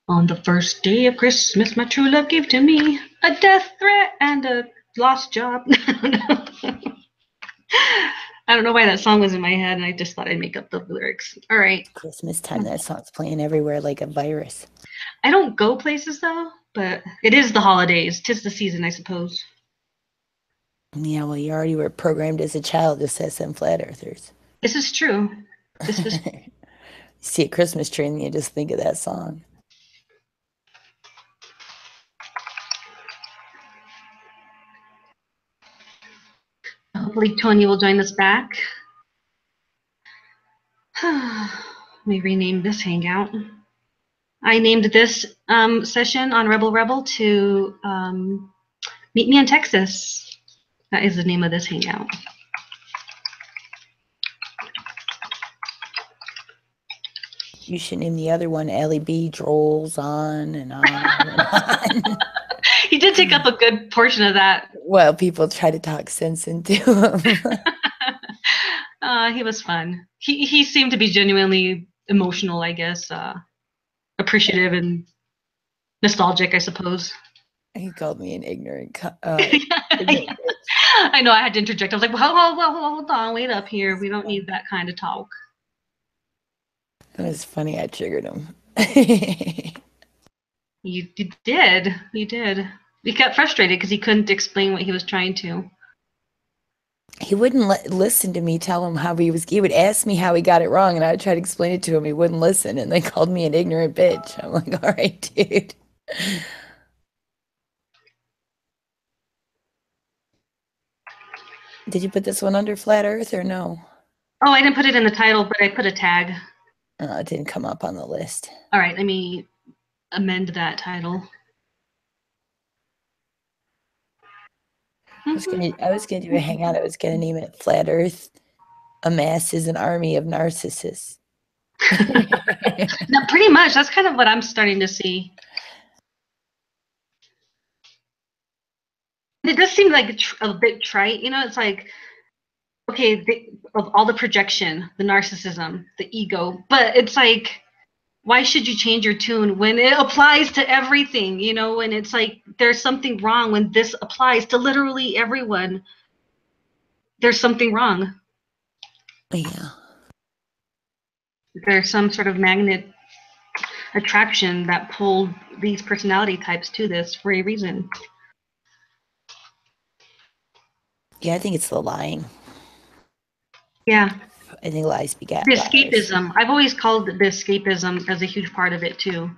On the first day of Christmas, my true love gave to me a death threat and a lost job. I don't know why that song was in my head, and I just thought I'd make up the lyrics. All right. Christmas time, that song's playing everywhere like a virus. I don't go places, though, but it is the holidays. 'Tis the season, I suppose. Yeah, well, you already were programmed as a child to say some flat earthers. This is true. This was. You see a Christmas tree and you just think of that song. Hopefully Tony will join us back. Let me rename this hangout. I named this session on Rebel Rebel to Meet Me in Texas. That is the name of this hangout. You should name the other one Allie B drolls on and on and on. He did take up a good portion of that. Well, people try to talk sense into him. He was fun. He seemed to be genuinely emotional, I guess, appreciative and nostalgic, I suppose. He called me an ignorant. I know I had to interject. I was like, well, hold on, wait up here. We don't need that kind of talk. It was funny. I triggered him. You did. You did. He got frustrated because he couldn't explain what he was trying to. He wouldn't listen to me tell him how he would ask me how he got it wrong, and I would try to explain it to him. He wouldn't listen, and they called me an ignorant bitch. I'm like, all right, dude. Did you put this one under flat earth or no? Oh, I didn't put it in the title, but I put a tag. It didn't come up on the list. All right, let me amend that title. I was gonna do a hangout. I was gonna name it Flat Earth Amasses an Army of Narcissists. No, pretty much. That's kind of what I'm starting to see. It does seem like a bit trite, you know. It's like, okay, of all the projection, the narcissism, the ego, but it's like, why should you change your tune when it applies to everything, you know? When it's like there's something wrong when this applies to literally everyone. There's something wrong. Yeah. There's some sort of magnet attraction that pulled these personality types to this for a reason. Yeah, I think it's the lying. Yeah. I think lies beget The lies. escapism. I've always called the escapism as a huge part of it too.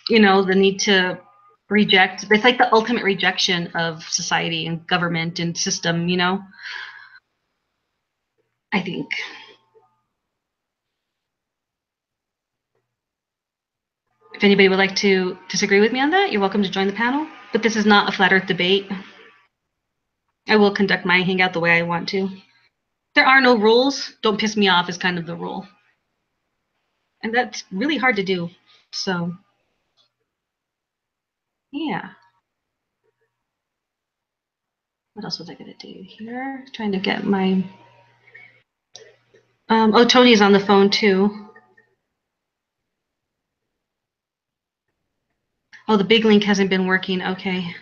You know, the need to reject. It's like the ultimate rejection of society and government and system, you know? I think. If anybody would like to disagree with me on that, you're welcome to join the panel. But this is not a flat earth debate. I will conduct my hangout the way I want to. There are no rules. Don't piss me off is kind of the rule. And that's really hard to do. So, yeah. What else was I going to do here? Trying to get my... oh, Tony's on the phone too. Oh, the big link hasn't been working. Okay.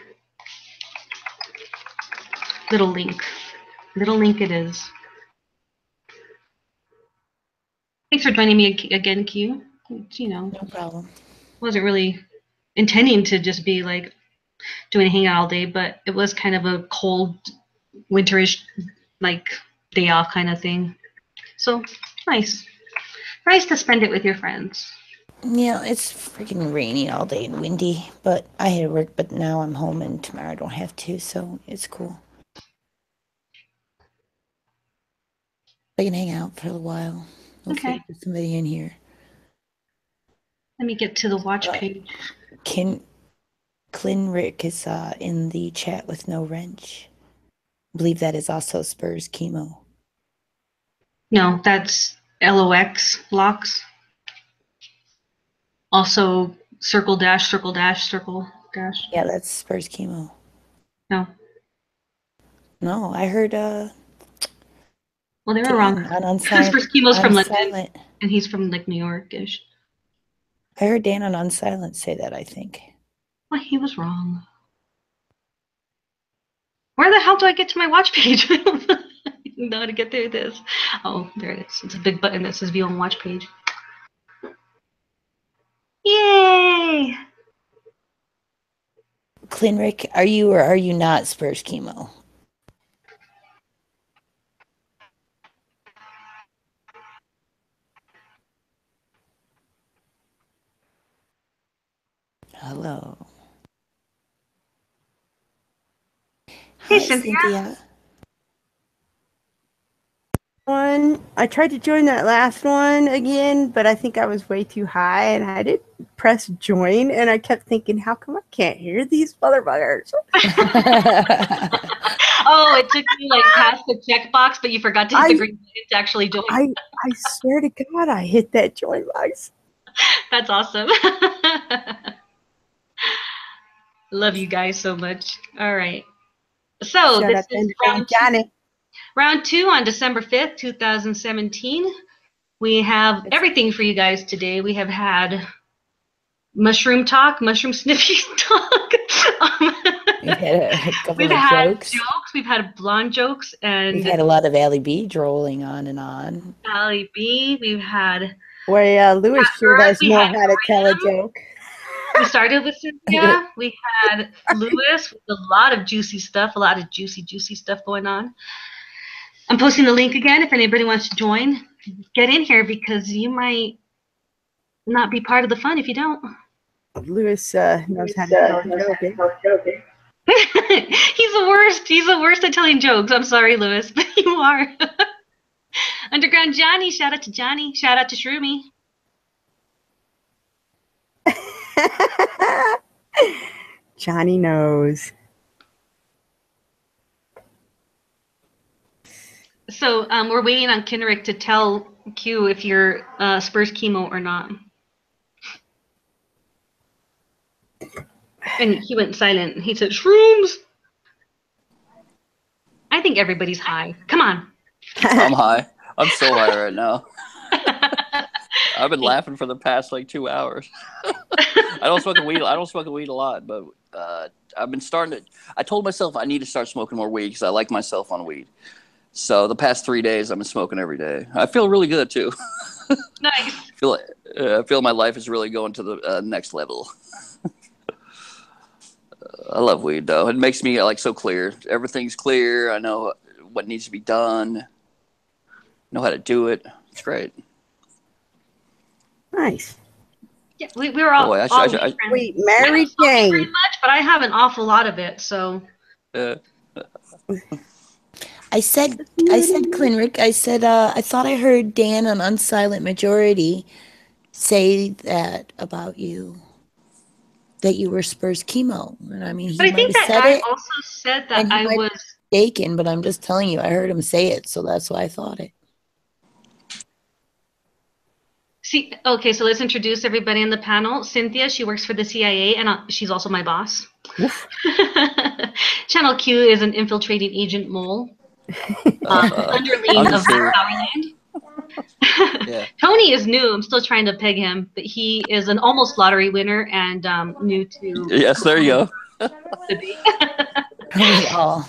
Little link. Little link it is. Thanks for joining me again, Q. You know, no problem. Wasn't really intending to just be like doing a hangout all day, but it was kind of a cold, winterish, like day off kind of thing. So nice. Nice to spend it with your friends. Yeah, it's freaking rainy all day and windy, but I had to work, but now I'm home and tomorrow I don't have to, so it's cool. I can hang out for a while. Hopefully Okay. there's somebody in here. Let me get to the watch page. Clinrick is in the chat with no wrench. I believe that is also Spurs chemo. No, that's LOX blocks. Also circle dash, circle dash, circle dash. Yeah, that's Spurs chemo. No. No, I heard well, they were wrong. on silent, Spurs chemo's from London, silent. and he's from like New York-ish. I heard Dan on Unsilent say that, I think. Well, he was wrong. Where the hell do I get to my watch page? I don't know how to get through this. Oh, there it is. It's a big button that says view on watch page. Yay! Clinrick, are you or are you not Spurs chemo? Hello. Hey, Hi, Cynthia. Cynthia. I tried to join that last one again, but I think I was way too high and I didn't press join, and I kept thinking, how come I can't hear these motherfuckers? Oh, it took you like past the checkbox, but you forgot to hit the green button to actually join. I swear to God, I hit that join box. That's awesome. Love you guys so much. All right. So Shout this out to is Johnny. round 2 on December 5th, 2017. We have everything for you guys today. We have had mushroom talk, mushroom sniffing talk. We've had a couple We've of had jokes. We've had blonde jokes, and We've had a lot of Allie B drolling on and on. Allie B. We've had Where Lewis sure does we know had how to tell a Graham. joke. We started with Cynthia. We had Lewis with a lot of juicy stuff, a lot of juicy stuff going on. I'm posting the link again if anybody wants to join. Get in here because you might not be part of the fun if you don't. Lewis knows how to tell a joke. He's the worst. He's the worst at telling jokes. I'm sorry, Lewis, but you are. Underground Johnny. Shout out to Johnny. Shout out to Shroomy. Johnny knows. So we're waiting on Kenrick to tell Q if you're Spurs chemo or not. And he went silent. He said, shrooms. I think everybody's high. Come on. I'm high. I'm so high right now. I've been laughing for the past like 2 hours. I don't smoke weed. I don't smoke weed a lot, but I've been starting to. I told myself I need to start smoking more weed because I like myself on weed. So the past 3 days, I've been smoking every day. I feel really good too. Nice. I feel my life is really going to the next level. I love weed though. It makes me like so clear. Everything's clear. I know what needs to be done. Know how to do it. It's great. Nice. Yeah, we were all, Boy, Wait, Mary Jane. pretty much, but I have an awful lot of it. So I said, Clinrick, I said, I thought I heard Dan on Unsilent Majority say that about you, that you were Spurs chemo. And I mean, he but I might think have that said guy it, also said that and he I might was. have mistaken, but I'm just telling you, I heard him say it, so that's why I thought it. See, okay, so let's introduce everybody in the panel. Cynthia, she works for the CIA, and she's also my boss. Channel Q is an infiltrating agent mole. Underling of Powerland. Yeah. Tony is new. I'm still trying to peg him, but he is an almost lottery winner and new to. Yes, there you go. We all.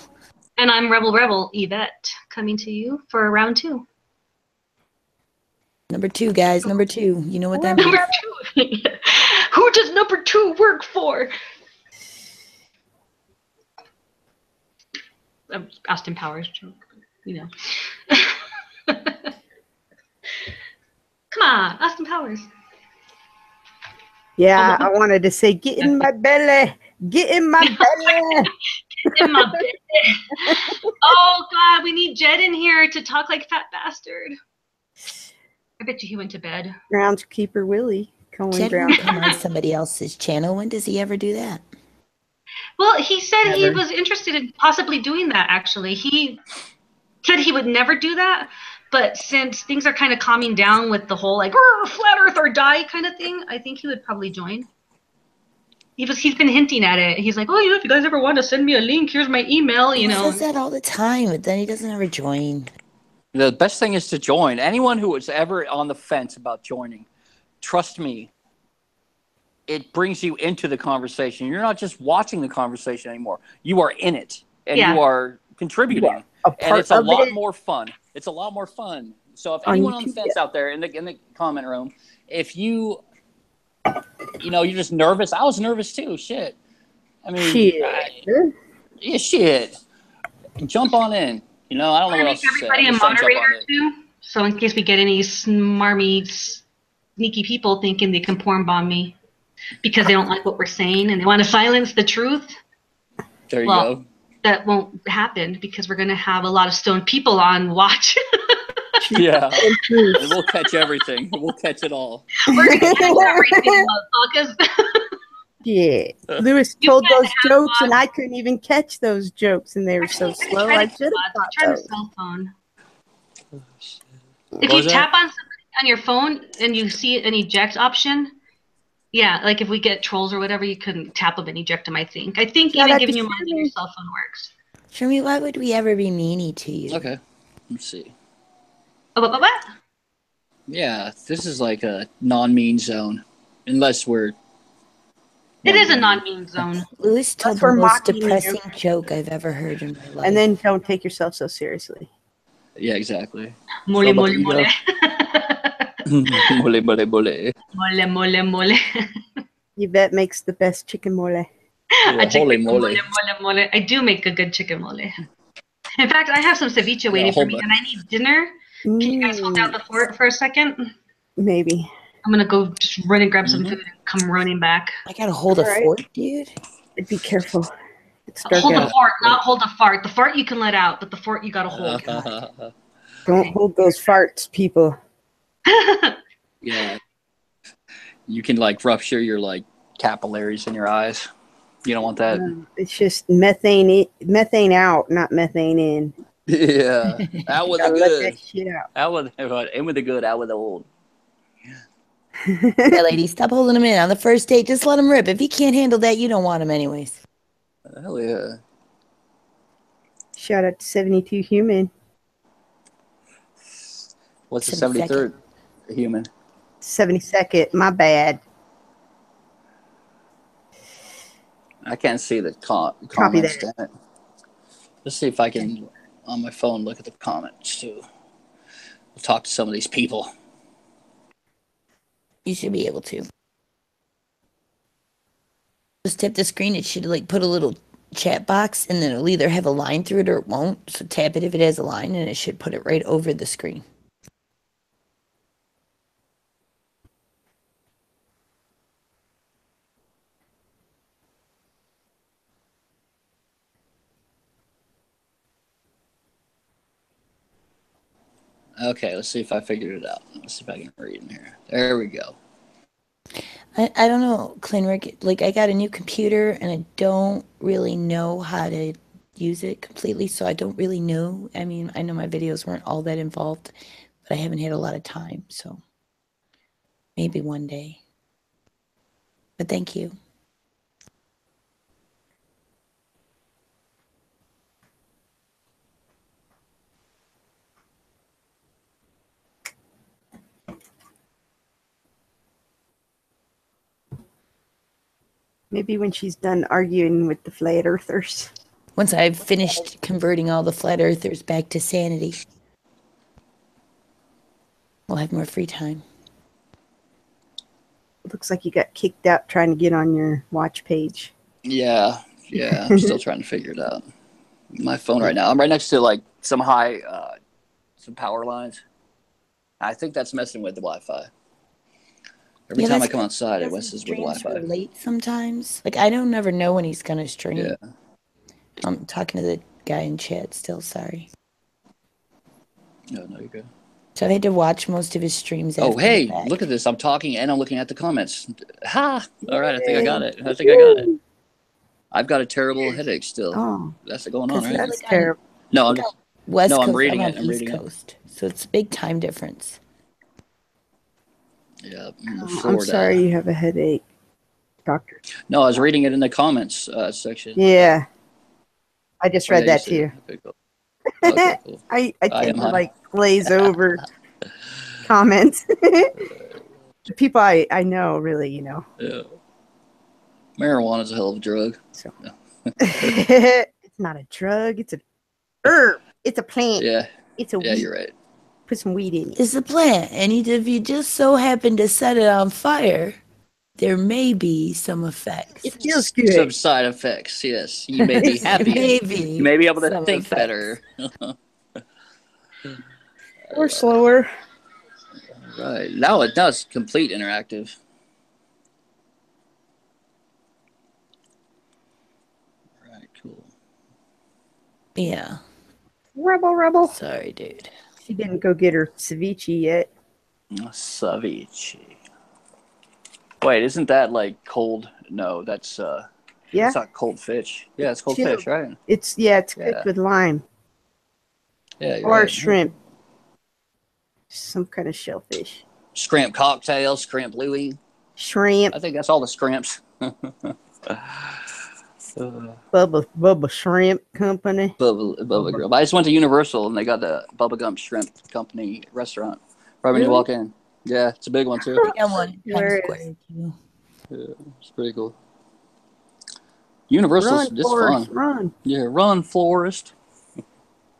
And I'm Rebel Yvette, coming to you for round 2. Number 2, guys. Number 2. You know what that means. Number 2. Who does number 2 work for? Austin Powers joke, you know. Come on, Austin Powers. Yeah, I wanted to say, get in my belly. Get in my belly. Get in my belly. Oh, God, we need Jed in here to talk like Fat Bastard. I bet you he went to bed. Groundskeeper Willie. Jed won't come on somebody else's channel. When does he ever do that? Well, he said he was interested in possibly doing that, actually. He said he would never do that, but since things are kind of calming down with the whole, like, flat earth or die kind of thing, I think he would probably join. He's been hinting at it. He's like, oh, if you guys ever want to send me a link, here's my email, you know. He says that all the time, but then he doesn't ever join. The best thing is to join. Anyone who was ever on the fence about joining, trust me, it brings you into the conversation. You're not just watching the conversation anymore. You are in it, and Yeah. you are contributing, A and part it's a of lot it more fun. It's a lot more fun. So if on anyone on the YouTube, fence out there in the comment room, if you're just nervous. I was nervous too. Shit. I mean, Shit. yeah, shit. Jump on in. I don't know what I else make to say. everybody I'm a just saying, jump on moderator in. too. So in case we get any smarmy, sneaky people thinking they can porn bomb me because they don't like what we're saying and they want to silence the truth, There you well, go. that won't happen because we're going to have a lot of stoned people on watch. Yeah. And we'll catch everything. We'll catch it all. We're going to catch everything, motherfuckers. Yeah. Lewis You told can't those have jokes, and bots. I couldn't even catch those jokes, and they were so slow. I should have caught Try the those. cell phone. What If you was that? tap on something on your phone and you see an eject option, yeah, like if we get trolls or whatever, you couldn't tap them and eject them, I think. I think Shout even out giving to you money on your Sherman. cell phone works. Shermie, why would we ever be meanie to you? Okay. Let's see. Oh, what? Yeah, this is like a non-mean zone, unless we're. It is a non-mean zone. Lewis told That's the for most mocking you. depressing joke I've ever heard in my life. And then don't take yourself so seriously. Yeah, exactly. Mole, mole, mole. Mole, mole, mole. Mole, mole, mole. Yvette makes the best chicken mole. A Yeah, chicken holy mole, moly. mole, mole. I do make a good chicken mole. In fact, I have some ceviche waiting for hold me, on. and I need dinner. Can you guys hold down the fort for a second? Maybe. I'm gonna go just run and grab some food and come running back. I gotta hold a Alright. fort, dude. Be careful. It's dark Hold the out. fort, not hold the fart. The fart you can let out, but the fort you gotta hold. Don't hold those farts, people. Yeah. You can rupture your capillaries in your eyes. You don't want that. It's just methane out, not methane in. Yeah. Out with the Gotta let good. that shit out. Out with in with the good, out with the old. Yeah, lady, stop holding him in. On the first date, just let him rip. If he can't handle that, you don't want him anyways. Hell yeah. Shout out to 72 Human. What's the 72nd. 73rd human? 72nd. My bad. I can't see the Copy comments. that. Damn it. Let's see if I can, on my phone, look at the comments too. We'll talk to some of these people. You should be able to. Just tap the screen. It should put a little chat box, and then it'll either have a line through it or it won't. So tap it if it has a line, and it should put it right over the screen. Okay, let's see if I figured it out. Let's see if I can read in here. There we go. I don't know, Clinrick. I got a new computer, and I don't really know how to use it completely, so I don't really know. I mean, I know my videos weren't all that involved, but I haven't had a lot of time, so maybe one day. But thank you. Maybe when she's done arguing with the flat earthers. Once I've finished converting all the flat earthers back to sanity, we'll have more free time. Looks like you got kicked out trying to get on your watch page. Yeah, I'm still trying to figure it out. My phone right now. I'm right next to some some power lines. I think that's messing with the Wi-Fi. Every time I come outside, it messes with the Wi-Fi. Late sometimes. I don't never know when he's gonna stream. Yeah. I'm talking to the guy in chat still. Sorry. No, you're good. So I had to watch most of his streams. Oh, hey, look at this. I'm talking and I'm looking at the comments. Ha! All right, I think I got it. I've got a terrible headache still. Oh, that's going on, right? That's terrible. No, I'm just, West no, Coast. I'm reading I'm it. on East Coast. So it's a big time difference. Yeah, I'm sorry you have a headache, doctor. No, I was reading it in the comments section. Yeah. I just read that too. Okay, cool. Okay, cool. I tend to glaze over comments. The people I know really, Yeah. Marijuana's a hell of a drug. So it's not a drug. It's an herb. It's a plant. Yeah. It's a Yeah, weed. you're right. Put some weed in it. It's a plant, and if you just so happen to set it on fire, there may be some effects. It feels good. Some side effects, yes. You may be happy. You may be able to think better. Or slower. Right. Now it does complete interactive. Right, cool. Yeah. Rebel. Sorry, dude. She didn't go get her ceviche yet. Ceviche. Wait, isn't that like cold? No, that's Yeah. it's not cold fish. Yeah, it's cold Chilled. fish, right? It's cooked with lime. Yeah, you're Or right. shrimp. Some kind of shellfish. Scrimp cocktail, scrimp Louis. Shrimp. I think that's all the scrimps. Bubba Shrimp Company. Bubba Grill. But I just went to Universal and they got the Bubba Gump Shrimp Company restaurant right when you walk in. Yeah, it's a big one too. I got one in Times Square too. Yeah, it's pretty cool. Universal's just fun. Run. Yeah, run, Florist.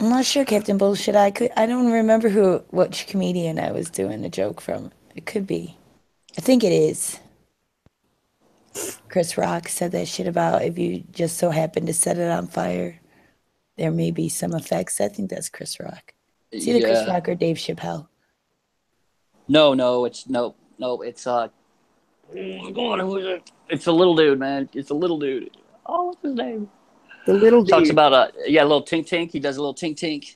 I'm not sure, Captain Bullshit. I don't remember which comedian I was doing the joke from. It could be. I think it is. Chris Rock said that shit about if you just so happen to set it on fire, there may be some effects. I think that's Chris Rock. It's either Chris Rock or Dave Chappelle. No, it's it's oh my God, who is it? It's a little dude, man. It's a little dude. Oh, what's his name? The little dude. Talks about a little tink tink. He does a little tink tink.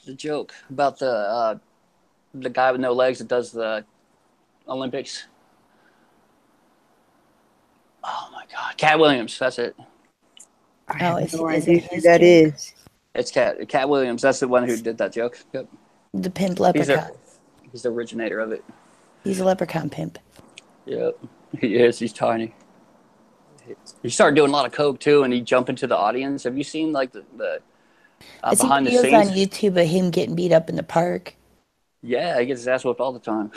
The joke about the guy with no legs that does the Olympics. Oh my God, Cat Williams. That's it. I have no is idea it who his that joke? is. It's Cat Williams. That's the one who did that joke. Yep. The pimp leprechaun. He's the originator of it. He's a leprechaun pimp. Yep. He is. He's tiny. He started doing a lot of coke too, and he jump into the audience. Have you seen like the I see behind the videos scenes on YouTube of him getting beat up in the park. Yeah, he gets his ass whooped all the time.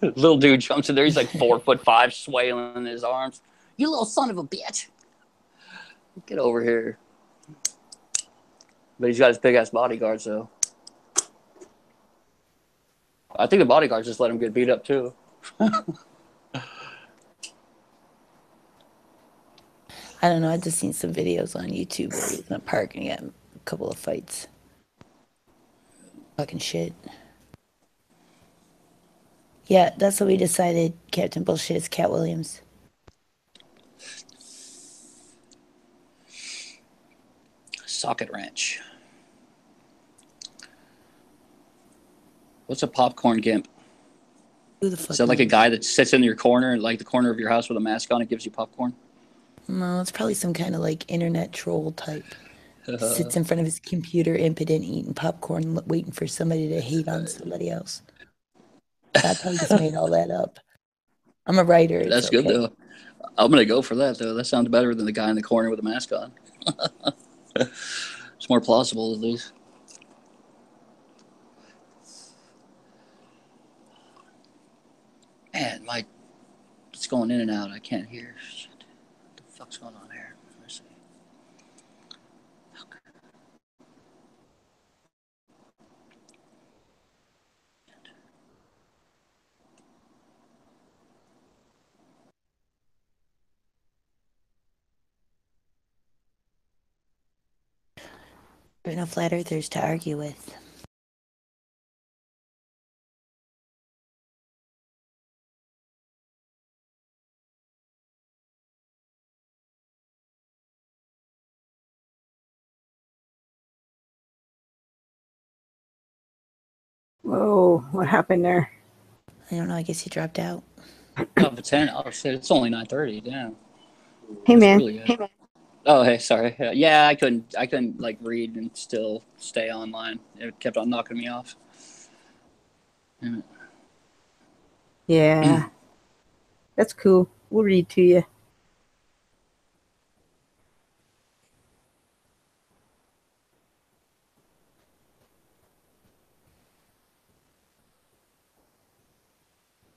Little dude jumps in there. He's like 4'5", swaying in his arms. You little son of a bitch! Get over here. But he's got his big ass bodyguards though. I think the bodyguards just let him get beat up too. I don't know. I just seen some videos on YouTube where he was in a park and he got a couple of fights. Fucking shit. Yeah, that's what we decided. Captain Bullshit is Cat Williams. Socket wrench. What's a popcorn gimp? Who the fuck Is that like a guy that sits in your corner, like the corner of your house with a mask on and gives you popcorn? No, it's probably some kind of like internet troll type. Sits in front of his computer, impotent, eating popcorn, waiting for somebody to hate on somebody else. I probably just made all that up. I'm a writer. That's good though. I'm gonna go for that though. That sounds better than the guy in the corner with a mask on. It's more plausible at least. Man, it's going in and out. I can't hear. Shit. What the fuck's going on here? Let's see. Okay. There are no flat earthers to argue with. Whoa, what happened there? I don't know. I guess he dropped out. Oh, but 10. Oh shit! It's only 9:30. Damn. Hey, That's man. really good. Oh, hey, sorry. Yeah, I couldn't like read and still stay online. It kept on knocking me off. Damn it. Yeah. That's cool. We'll read to you.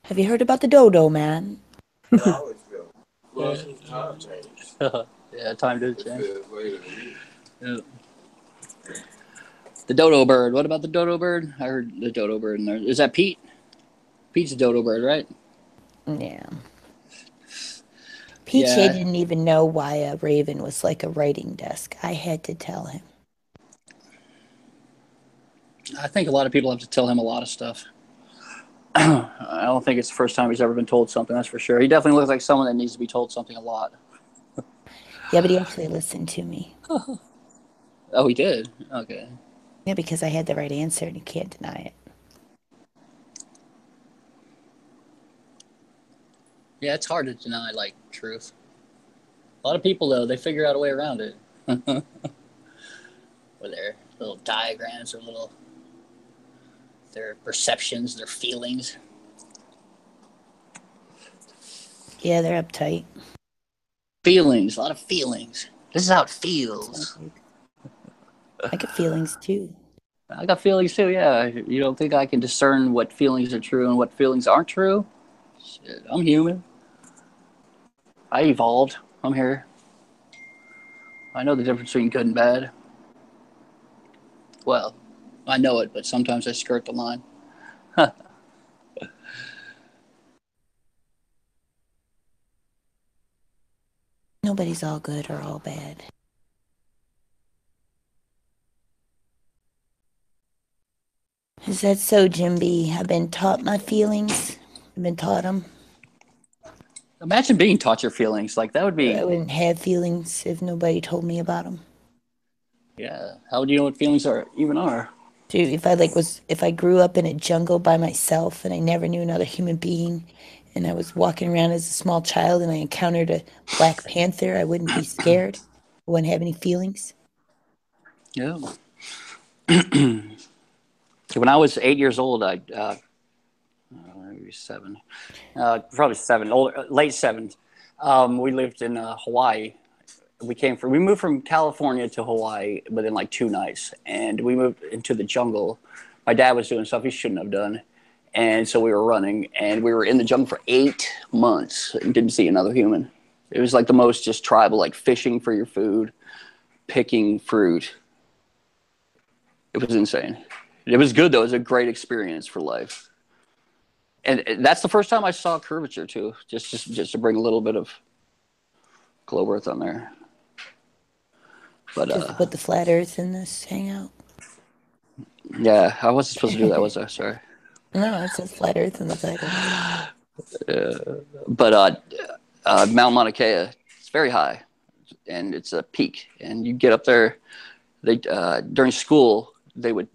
Have you heard about the dodo man? No, it's real. Yeah, time to change. Yeah. The dodo bird. What about the dodo bird? I heard the dodo bird in there. Is that Pete? Pete's a dodo bird, right? Yeah. PJ Yeah. didn't even know why a raven was like a writing desk. I had to tell him. I think a lot of people have to tell him a lot of stuff. I don't think it's the first time he's ever been told something, that's for sure. He definitely looks like someone that needs to be told something a lot. Yeah, but he actually listened to me. Oh, he did? Okay. Yeah, because I had the right answer and you can't deny it. Yeah, it's hard to deny, like, truth. A lot of people, though, they figure out a way around it. With their little diagrams or their perceptions, their feelings. Yeah, they're uptight. Feelings, a lot of feelings. This is how it feels. I get feelings too. I got feelings too, yeah. You don't think I can discern what feelings are true and what feelings aren't true? Shit, I'm human. I evolved. I'm here. I know the difference between good and bad. Well, I know it, but sometimes I skirt the line. Nobody's all good or all bad. Is that so, Jim B? I've been taught my feelings. I've been taught them. Imagine being taught your feelings. Like, that would be... I wouldn't have feelings if nobody told me about them. Yeah. How would you know what feelings even are? Dude, if I grew up in a jungle by myself and I never knew another human being and I was walking around as a small child and I encountered a Black Panther, I wouldn't be scared. I wouldn't have any feelings. Yeah. When I was 8 years old, maybe 7, probably 7, late 7s. We lived in Hawaii. We moved from California to Hawaii within like 2 nights, and we moved into the jungle. My dad was doing stuff he shouldn't have done, and so we were running, and we were in the jungle for 8 months and didn't see another human. It was like the most just tribal, like fishing for your food, picking fruit. It was insane. It was good though. It was a great experience for life. And that's the first time I saw curvature too. Just to bring a little bit of glow earth on there. But Just put the flat earth in this hangout. Yeah, I wasn't supposed to do that, was I? Sorry. No, it says flat earth in the title. But Mount Mauna Kea, it's very high, and it's a peak. And you get up there. They during school they would,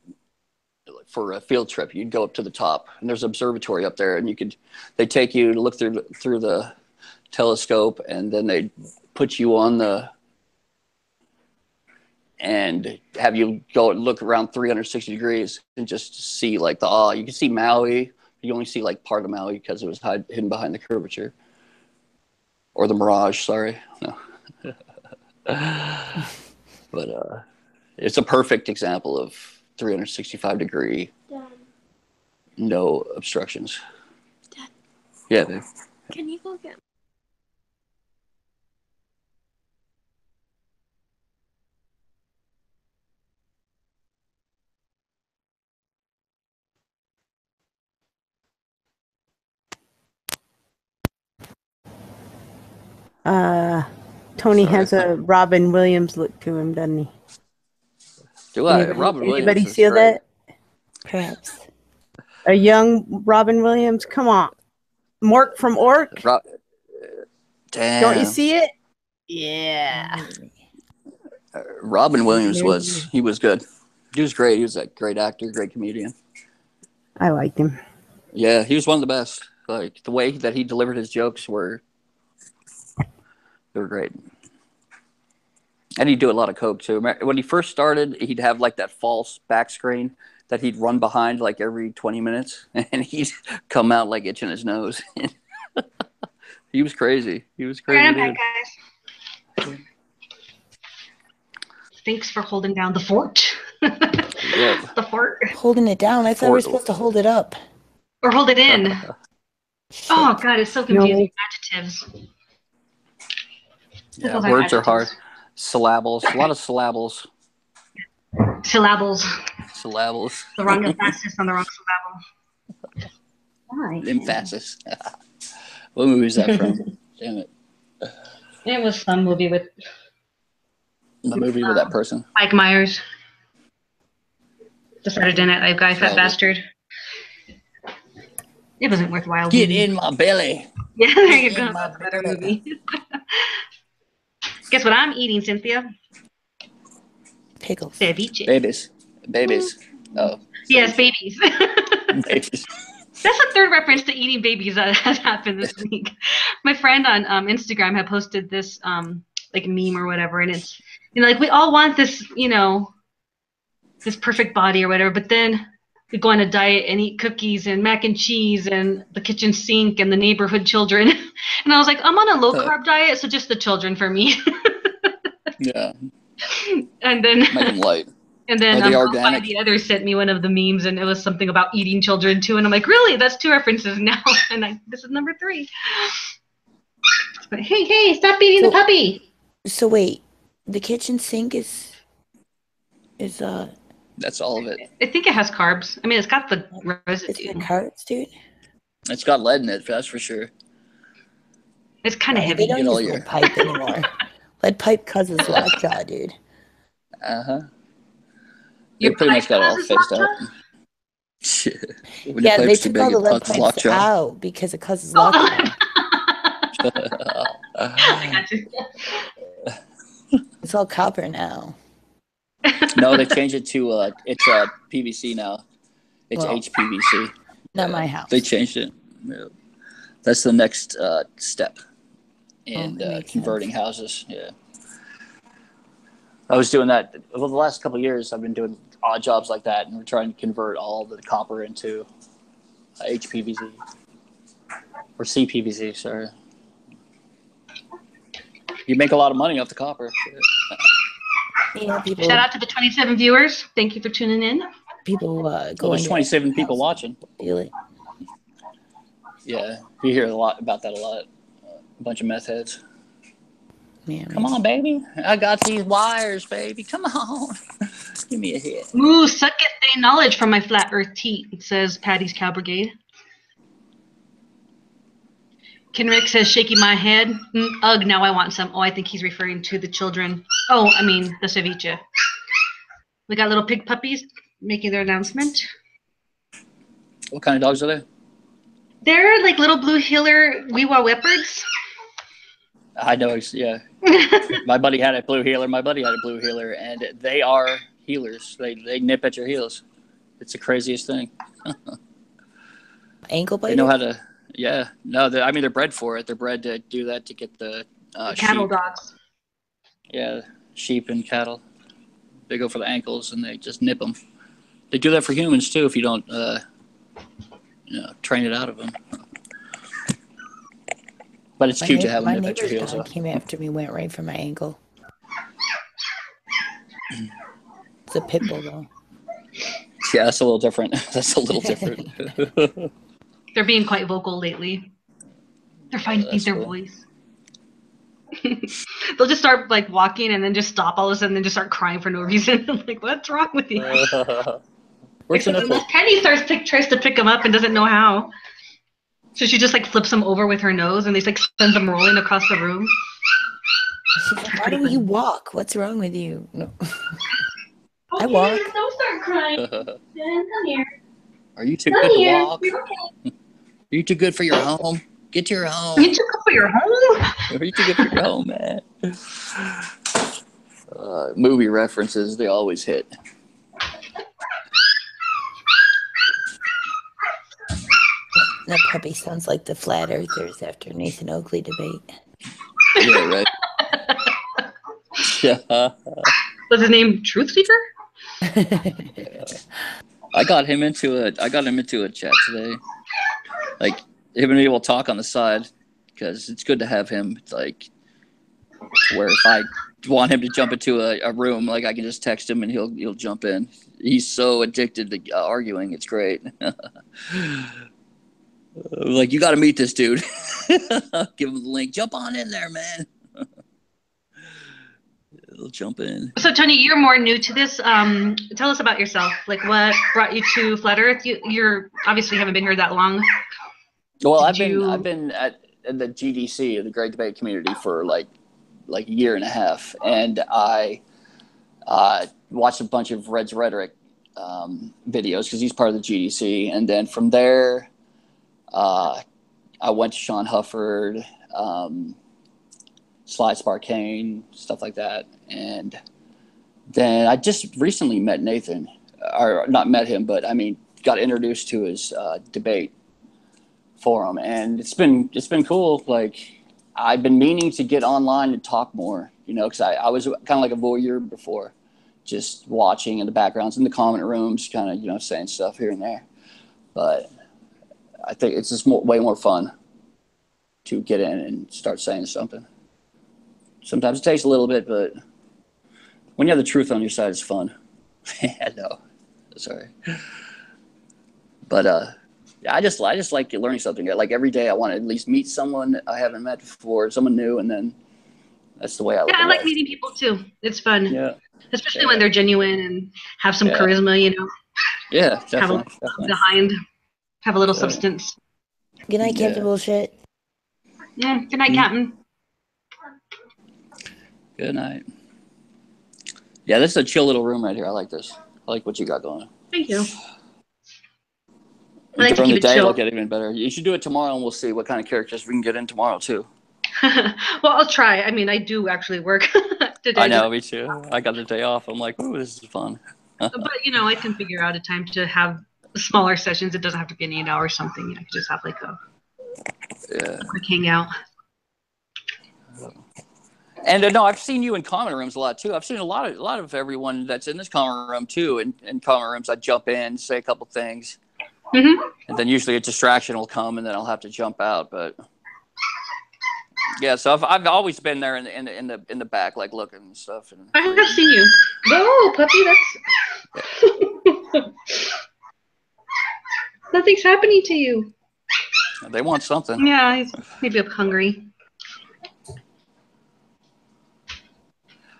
for a field trip, you'd go up to the top, and there's an observatory up there, and they take you to look through the telescope, and then they put you on and have you go look around 360 degrees and just see like you can see Maui. You only see like part of Maui because it was hidden behind the curvature. Or the mirage, sorry. No. But it's a perfect example of 365 degree, Dad. No obstructions. Dad. Yeah, babe. Can you go get Tony Sorry. has a Robin Williams look to him, doesn't he? Do I? Robin Williams. Anybody is feel great. that? Perhaps. A young Robin Williams? Come on. Mork from Ork? Damn. Don't you see it? Yeah. Robin Williams was good. He was great. He was a great actor, great comedian. I liked him. Yeah, he was one of the best. Like the way that he delivered his jokes were great. And he'd do a lot of coke too. When he first started, he'd have like that false back screen that he'd run behind like every 20 minutes, and he'd come out like itching his nose. He was crazy. He was crazy. Right, I'm back, guys. Thanks for holding down the fort. Yeah. The fort. Holding it down? I thought we were supposed to hold it up. Or hold it in. Oh, God, it's so confusing. Adjectives. Yeah, Those aren't words are hard. adjectives. Syllables. A lot of syllables. Syllables. Syllables. The wrong emphasis on the wrong syllable. Why? Emphasis. What movie is that from? Damn it. It was some movie with The movie with that person. Mike Myers. The Saturday Night Live guy, fat Oh, bastard. It wasn't worthwhile. Get movie. in my belly. Yeah, there you Get go. in my That's a better belly. movie. Guess what I'm eating, Cynthia? Pickles. Ceviche. Babies. Oh. Yes, babies. Babies. That's the third reference to eating babies that has happened this week. My friend on Instagram had posted this like meme or whatever, and it's like we all want this, this perfect body or whatever, but then we go on a diet and eat cookies and mac and cheese and the kitchen sink and the neighborhood children. And I was like, I'm on a low carb diet, so just the children for me. Yeah. And then Make them light. And then Are they organic? the other sent me one of the memes, and it was something about eating children too. And I'm like, really? That's 2 references now. And this is number 3. But hey, stop beating the puppy. So wait, the kitchen sink is That's all of it. I think it has carbs. I mean, it's got the it's residue. the carbs, dude. It's got lead in it, that's for sure. It's kind of They heavy. don't Get all use your- lead pipe anymore. Lead pipe causes lockjaw, dude. Uh-huh. They Your pretty much got it all pipe phased causes out. Shit. When Yeah, your they pipe's too took big, all the it lead causes pipes lockjaw. out because it causes lockjaw. I got you. It's all copper now. No, they changed it to it's PVC now. It's Well, HPVC. Not my house. They changed it. Yeah. That's the next step in that makes converting sense. houses. Yeah. I was doing that. Well, the last couple of years, I've been doing odd jobs like that, and we're trying to convert all the copper into HPVC or CPVC. Sorry. You make a lot of money off the copper. Yeah, people. Shout out to the 27 viewers. Thank you for tuning in. People Well, going. there's 27 people watching. Feel it. Yeah, you hear a lot about that a lot. A bunch of meth heads. Man, Come on, baby. I got these wires, baby. Come on. Give me a hit. Ooh, suck it, they knowledge from my flat earth tea. It says Patty's Cow Brigade. Kenrick says, shaking my head. Ugh, now I want some. Oh, I think he's referring to the children. Oh, I mean, the ceviche. We got little pig puppies making their announcement. What kind of dogs are they? They're like little blue heeler Weewa Leopards. I know. Yeah. My buddy had a blue heeler. And they are healers. They nip at your heels. It's the craziest thing. Ankle biter. They know how to. Yeah. No, they're bred for it. They're bred to do that to get the Cattle sheep. dogs. Yeah, sheep and cattle. They go for the ankles and they just nip them. They do that for humans too if you don't, train it out of them. But it's cute to have them My nip at your neighbor's heels. dog came after me, went right for my ankle. It's a pit bull, though. Yeah, that's a little different. They're being quite vocal lately. They're finding their cool. voice. They'll just start like walking and then just stop all of a sudden and just start crying for no reason. I'm like, what's wrong with you? Where's the Except nipple? unless Penny tries to pick them up and doesn't know how. So she just like flips them over with her nose and they like sends them rolling across the room. She's like, why don't you walk? What's wrong with you? No. Okay, walk. Don't start crying. Come here. Are you too Come good to here. walk? You're okay. Are you too good for your home? Get to your home. You took up for your home? Are you too good for your home, man? Movie references, they always hit. That puppy sounds like the flat earthers after Nathan Oakley debate. Yeah, right. Yeah. Was his name Truth Seeker? I got him into a chat today. Like him and me will talk on the side because it's good to have him. Like where if I want him to jump into a room, like I can just text him and he'll jump in. He's so addicted to arguing. It's great. Like you got to meet this dude. Give him the link. Jump on in there, man. We'll jump in. So Tony, you're more new to this. Tell us about yourself. Like, what brought you to Flat Earth? You're obviously haven't been here that long. Well, I've been at the GDC, the Great Debate Community, for like a year and a half, and I watched a bunch of Red's Rhetoric videos because he's part of the GDC, and then from there, I went to Sean Hufford, Sly Sparkane, stuff like that, and then I just recently met Nathan, or not met him, but I mean got introduced to his debate forum, and it's been cool. Like, I've been meaning to get online and talk more, because I was kind of like a voyeur before, just watching in the backgrounds in the comment rooms, kind of saying stuff here and there. But I think it's just way more fun to get in and start saying something. Sometimes it takes a little bit, but when you have the truth on your side, it's fun. No, sorry, but I just like learning something. Like every day, I want to at least meet someone I haven't met before, someone new, and then that's the way I live. Yeah, I like meeting people too. It's fun. Yeah, especially when they're genuine and have some charisma. Yeah, definitely. Have a little substance. Good night, Captain Bullshit. Yeah. Good night, Captain. Good night. Yeah, this is a chill little room right here. I like this. I like what you got going. Thank you. I like During to the keep it day, chill. it'll get even better. You should do it tomorrow, and we'll see what kind of characters we can get in tomorrow too. Well, I'll try. I mean, I do actually work today. I know, me too. I got the day off. I'm like, ooh, this is fun. But I can figure out a time to have smaller sessions. It doesn't have to be an 8 hour something. I could just have like a quick hangout. And no, I've seen you in comment rooms a lot too. I've seen a lot of everyone that's in this comment room too. In comment rooms, I jump in, say a couple things, and then usually a distraction will come, and then I'll have to jump out. But yeah, so I've always been there in the back, like looking and stuff. And I have seen you. Whoa, puppy! That's nothing's happening to you. They want something. Yeah, he's maybe up hungry.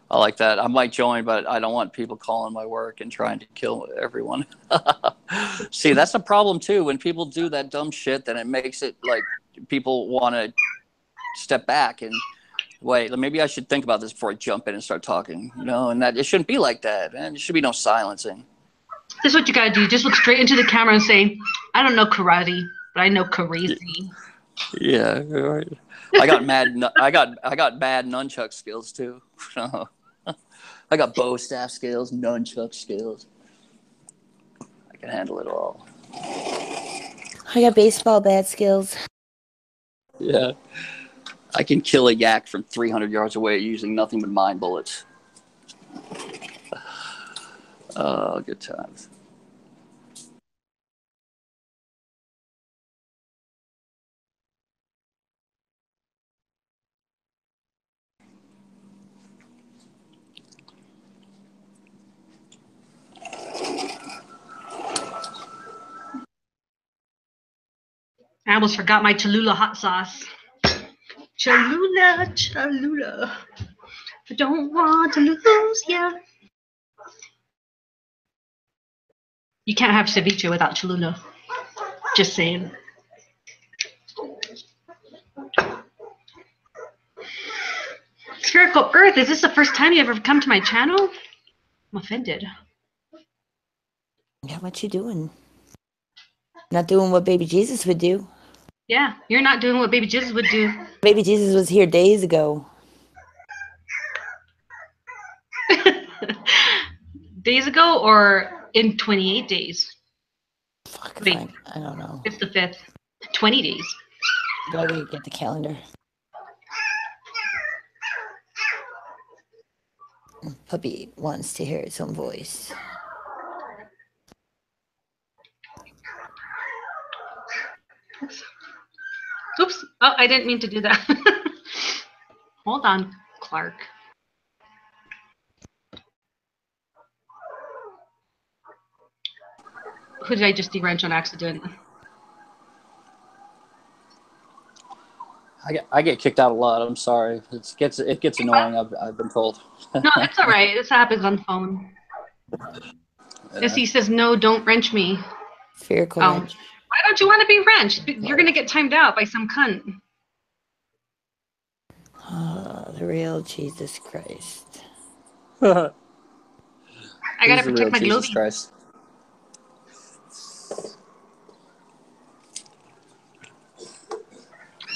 I like that. I might join, but I don't want people calling my work and trying to kill everyone. See, that's a problem too. When people do that dumb shit, then it makes it like people want to step back and wait. Maybe I should think about this before I jump in and start talking. And that it shouldn't be like that, man. There should be no silencing. This is what you gotta do. Just look straight into the camera and say, "I don't know karate, but I know crazy." Yeah, right. I got I got bad nunchuck skills too. I got bow staff skills, nunchuck skills. I can handle it all. I got baseball bat skills. Yeah. I can kill a yak from 300 yards away using nothing but mine bullets. Oh, good times. I almost forgot my Cholula hot sauce. Cholula. I don't want to lose ya. You can't have ceviche without Cholula. Just saying. Spherical Earth, is this the first time you've ever come to my channel? I'm offended. Yeah, what you doing? Not doing what Baby Jesus would do. Yeah, you're not doing what Baby Jesus would do. Baby Jesus was here days ago. Days ago or in 28 days? Fuck, Wait, I don't know. it's the 5th. 20 days. Gotta get the calendar. Puppy wants to hear its own voice. Oops. Oh, I didn't mean to do that. Hold on, Clark. Who did I just de-wrench on accident? I get kicked out a lot. I'm sorry. It gets annoying. I've been told. No, it's all right. This happens on phone. Yeah. Missy says, no, don't wrench me. Spherical Oh. wrench. Why don't you want to be wrenched? You're going to get timed out by some cunt. Oh, the real Jesus Christ. I got to Who's the real protect my Jesus globy. Christ?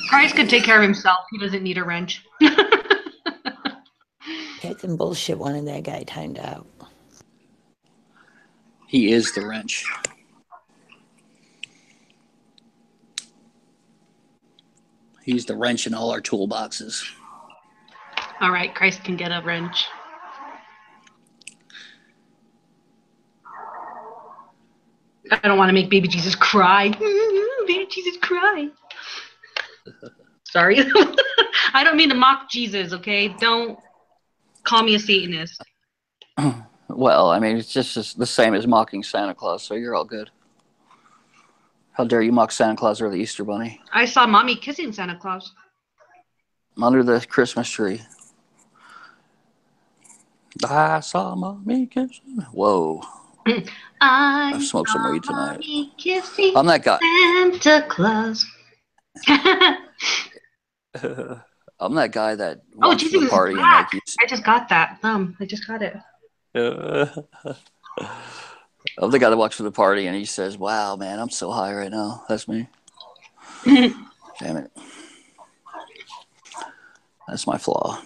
Christ could take care of himself. He doesn't need a wrench. Captain Bullshit wanted that guy timed out. He is the wrench. He's the wrench in all our toolboxes. All right, Christ can get a wrench. I don't want to make baby Jesus cry. Baby Jesus cry. Sorry. I don't mean to mock Jesus, okay? Don't call me a Satanist. Well, I mean, it's just the same as mocking Santa Claus, so you're all good. How dare you mock Santa Claus or the Easter Bunny? I saw mommy kissing Santa Claus. Under the Christmas tree. I saw mommy kissing. Whoa. I smoked some saw weed tonight. mommy kissing I'm that guy. Santa Claus. I'm that guy that Oh, walks to Jesus the is party and back. like I just got that. I just got it. I'm the guy that walks to the party and he says, "Wow, man, I'm so high right now." That's me. Damn it. That's my flaw.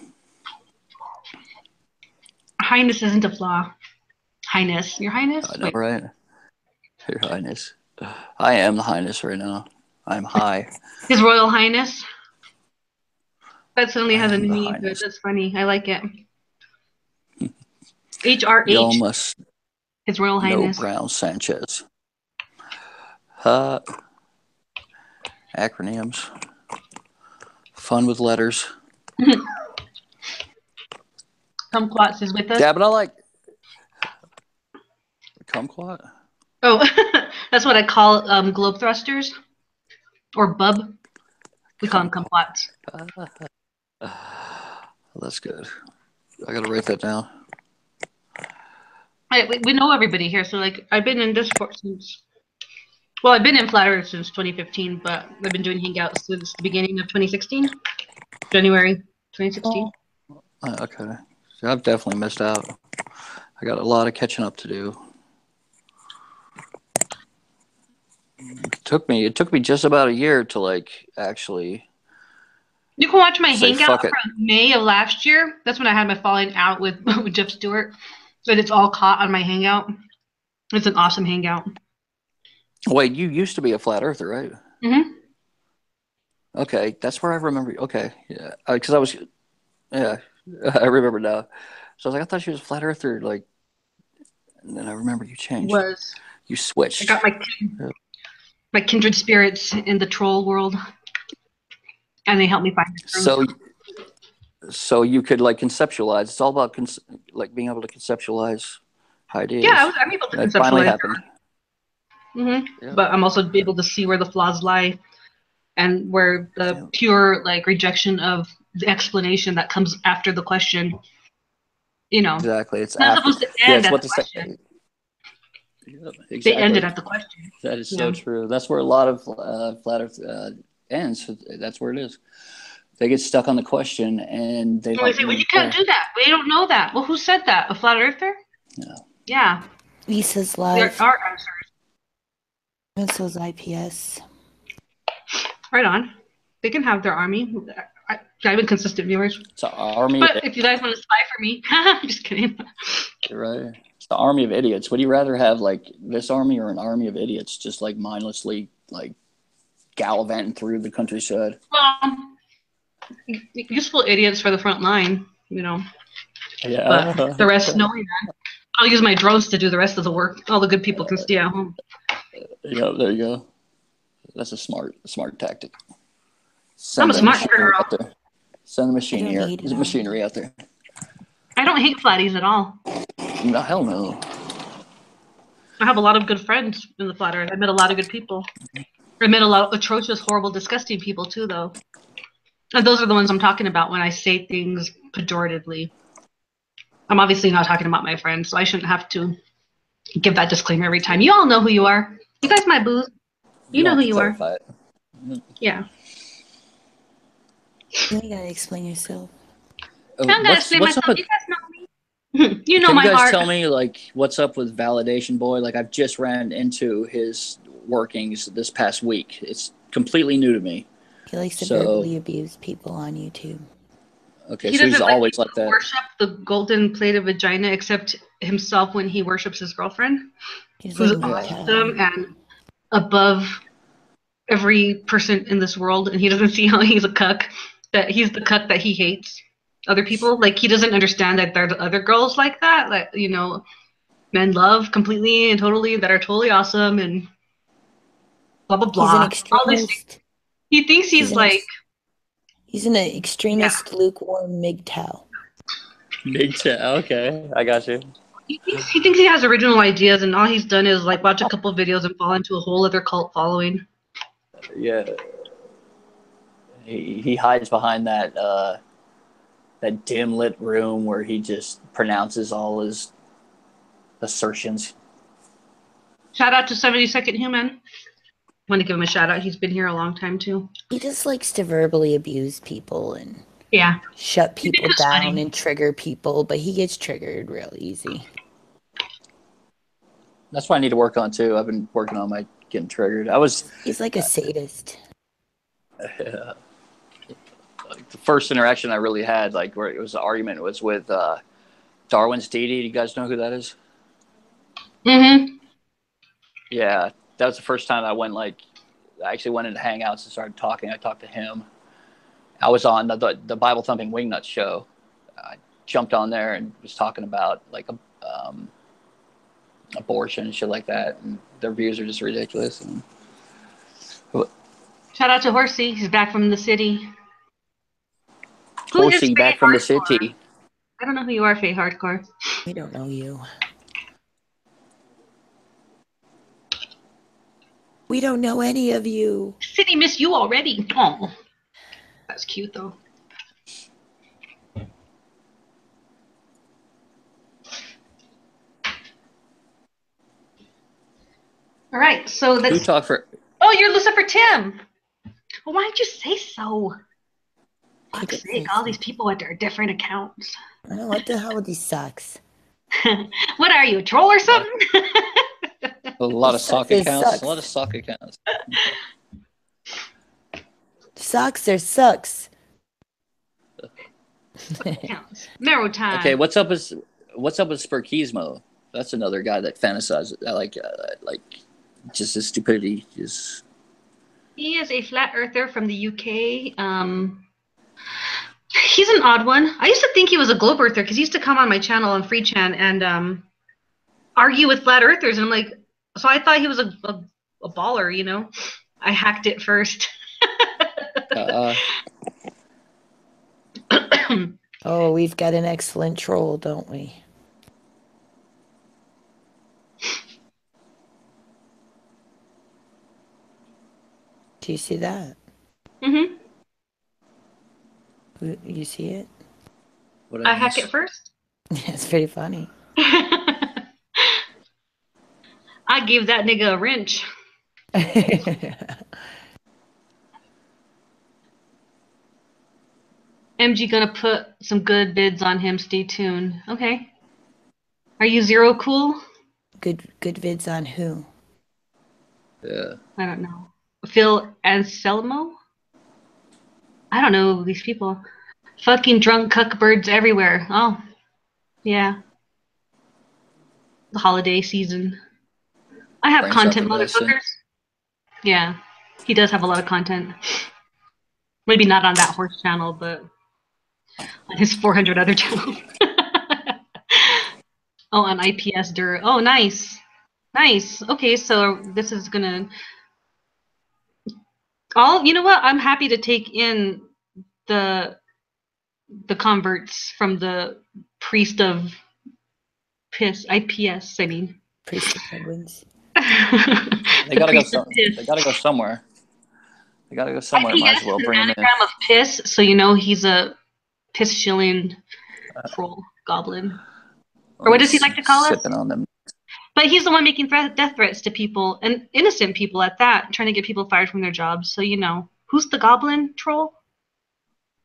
Highness isn't a flaw. Highness. Your Highness? I know, right? Your Highness. I am the Highness right now. I'm high. His Royal Highness. That suddenly I has a am the name. Highness. That's funny. I like it. Y'all HRH. must His Royal know Highness. Brown Sanchez. Acronyms. Fun with letters. Kumquats is with us. Yeah, but I like kumquat. Oh, that's what I call globe thrusters. Or bub. We call them kumquats. That's good. I gotta write that down. We know everybody here. So, like, I've been in Discord since... Well, I've been in Flat Earth since 2015, but I've been doing Hangouts since the beginning of 2016. January 2016. Okay. So I've definitely missed out. I got a lot of catching up to do. It took me just about a year to like actually. You can watch my Say, Hangout fuck it. from May of last year. That's when I had my falling out with Jeff Stewart. But it's all caught on my Hangout. It's an awesome Hangout. Wait, you used to be a flat earther, right? Mm-hmm. Okay, that's where I remember. Okay, yeah, because I was, yeah, I remember now. So I was like, I thought she was a flat earther, like, and then I remember you changed. You I switched. got my kindred spirits in the troll world, and they helped me find the truth. So you could like conceptualize. It's all about like being able to conceptualize ideas. Yeah, I'm able to That finally conceptualize. happened. Mm-hmm. Yeah. But I'm also able to see where the flaws lie, and where the pure like rejection of the explanation that comes after the question. You know, Exactly. It's not after. supposed to end at what the the question. Yeah, exactly. They ended at the question. That is so true. That's where a lot of flat Earth ends. That's where it is. They get stuck on the question and they And they say, well, you can't do that. We don't know that. Well, who said that? A flat earther? No. Yeah. Lisa's There live. are answers. Missiles IPS. Right on. They can have their army. I've been consistent viewers. It's an army. But if you guys want to spy for me, just kidding. Right. It's the army of idiots. Would you rather have like this army or an army of idiots just like mindlessly like gallivanting through the countryside? Well, useful idiots for the front line, you know. Yeah. But the rest knowing that. I'll use my drones to do the rest of the work. All the good people can stay at home. Yeah, there you go. That's a smart tactic. I'm a smart girl. Send the machinery out there. I don't hate flatties at all. No, hell no. I have a lot of good friends in the flat earth. I met a lot of good people. I met a lot of atrocious, horrible, disgusting people too, though. And those are the ones I'm talking about when I say things pejoratively. I'm obviously not talking about my friends, so I shouldn't have to give that disclaimer every time. You all know who you are. You guys my booze. You know don't who have to you are. clarify it. Yeah. You gotta explain yourself. I don't gotta explain What's up myself. with? You guys know me. You know Can my you guys heart. tell me like what's up with Validation Boy? Like I've just ran into his workings this past week. It's completely new to me. He likes to So verbally abuse people on YouTube. okay, He so he's doesn't like always people like that. worship the golden plated vagina except himself when he worships his girlfriend, He's who's like awesome MGTOW. and above every person in this world, and he doesn't see how he's a cuck. That he's the cuck that he hates other people. Like he doesn't understand that there's other girls like that. That men love completely and totally that are totally awesome and blah blah He's an blah. All these things. extremist. He thinks he's like He's an extremist, lukewarm MGTOW. Okay, I got you. he thinks he has original ideas, and all he's done is like watch a couple videos and fall into a whole other cult following. Yeah, he hides behind that dim lit room where he just pronounces all his assertions. Shout out to 72nd Human. Want to give him a shout out. He's been here a long time too. He just likes to verbally abuse people and Yeah. shut people it's down funny. and trigger people, but he gets triggered real easy. That's what I need to work on too. I've been working on my getting triggered. He's like a sadist. Like the first interaction I really had, like where it was an argument, was with Darwin's Deity. Do you guys know who that is? Mm-hmm. Yeah, that was the first time I actually went into Hangouts and started talking. I talked to him. I was on the Bible Thumping Wingnut show. I jumped on there and was talking about like abortion and shit like that, and their views are just ridiculous. And Shout out to Horsey. He's back from the city. Who is Horsey Faye back from the Hardcore? city. I don't know who you are, Faye Hardcore. We don't know you. We don't know any of you. City miss you already. Oh, that's cute though. All right, so Who that's. talked for? Oh, you're Lucifer Tim. Well, why didn't you say so? He Fuck's did sake, say all so. these people with their different accounts. I don't know what the hell with these socks. What are you, a troll or something? A lot of sock It accounts. sucks. A lot of sock accounts. Socks or sucks. Counts. Marrow time. Okay, what's up with Spurkismo? That's another guy that fantasizes. I like just his stupidity. Just He is a flat earther from the UK. He's an odd one. I used to think he was a globe earther because he used to come on my channel on Free Chan and argue with flat earthers. And I'm like, so I thought he was a baller, you know? I hacked it first. Oh, we've got an excellent troll, don't we? Do you see that? Mm-hmm. You see it? what I hack it first. It's pretty funny. I gave that nigga a wrench. MG gonna put some good bids on him. Stay tuned. Okay. Are you Zero Cool? Good vids on who? Yeah. I don't know. Phil Anselmo? I don't know these people. Fucking drunk cuckbirds everywhere. Oh, yeah. The holiday season. I have Brain content, sucking medicine. motherfuckers. Yeah, he does have a lot of content. Maybe not on that horse channel, but on his 400 other channels. Oh, on IPS Dur. Oh, nice. Nice. Okay, so this is gonna. You know what? I'm happy to take in the converts from the priest of IPS. I mean, Priest of Penguins. They gotta go somewhere. They gotta go I somewhere. think Might S as well is an bring him in. anagram of piss, so you know he's a piss shilling troll goblin. Or what does he like to call us? Sipping on them. But he's the one making death threats to people, and innocent people at that, trying to get people fired from their jobs. So you know, who's the goblin troll?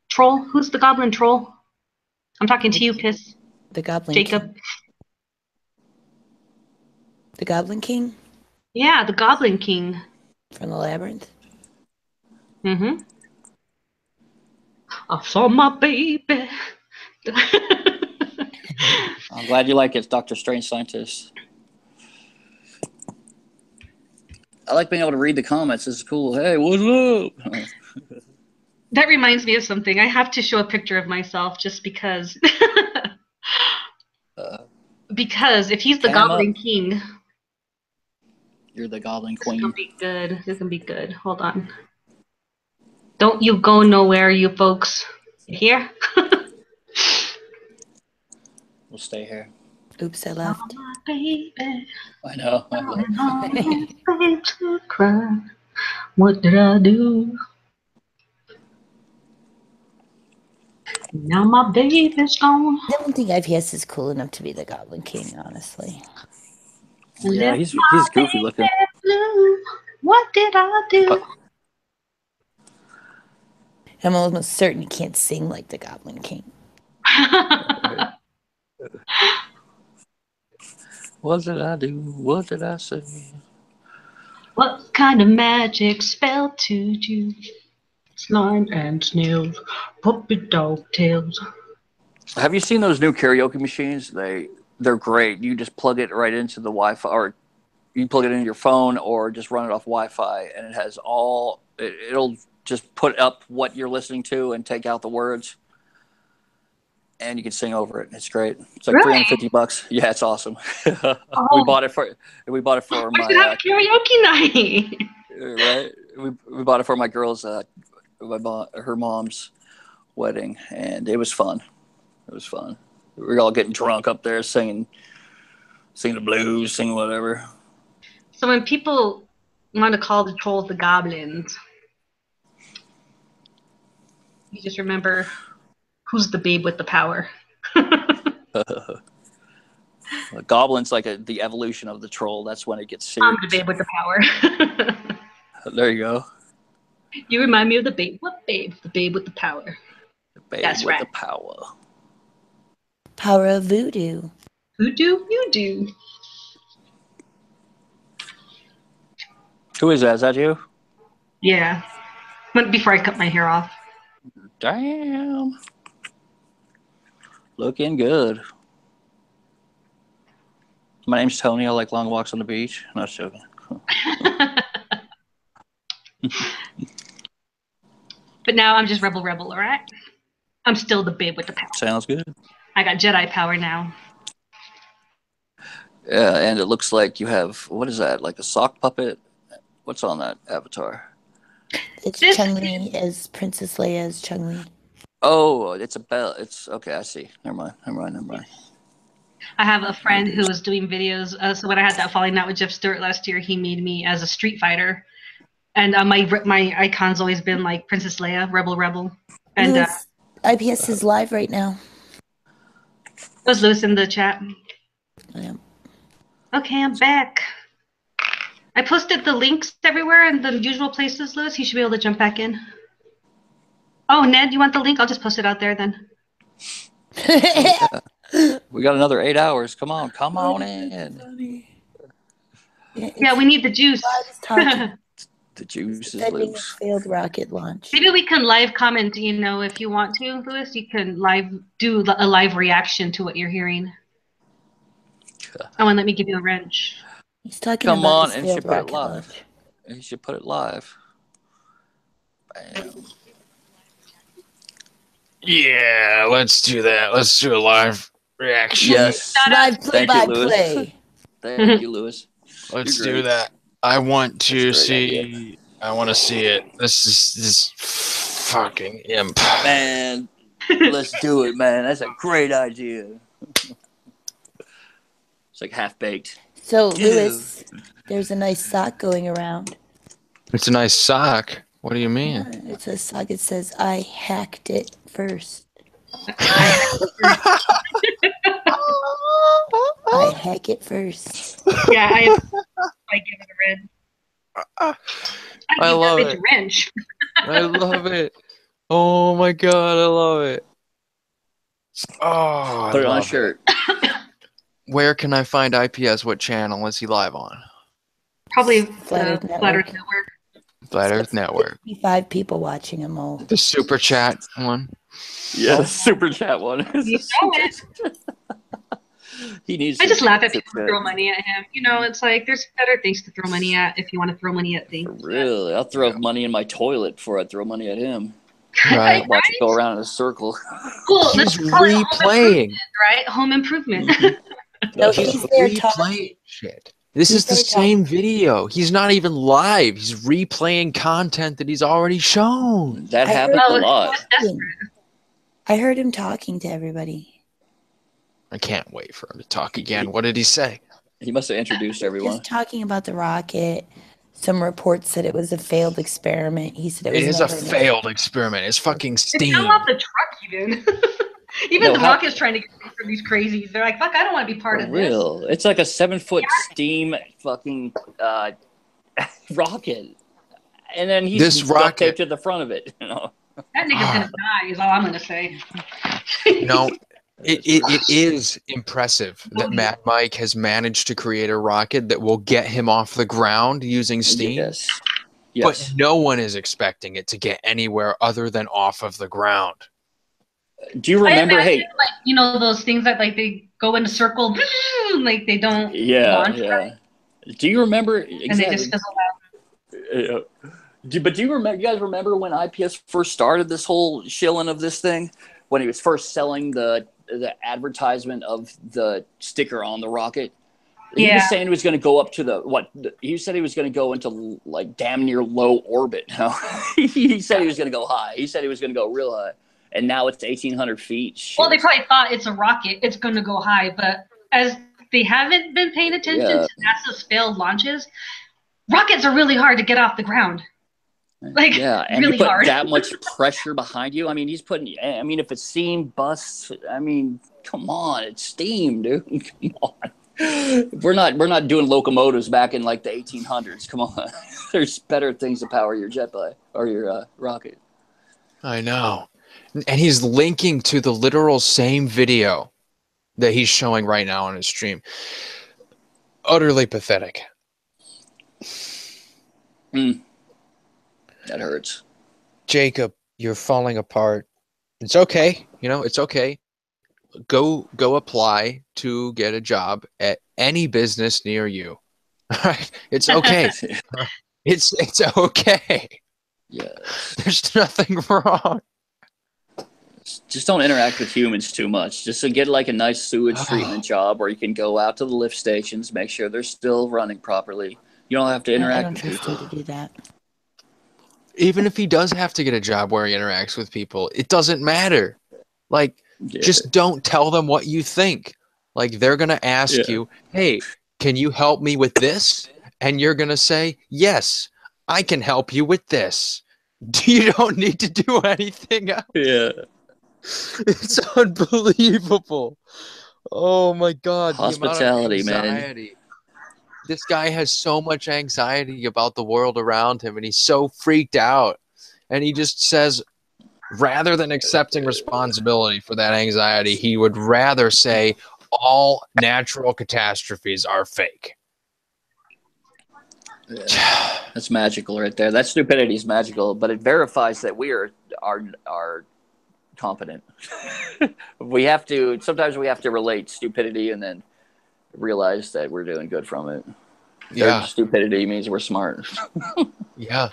Troll? Who's the goblin troll? I'm talking to you, Piss. The Goblin Jacob. King. The Goblin King Yeah, the Goblin King. from the Labyrinth. Mm-hmm. I saw my baby. I'm glad you like it, Doctor Strange Scientist. I like being able to read the comments. This is cool. Hey, what's up? That reminds me of something. I have to show a picture of myself just because. Because if he's the Cam Goblin up. King, You're the Goblin this is gonna Queen. be good. This is gonna be good. Hold on. Don't you go nowhere, you folks. You hear? We'll stay here. Oops, I left. Oh, my baby. I know. To cry. What did I do? Now my baby's gone. I don't think IPS is cool enough to be the Goblin King, honestly. Yeah, Left he's my goofy looking. baby blue. What did I do? I'm almost certain he can't sing like the Goblin King. What did I do? What did I say? What kind of magic spell to you? Slime and snails, puppy dog tails. Have you seen those new karaoke machines? They're great. You just plug it right into the Wi-Fi, or you plug it into your phone, or just run it off Wi-Fi, and it has all. It'll just put up what you're listening to and take out the words, and you can sing over it. It's great. It's like Really? $350. Yeah, it's awesome. Oh. We bought it for We my should have a karaoke night. right. We bought it for my girl's her mom's wedding, and it was fun. It was fun. We were all getting drunk up there, singing the blues, singing whatever. So when people want to call the trolls the goblins, you just remember who's the babe with the power. A goblin's like the evolution of the troll. That's when it gets I'm serious. the babe with the power. There you go. You remind me of the babe. What babe? The babe with the power. The babe That's with right. the power. Power of voodoo. Who do? You do. Who is that? Is that you? Yeah. Before I cut my hair off. Damn. Looking good. My name's Tony. I like long walks on the beach. Not joking. But now I'm just rebel, all right? I'm still the babe with the power. Sounds good. I got Jedi power now. Yeah, and it looks like you have, what is that? Like a sock puppet? What's on that avatar? It's This- Chun-Li as Princess Leia as Chun-Li. Oh, it's a bell. It's okay. I see. Never mind. I have a friend who was doing videos. So when I had that falling out with Jeff Stewart last year, he made me as a Street Fighter. And my icon's always been like Princess Leia, Rebel. And Lewis, IPS is live right now. was Lewis in the chat? Yeah. Okay, I'm back. I posted the links everywhere in the usual places, Lewis. You should be able to jump back in. Oh, Ned, you want the link? I'll just post it out there then. We got another 8 hours. Come on in. Yeah, we need the juice. The juice is Sending a loose. failed rocket launch. Maybe we can live comment, if you want to, Lewis. You can do a live reaction to what you're hearing. Oh, and let me give you a wrench. He's talking Come about on, his and failed should put it rocket live. launch. You should put it live. Bam. Yeah, let's do that. Let's do a live reaction. Yes. Live Thank you, Lewis. play-by-play. Thank you, Lewis. Let's You're do great. that. I want to That's a great see. idea. I want to see it. This is fucking imp. Man, let's do it, man. That's a great idea. It's like half baked. So, Lewis, there's a nice sock going around. It's a nice sock. What do you mean? It says Saga says I hacked it first. I hack it first. Yeah, I give it a red. I love it's it. wrench. I love it. Oh my god, I love it. Oh, Put it I on a love shirt. Where can I find IPS? What channel is he live on? Probably Flat Earth Flat Earth Network. Network. Flat Earth Network. 55 people watching him all. The super chat one. Yeah, the super chat one. You know it. He needs. I just laugh at super people who chat. throw money at him. You know, it's like there's better things to throw money at if you want to throw money at things. Really, I'll throw money in my toilet before I throw money at him. Right. Watch it go around in a circle. Cool. He's Let's call it replaying. Home improvement, Mm-hmm. right? Home improvement. No, He's he's there talking. replaying shit. This is the there same video. He's not even live. He's replaying content that he's already shown. That I happens heard a lot. I heard him talking to everybody. I can't wait for him to talk again. What did he say? He must have introduced everyone. Just talking about the rocket. Some reports said it was a failed experiment. He said it was It is a never failed experiment. It's fucking It steam. fell off the truck even. Even No, the Rocket's trying to get away from these crazies. They're like, fuck, I don't want to be part For of real. this. It's like a 7-foot steam fucking rocket. And then he's This duct rocket- taped to the front of it. You know? That nigga's gonna die is all I'm gonna say. No, it is impressive that Mad Mike has managed to create a rocket that will get him off the ground using steam. Yes. But Yes. no one is expecting it to get anywhere other than off of the ground. Do you remember? I imagine, Hey. like, you know, those things that like they go in a circle, like they don't launch right, Do you remember? and they just fizzle out. But do you remember? You guys remember when IPS first started this whole shilling of this thing? When he was first selling the advertisement of the sticker on the rocket? He was saying he was going to go up to he said he was going to go into like damn near low orbit. He said he was going to go high. He said he was going to go real high. And now it's 1,800 feet. Shit. Well, they probably thought it's a rocket. It's going to go high. But as they haven't been paying attention to NASA's failed launches, rockets are really hard to get off the ground. Like, and really you put hard. that much pressure behind you. I mean, he's putting. I mean, if it's steam busts, I mean, come on, it's steam, dude. Come on. We're not doing locomotives back in like the 1800s. Come on, there's better things to power your jet by or your rocket. I know. And he's linking to the literal same video that he's showing right now on his stream. Utterly pathetic. That hurts. Jacob, you're falling apart. It's okay. You know, it's okay. Go apply to get a job at any business near you. All right? It's okay. It's okay. Yeah. There's nothing wrong. Just don't interact with humans too much. Just to get like a nice sewage treatment job where you can go out to the lift stations, make sure they're still running properly. You don't have to interact with people. I don't trust you to do that. Even if he does have to get a job where he interacts with people, it doesn't matter. Like, just don't tell them what you think. Like, they're going to ask you, hey, can you help me with this? And you're going to say, yes, I can help you with this. You don't need to do anything else. Yeah. It's unbelievable. Oh, my God. Hospitality, man. This guy has so much anxiety about the world around him, and he's so freaked out. And he just says, rather than accepting responsibility for that anxiety, he would rather say all natural catastrophes are fake. Yeah. That's magical right there. That stupidity is magical, but it verifies that we are competent. Sometimes we have to relate stupidity and then realize that we're doing good from it. Their stupidity means we're smart. Yeah.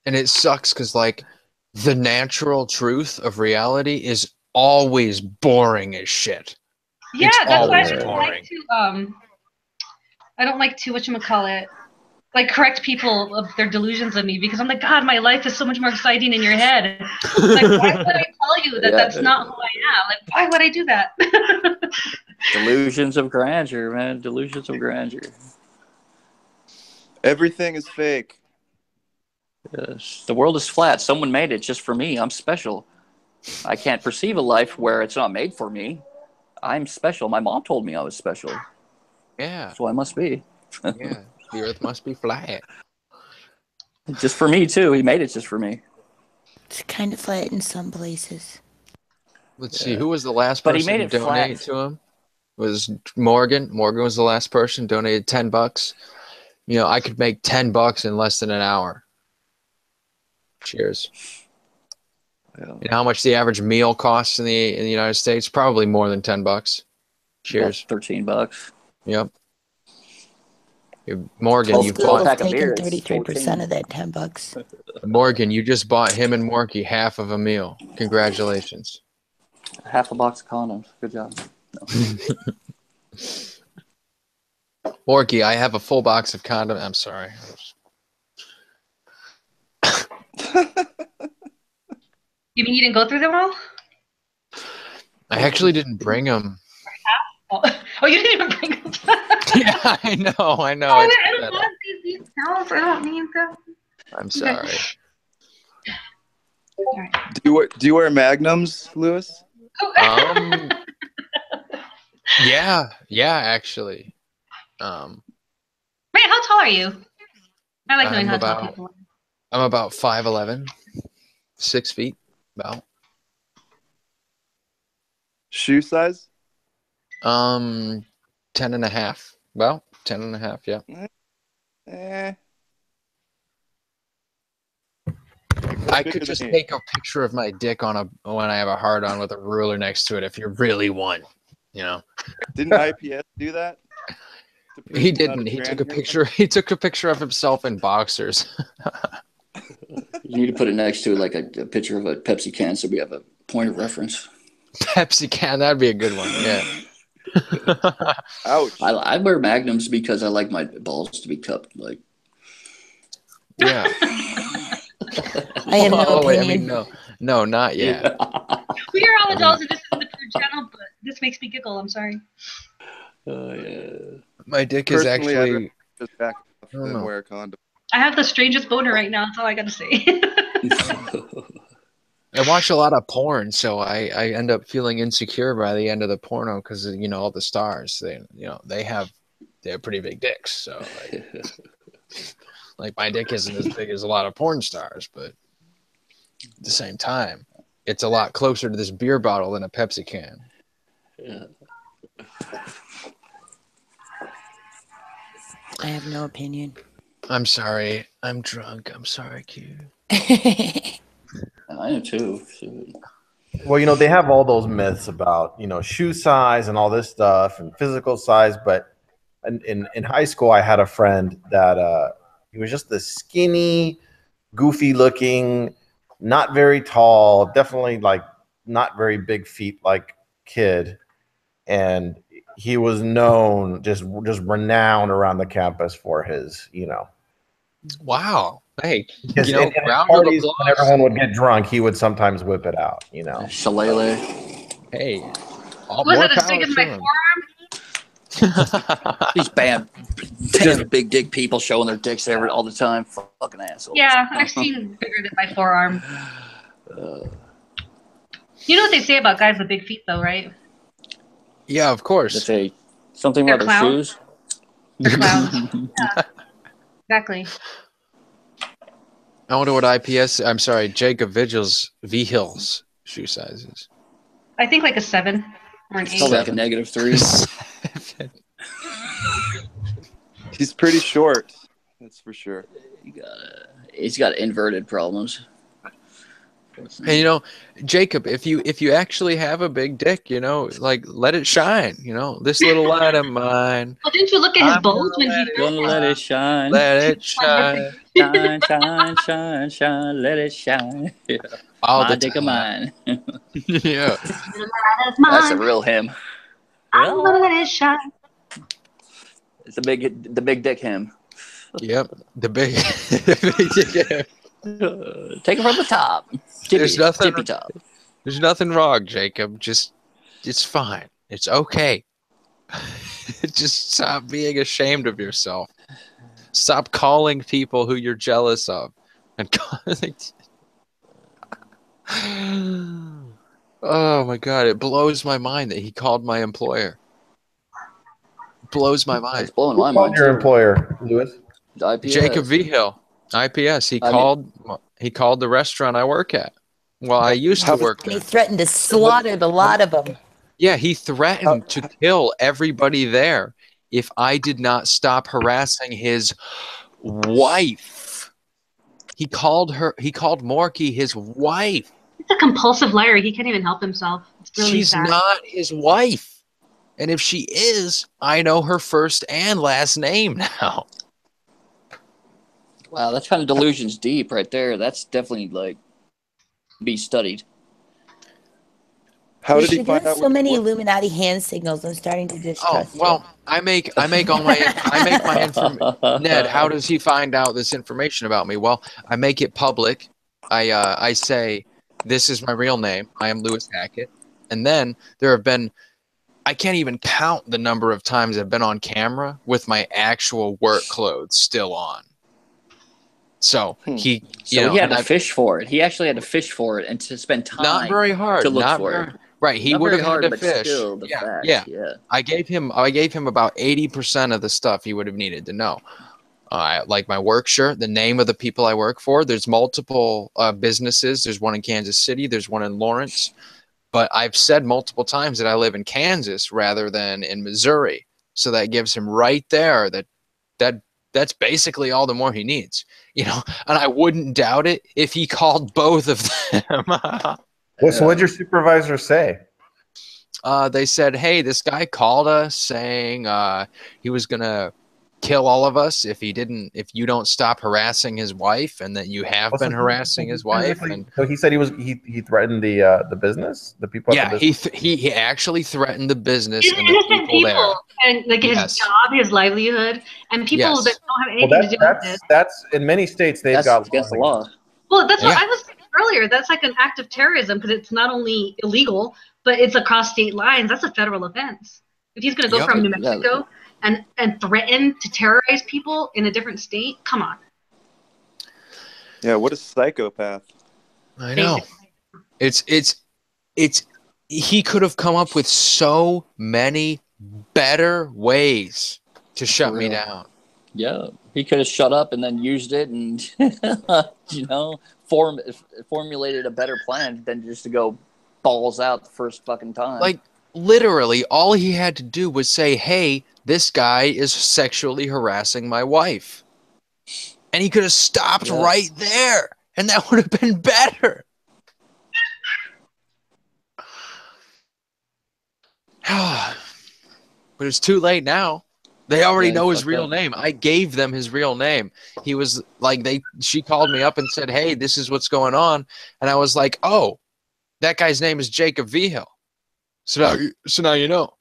And it sucks because, like, the natural truth of reality is always boring as shit. Yeah, it's that's why I don't like to whatchamacallit, like correct people of their delusions of me, because I'm like, God, my life is so much more exciting in your head. Like, why would I tell you that that's not who I am? Like, why would I do that? Delusions of grandeur, man. Delusions of grandeur. Everything is fake. The world is flat. Someone made it just for me. I'm special. I can't perceive a life where it's not made for me. I'm special. My mom told me I was special. Yeah. So I must be. Yeah. The earth must be flat. Just for me, too. He made it just for me. It's kind of flat in some places. Let's see. Who was the last But he person made to it flat. donate to him? It was Morgan. Morgan was the last person, donated $10. You know, I could make $10 in less than an hour. Cheers. Yeah. You know how much the average meal costs in the United States? Probably more than $10. Cheers. About $13. Yep. Morgan, you School pack has of beer taken is 33% of that $10. Morgan, you just bought him and Morky half of a meal. Congratulations. Half a box of condoms. Good job. No. Morky, I have a full box of condoms. I'm sorry. You mean you didn't go through them all? I actually didn't bring them. Oh, you didn't even bring them. Yeah, I know. Oh, I don't want these details. I don't need them. I'm sorry. All right. Do you wear magnums, Lewis? Yeah, actually. Wait, how tall are you? I like knowing how tall people are. I'm about 5'11", 6 feet, about. Shoe size? 10 and a half. Well, 10 and a half, yeah. I could just take a picture of my dick when I have a hard on with a ruler next to it if you really want, you know. Didn't IPS do that? He didn't. He took a picture. He took a picture of himself in boxers. You need to put it next to like a picture of a Pepsi can so we have a point of reference. Pepsi can, that'd be a good one. Yeah. Ouch. I wear magnums because I like my balls to be cupped. Like. Yeah. I have no opinion. Wait, I mean, no, not yet. We are all adults and this is the food channel, but this makes me giggle. I'm sorry. Yeah. My dick Personally, is actually. I'd rather just back off I don't than know. wear a condom. I have the strangest boner right now. That's all I got to say. I watch a lot of porn, so I end up feeling insecure by the end of the porno because you know all the stars they have pretty big dicks. So like my dick isn't as big as a lot of porn stars, but at the same time, it's a lot closer to this beer bottle than a Pepsi can. Yeah. I have no opinion. I'm sorry. I'm drunk. I'm sorry, Q. I am too. Shoot. Well, you know, they have all those myths about, you know, shoe size and all this stuff and physical size. But in high school, I had a friend that he was just this skinny, goofy looking, not very tall, definitely like not very big feet like kid. And he was known, just renowned around the campus for his, you know. Wow. Hey, His, you know, in his round of parties, applause. when everyone would get drunk, he would sometimes whip it out, you know. Shillelagh. Hey. Was it as big as my forearm? These bad big dick people showing their dicks all the time. Fucking assholes. Yeah, I've seen bigger than my forearm. You know what they say about guys with big feet, though, right? Yeah, of course. They say something They're about their clowns. shoes. They're clowns. Yeah, exactly. I wonder what Jacob Vigil's shoe size is. I think like a 7 or an 8. Probably like a -3. He's pretty short. That's for sure. He's got inverted problems. And you know, Jacob, if you actually have a big dick, you know, like let it shine. You know, this little light of mine. Well, didn't you look at his bones when he Gonna let it shine. Let it shine. Shine, shine, shine, shine. Let it shine. Yeah. All My the dick of time. mine. Yeah. That's a real hymn. I'm gonna let it shine. It's the big dick hymn. Yep. The big dick. Take it from the top. There's nothing. Tippy top. There's nothing wrong, Jacob. Just it's fine. It's okay. Just stop being ashamed of yourself. Stop calling people who you're jealous of And oh my god, it blows my mind that he called my employer. Blows my mind. It's blowing Who my called mind your too. employer, Lewis? IPS. Jacob Vigil, IPS. He called the restaurant I work at. Well, I used to work And he there. threatened to slaughter the lot of them. Yeah, he threatened to kill everybody there if I did not stop harassing his wife. He called Morky his wife. He's a compulsive liar. He can't even help himself. It's really She's sad. not his wife. And if she is, I know her first and last name now. Wow, that's kind of delusions deep right there. That's definitely like be studied. How did he You're find doing out? so many Illuminati hand signals. I'm starting to distrust well, I make my information. Ned, how does he find out this information about me? Well, I make it public. I say this is my real name. I am Lewis Hackett. And then there have been, I can't even count the number of times I've been on camera with my actual work clothes still on. So he had to fish for it. He actually had to fish for it and to spend time. Not very hard to look not for very, it. Right, he Not would very have had hard, to but fish. still the fact, yeah. I gave him about 80% of the stuff he would have needed to know. Like my work shirt, the name of the people I work for. There's multiple businesses. There's one in Kansas City. There's one in Lawrence. But I've said multiple times that I live in Kansas rather than in Missouri. So that gives him right there that's basically all the more he needs. And I wouldn't doubt it if he called both of them. So what'd your supervisor say? They said, hey, this guy called us saying he was going to kill all of us if you don't stop harassing his wife, and that you have been harassing his wife. And so he said he threatened the business, the people at the business? He actually threatened the business and the Innocent people there. And like his job, his livelihood, and people that don't have anything to do with this. That's in many states they've got against the law. Well, that's what I was saying earlier. That's like an act of terrorism because it's not only illegal, but it's across state lines. That's a federal offense. If he's going to go from New Mexico and threaten to terrorize people in a different state, come on. Yeah, what a psychopath. I know. It's he could have come up with so many better ways to shut me down. Yeah, he could have shut up and then used it and formulated a better plan than just to go balls out the first fucking time. Like literally all he had to do was say, hey, this guy is sexually harassing my wife. And he could have stopped right there. And that would have been better. But it's too late now. They already know his real name. I gave them his real name. He was like, she called me up and said, hey, this is what's going on. And I was like, oh, that guy's name is Jacob Vigil. So now you know.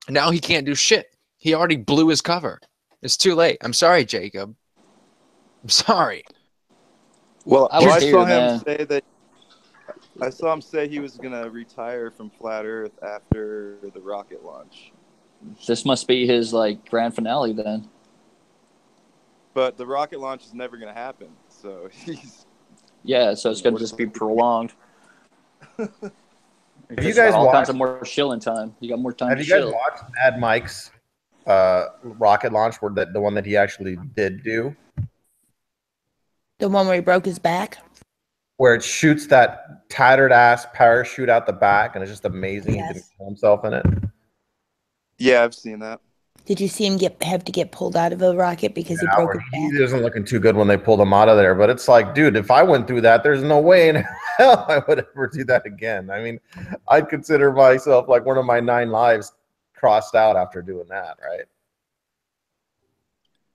Now he can't do shit. He already blew his cover. It's too late. I'm sorry, Jacob. I'm sorry. Well, I saw him say that. I saw him say he was gonna retire from Flat Earth after the rocket launch. This must be his grand finale then. But the rocket launch is never gonna happen, so he's. Yeah, so it's gonna just be prolonged. Have you guys all watched kinds of more chilling time? You got more time. Have you guys watched Mad Mike's rocket launch, where the one that he actually did do? The one where he broke his back? Where it shoots that tattered ass parachute out the back, and it's just amazing. He didn't kill himself in it. Yeah, I've seen that. Did you see him have to get pulled out of a rocket because he broke his back? He wasn't looking too good when they pulled him out of there. But it's like, dude, if I went through that, there's no way in hell I would ever do that again. I mean, I'd consider myself like one of my 9 lives crossed out after doing that, right?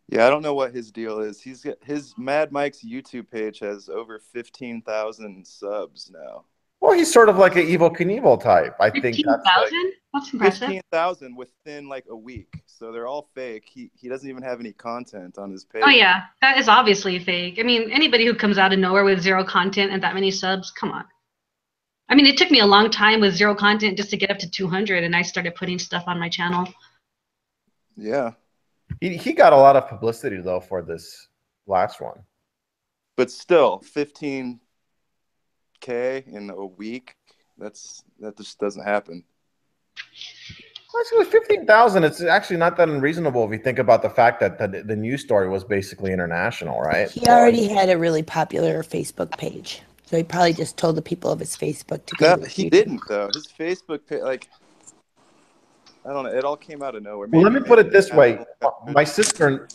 Yeah, I don't know what his deal is. His Mad Mike's YouTube page has over 15,000 subs now. Well, he's sort of like an Evel Knievel type. I think 15,000? That's impressive. 15,000 within like a week. So they're all fake. He doesn't even have any content on his page. Oh yeah, that is obviously fake. I mean, anybody who comes out of nowhere with 0 content and that many subs, come on. I mean, it took me a long time with 0 content just to get up to 200, and I started putting stuff on my channel. Yeah. He got a lot of publicity though for this last one. But still, 15K in a week. That just doesn't happen. Well, 15,000. It's actually not that unreasonable if you think about the fact that the news story was basically international, right? He already had a really popular Facebook page, so he probably just told the people of his Facebook to go to his He YouTube. didn't though. His Facebook page, like, I don't know. It all came out of nowhere. Well, let me put it this way: my sister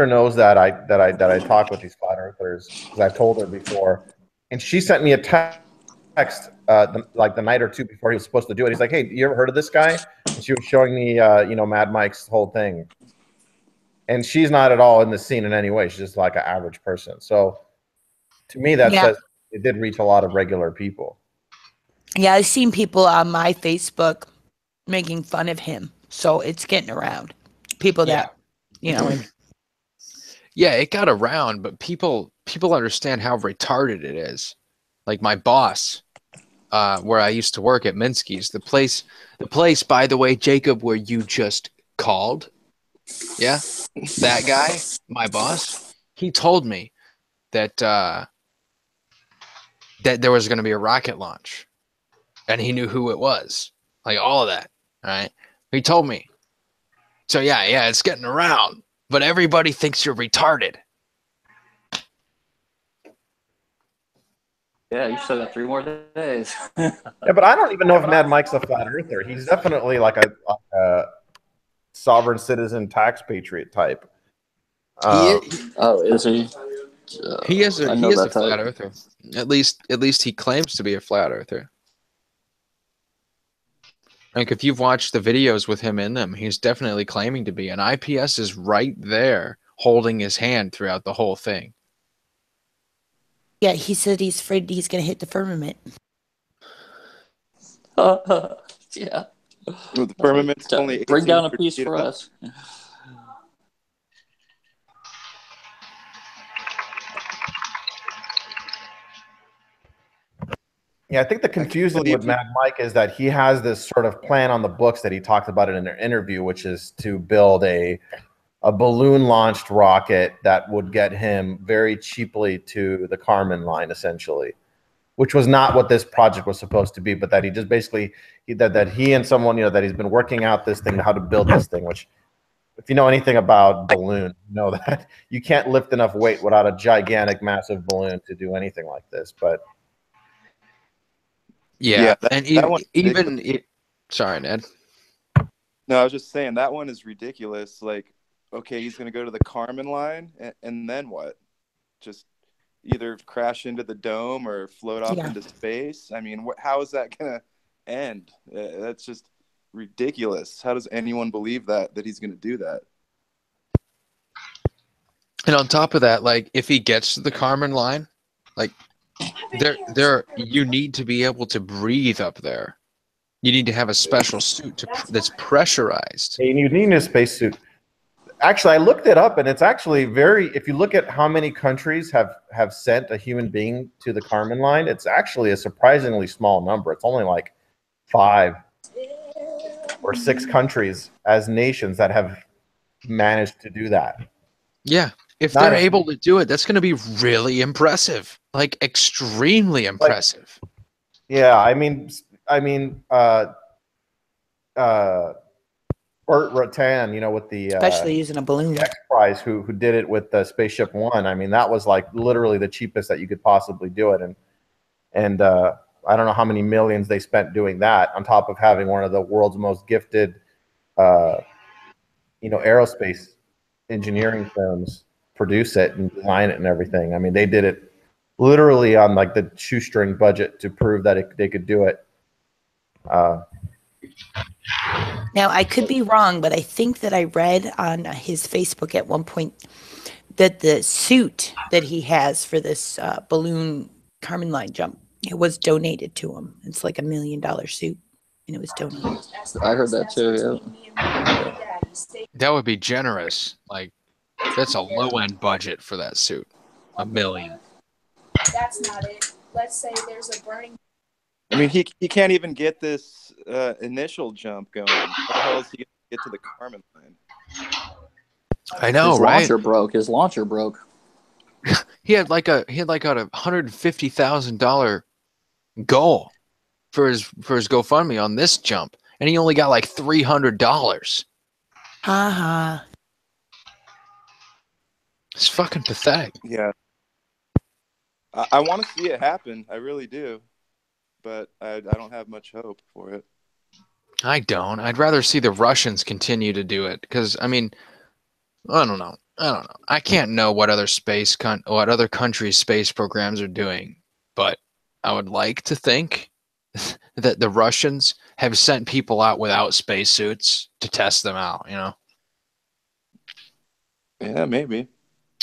knows that I talk with these flat earthers because I've told her before, and she sent me a text like the night or two before he was supposed to do it. He's like, "Hey, you ever heard of this guy?" And she was showing me, Mad Mike's whole thing, and she's not at all in the scene in any way. She's just like an average person. So, to me, that says it did reach a lot of regular people. Yeah, I've seen people on my Facebook making fun of him, so it's getting around. People that, like, yeah, it got around, but people understand how retarded it is. Like my boss, where I used to work at Minsky's, the place, by the way, Jacob, where you just called, that guy, my boss, he told me that that there was going to be a rocket launch, and he knew who it was, like all of that. All right, he told me. So yeah, it's getting around, but everybody thinks you're retarded. Yeah, you still got 3 more days. Yeah, but I don't even know if Mad Mike's a flat earther. He's definitely like a sovereign citizen tax patriot type. Is he? He is a that flat type. earther. At least he claims to be a flat earther. Like if you've watched the videos with him in them, he's definitely claiming to be. And IPS is right there holding his hand throughout the whole thing. yeah, he said he's afraid he's going to hit the firmament. Yeah. Well, the firmament's only bring down a 18 piece feet for up. us. Yeah, I think the confusion with Mad Mike is that he has this sort of plan on the books that he talked about in an interview, which is to build a balloon-launched rocket that would get him very cheaply to the Kármán line, essentially, which was not what this project was supposed to be, but that he just basically that he and someone, that he's been working out this thing, how to build this thing, which, if you know anything about balloon, you know that you can't lift enough weight without a gigantic, massive balloon to do anything like this. But yeah, that one, sorry, Ned. No, I was just saying that one is ridiculous. Like, okay, he's going to go to the Kármán line, and then what? Just either crash into the dome or float off into space? I mean, how is that going to end? That's just ridiculous. How does anyone believe that he's going to do that? And on top of that, like if he gets to the Kármán line, like you need to be able to breathe up there. You need to have a special suit that's pressurized. You need a spacesuit. Actually, I looked it up, and it's actually if you look at how many countries have sent a human being to the Kármán line, it's actually a surprisingly small number. It's only like 5 or 6 countries as nations that have managed to do that. Yeah. If they're able to do it, that's going to be really impressive, like extremely impressive. Yeah, I mean, Burt Rutan, with the especially using a balloon, X Prize, who did it with the Spaceship One. I mean, that was like literally the cheapest that you could possibly do it, and I don't know how many millions they spent doing that, on top of having one of the world's most gifted, aerospace engineering firms produce it and design it and everything. I mean, they did it literally on like the shoestring budget to prove that they could do it. Now, I could be wrong, but I think that I read on his Facebook at one point that the suit that he has for this balloon Kármán line jump, it was donated to him. It's like $1 million suit, and it was donated. I heard that too, yeah. That would be generous. Like, that's a low-end budget for that suit. $1 million. That's not it. Let's say there's a burning. I mean, he can't even get this initial jump going. How the hell is he going to get to the Kármán line? I know, His right? His launcher broke. He had like a $150,000 goal for his GoFundMe on this jump, and he only got like $300. Ha. It's fucking pathetic. Yeah. I want to see it happen. I really do. But I don't have much hope for it. I don't. I'd rather see the Russians continue to do it because, I mean, I don't know. I can't know what other what other countries' space programs are doing, but I would like to think that the Russians have sent people out without spacesuits to test them out, you know? Yeah, maybe.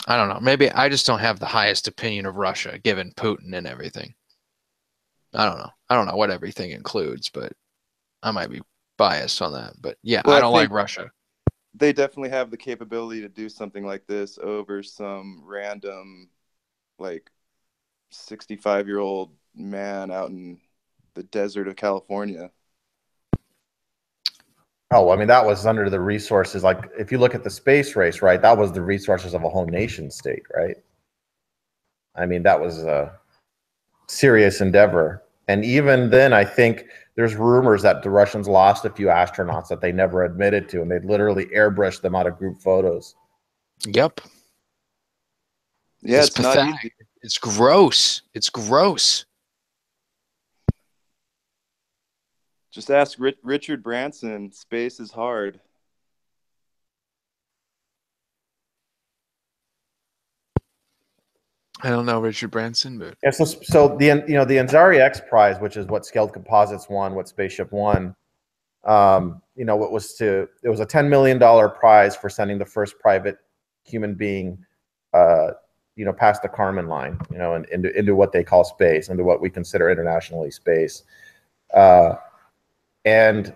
I don't know. Maybe I just don't have the highest opinion of Russia, given Putin and everything. I don't know. I don't know what everything includes, but I might be biased on that. But yeah, Well, I I don't think like Russia. they definitely have the capability to do something like this over some random, like, 65-year-old man out in the desert of California. Oh, I mean, that was under the resources. Like, if you look at the space race, right, that was the resources of a whole nation state, right? I mean, that was a serious endeavor. And even then, I think there's rumors that the Russians lost a few astronauts that they never admitted to, and they literally airbrushed them out of group photos. Yep. Yeah, It's it's not pathetic. easy. It's gross. It's gross. Just ask Richard Branson. Space is hard. I don't know Richard Branson, but Yeah, so the Ansari X Prize, which is what Scaled Composites won, what Spaceship won, it was a $10 million prize for sending the first private human being, past the Kármán line, and into what they call space, into what we consider internationally space. And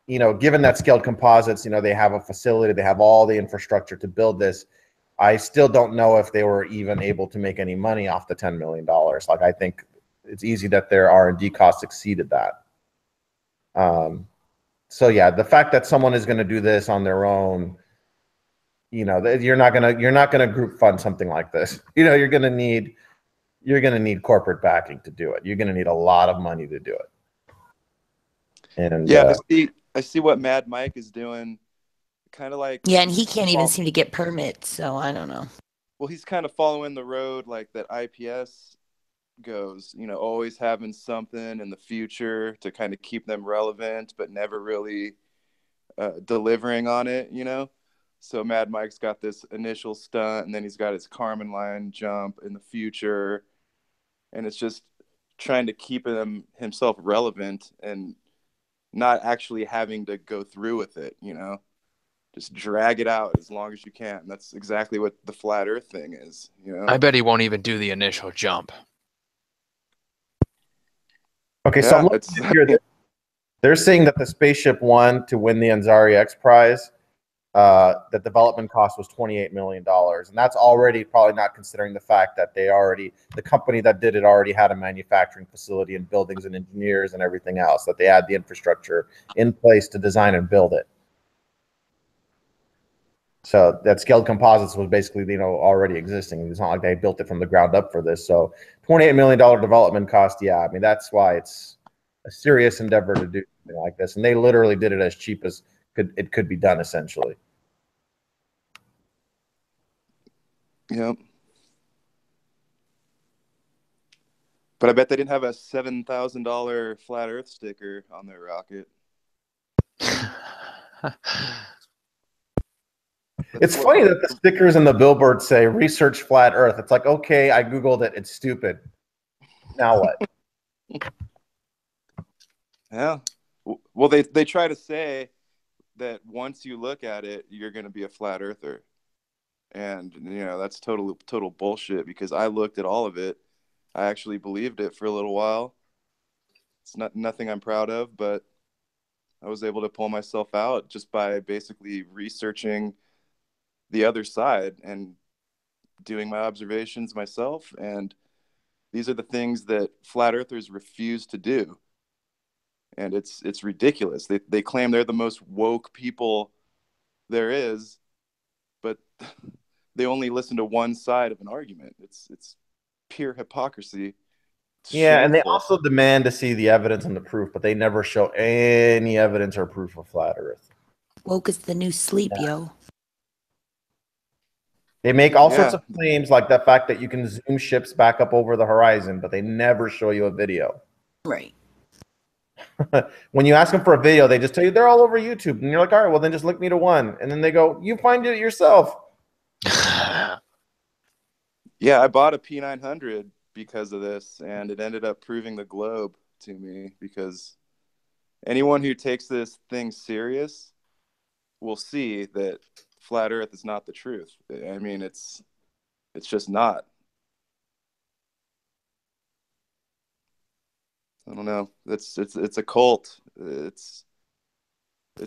given that Scaled Composites, they have a facility, they have all the infrastructure to build this. I still don't know if they were even able to make any money off the $10 million. Like, I think it's easy that their R&D costs exceeded that. So yeah, the fact that someone is going to do this on their own, you're not gonna group fund something like this. You're gonna need corporate backing to do it. You're gonna need a lot of money to do it. And yeah, I see what Mad Mike is doing. Kind of like, yeah, and he can't even seem to get permits, so I don't know. Well, he's kind of following the road like that IPS goes, always having something in the future to kind of keep them relevant, but never really delivering on it, So Mad Mike's got this initial stunt, and then he's got his Kármán line jump in the future, and it's just trying to keep himself relevant and not actually having to go through with it, Just drag it out as long as you can. That's exactly what the flat Earth thing is, I bet he won't even do the initial jump. Okay, so I'm looking here. They're saying that the Spaceship won to win the Ansari X Prize. The development cost was $28 million, and that's already probably not considering the fact that the company that did it already had a manufacturing facility and buildings and engineers and everything else, that they had the infrastructure in place to design and build it. So that Scaled Composites was basically, already existing. It's not like they built it from the ground up for this. So $28 million development cost. Yeah, I mean, that's why it's a serious endeavor to do something like this. And they literally did it as cheap as it could be done, essentially. Yep. But I bet they didn't have a $7,000 flat Earth sticker on their rocket. It's funny that the stickers and the billboards say "Research Flat Earth." It's like, okay, I Googled it. It's stupid. Now what? Yeah. Well, they try to say that once you look at it, you're going to be a flat earther. And, that's total bullshit, because I looked at all of it. I actually believed it for a little while. It's nothing I'm proud of, but I was able to pull myself out just by basically researching the other side and doing my observations myself. And these are the things that flat earthers refuse to do. And it's ridiculous. They claim they're the most woke people there is, but they only listen to one side of an argument. It's pure hypocrisy. It's Yeah, and they shameful. also demand to see the evidence and the proof, but they never show any evidence or proof of flat Earth. Woke is the new sleep, yo. They make all sorts of claims, like the fact that you can zoom ships back up over the horizon, but they never show you a video. Right. When you ask them for a video, they just tell you they're all over YouTube, and you're like, all right, well then just link me to one, and then they go, you find it yourself. Yeah, I bought a P900 because of this, and it ended up proving the globe to me, because anyone who takes this thing serious will see that flat Earth is not the truth. I mean, it's just not. I don't know. It's a cult. It's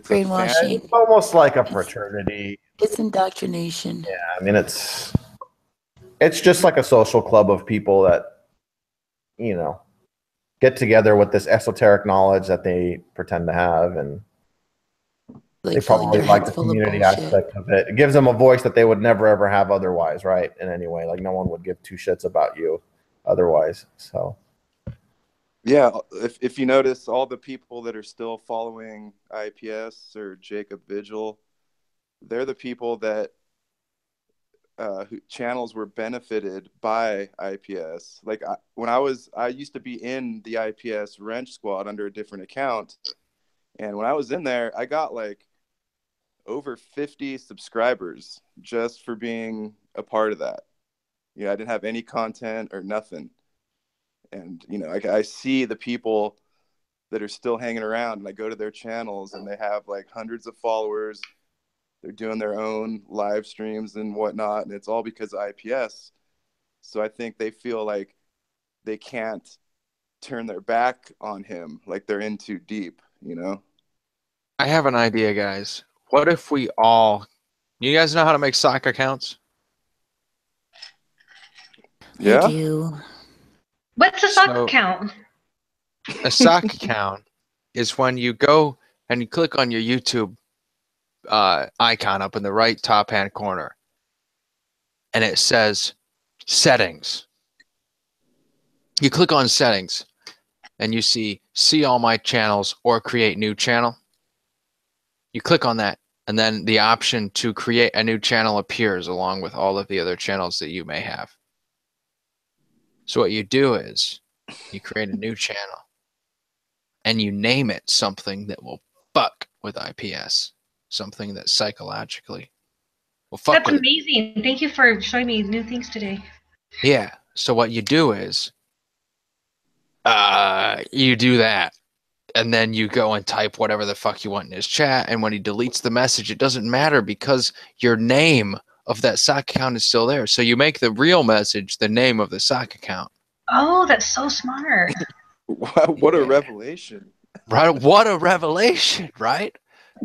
brainwashing. It's almost like a fraternity. It's indoctrination. Yeah, I mean it's just like a social club of people that, you know, get together with this esoteric knowledge that they pretend to have, and like they probably like the community aspect of it. It gives them a voice that they would never ever have otherwise, right? In any way, like no one would give two shits about you otherwise. So yeah, if you notice, all the people that are still following IPS or Jacob Vigil, they're the people that who channels were benefited by IPS. Like I used to be in the IPS wrench squad under a different account, and when I was in there, I got like over 50 subscribers just for being a part of that. You know, I didn't have any content or nothing. And, you know, I see the people that are still hanging around, and I go to their channels and they have like hundreds of followers. They're doing their own live streams and whatnot. And it's all because of IPS. So I think they feel like they can't turn their back on him. Like they're in too deep, you know? I have an idea, guys. What if we all... You guys know how to make sock accounts? Yeah. I do. What's a sock account? A sock account is when you go and you click on your YouTube icon up in the right top hand corner, and it says settings. You click on settings and you see all my channels or create new channel. You click on that, and then the option to create a new channel appears along with all of the other channels that you may have. So what you do is you create a new channel and you name it something that will fuck with IPS, something that psychologically will fuck That's with amazing. Thank you for showing me new things today. Yeah. So what you do is you do that, and then you go and type whatever the fuck you want in his chat, and when he deletes the message, it doesn't matter because your name of that sock account is still there. So you make the real message the name of the sock account. Oh, that's so smart. What a revelation. Right? What a revelation, right?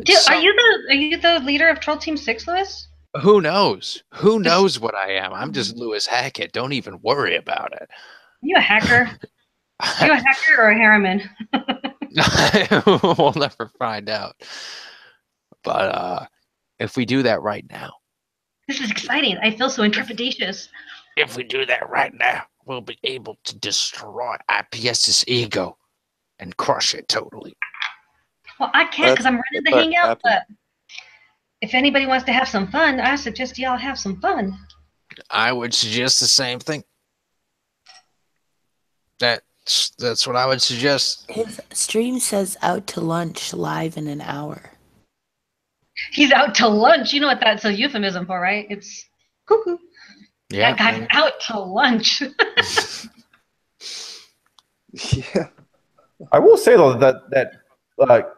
Dude, are you the leader of Troll Team 6, Lewis? Who knows? Who knows what I am? I'm just Lewis Hackett. Don't even worry about it. Are you a hacker? Are you a hacker or a harriman? We'll never find out. But if we do that right now. This is exciting. I feel so intrepidatious. If we do that right now, we'll be able to destroy IPS's ego and crush it totally. Well, I can't because I'm running the hangout, but if anybody wants to have some fun, I suggest y'all have some fun. I would suggest the same thing. That's what I would suggest. His stream says out to lunch live in an hour. He's out to lunch. You know what that's a euphemism for, right? It's cuckoo. Yeah. That guy's out to lunch. Yeah. I will say though that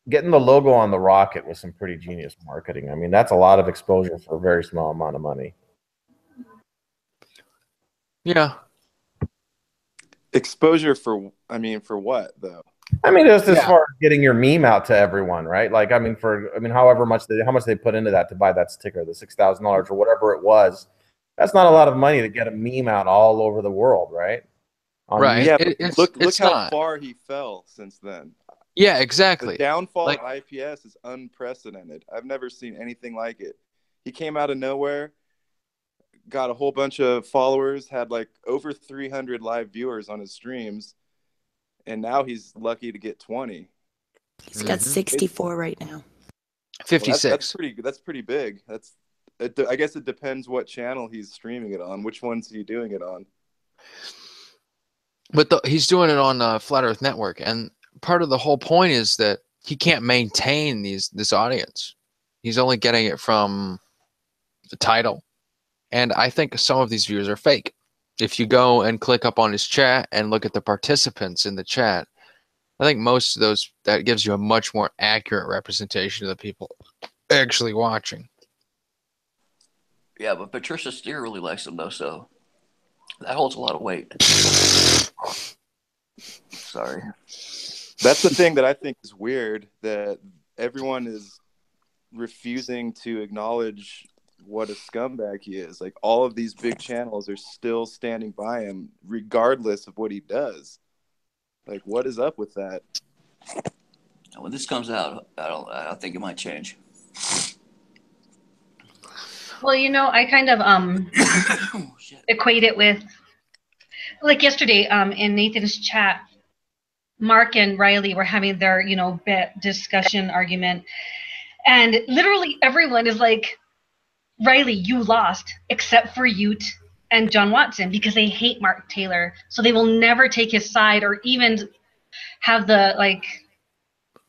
getting the logo on the rocket was some pretty genius marketing. I mean, that's a lot of exposure for a very small amount of money. Yeah. Exposure for what though? I mean, just as far as getting your meme out to everyone, right? Like, however much how much they put into that to buy that sticker, the $6,000 or whatever it was. That's not a lot of money to get a meme out all over the world, right? Right. Yeah. Look how far he fell since then. Yeah, exactly. The downfall of IPS is unprecedented. I've never seen anything like it. He came out of nowhere, got a whole bunch of followers, had like over 300 live viewers on his streams, and now he's lucky to get 20. He's got 64 right now. 56. Well, that's pretty big. I guess it depends what channel he's streaming it on. Which one's he doing it on? But he's doing it on Flat Earth Network, and part of the whole point is that he can't maintain this audience. He's only getting it from the title, and I think some of these views are fake. If you go and click up on his chat and look at the participants in the chat, I think most of those, that gives you a much more accurate representation of the people actually watching. Yeah, but Patricia Steer really likes him though, so that holds a lot of weight. Sorry. That's the thing that I think is weird, that everyone is refusing to acknowledge what a scumbag he is. Like, all of these big channels are still standing by him regardless of what he does. Like, what is up with that? When this comes out, I think it might change. Well, you know, I kind of equate it with, like yesterday in Nathan's chat, Mark and Riley were having their, you know, bet discussion argument, and literally everyone is like, Riley, you lost, except for Ute and John Watson, because they hate Mark Taylor, so they will never take his side or even have the like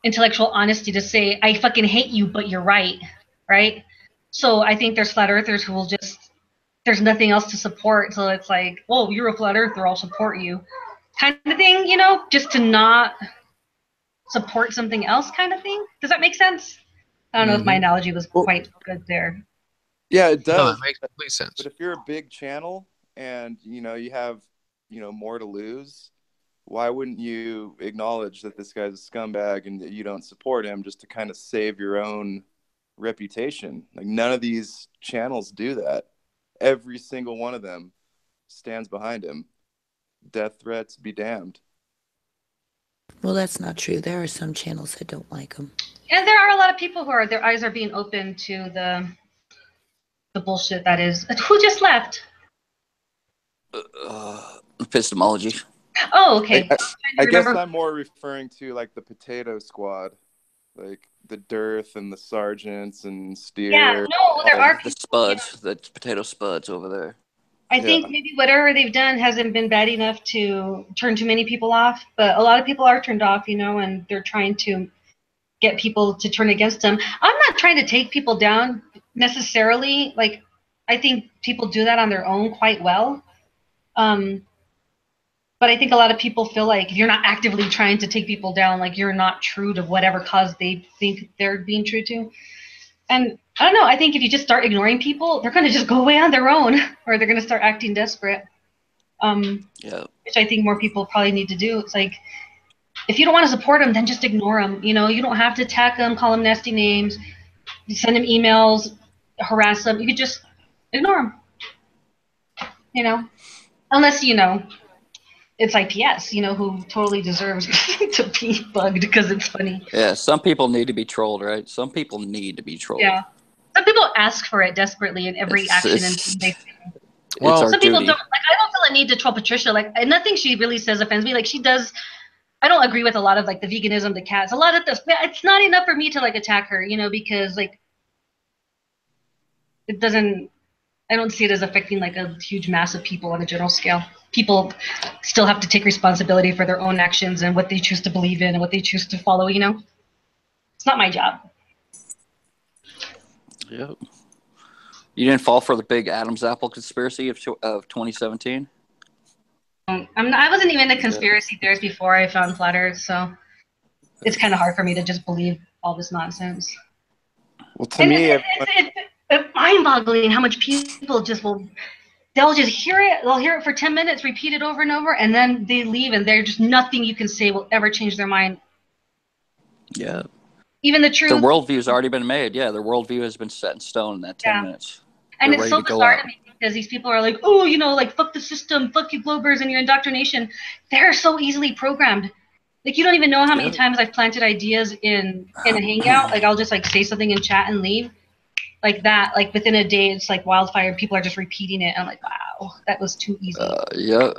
intellectual honesty to say, I fucking hate you, but you're right, right? So I think there's flat earthers who will just, there's nothing else to support, so it's like, oh, you're a flat earther, I'll support you, kind of thing, you know, just to not support something else, kind of thing. Does that make sense? I don't know if my analogy was quite good there. Yeah, it does. No, it makes complete sense. But if you're a big channel and, you know, you have, you know, more to lose, why wouldn't you acknowledge that this guy's a scumbag and that you don't support him, just to kind of save your own reputation? Like, none of these channels do that. Every single one of them stands behind him. Death threats be damned. Well, that's not true. There are some channels that don't like him. And there are a lot of people who are, their eyes are being opened to the bullshit that is. Who just left? Epistemology. Oh, okay. I guess I'm more referring to like the potato squad, like the Dearth and the Sergeants and Steer. Yeah, no, there are the spuds, the potato spuds over there. I think maybe whatever they've done hasn't been bad enough to turn too many people off, but a lot of people are turned off, you know, and they're trying to get people to turn against them. I'm not trying to take people down necessarily. Like, I think people do that on their own quite well. But I think a lot of people feel like if you're not actively trying to take people down, like you're not true to whatever cause they think they're being true to. And I don't know, I think if you just start ignoring people, they're going to just go away on their own, or they're going to start acting desperate. Which I think more people probably need to do. It's like, if you don't want to support them, then just ignore them. You know, you don't have to attack them, call them nasty names, send them emails, harass them. You could just ignore them. You know, unless, you know, it's IPS, you know, who totally deserves to be bugged because it's funny. Yeah, some people need to be trolled, right? Some people need to be trolled. Yeah. Some people ask for it desperately in every action and thing they say. Well, some people don't. Like, I don't feel a need to troll Patricia. Like, and nothing she really says offends me. Like, she does. I don't agree with a lot of like the veganism, the cats, a lot of this. It's not enough for me to like attack her, you know, because like it doesn't. I don't see it as affecting like a huge mass of people on a general scale. People still have to take responsibility for their own actions and what they choose to believe in and what they choose to follow, you know? It's not my job. Yep. You didn't fall for the big Adam's apple conspiracy of 2017? I wasn't even a conspiracy theorist before I found Flat Earth, so it's kind of hard for me to just believe all this nonsense. Well, to me, it's mind-boggling how much people just they'll just hear it. They'll hear it for 10 minutes, repeat it over and over, and then they leave, and there's just nothing you can say will ever change their mind. Yeah. Even the truth. Their worldview's already been made. Yeah, their worldview has been set in stone in that 10 minutes. And it's so bizarre to me because these people are like, oh, you know, like, fuck the system, fuck you Globers and your indoctrination. They're so easily programmed. Like, you don't even know how many times I've planted ideas in a hangout. Like, I'll just, like, say something in chat and leave. like that, like within a day, it's like wildfire. People are just repeating it. I'm like, wow, that was too easy. Yeah.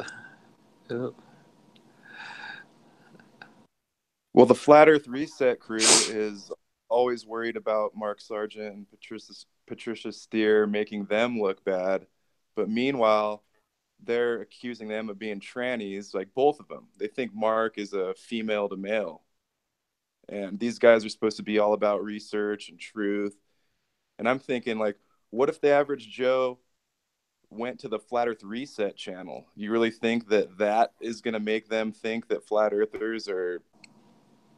Well, the Flat Earth Reset crew is always worried about Mark Sargent and Patricia Steer making them look bad. But meanwhile, they're accusing them of being trannies, like both of them. They think Mark is a female to male. And these guys are supposed to be all about research and truth. And I'm thinking, like, what if the average Joe went to the Flat Earth Reset channel? You really think that that is going to make them think that flat earthers are,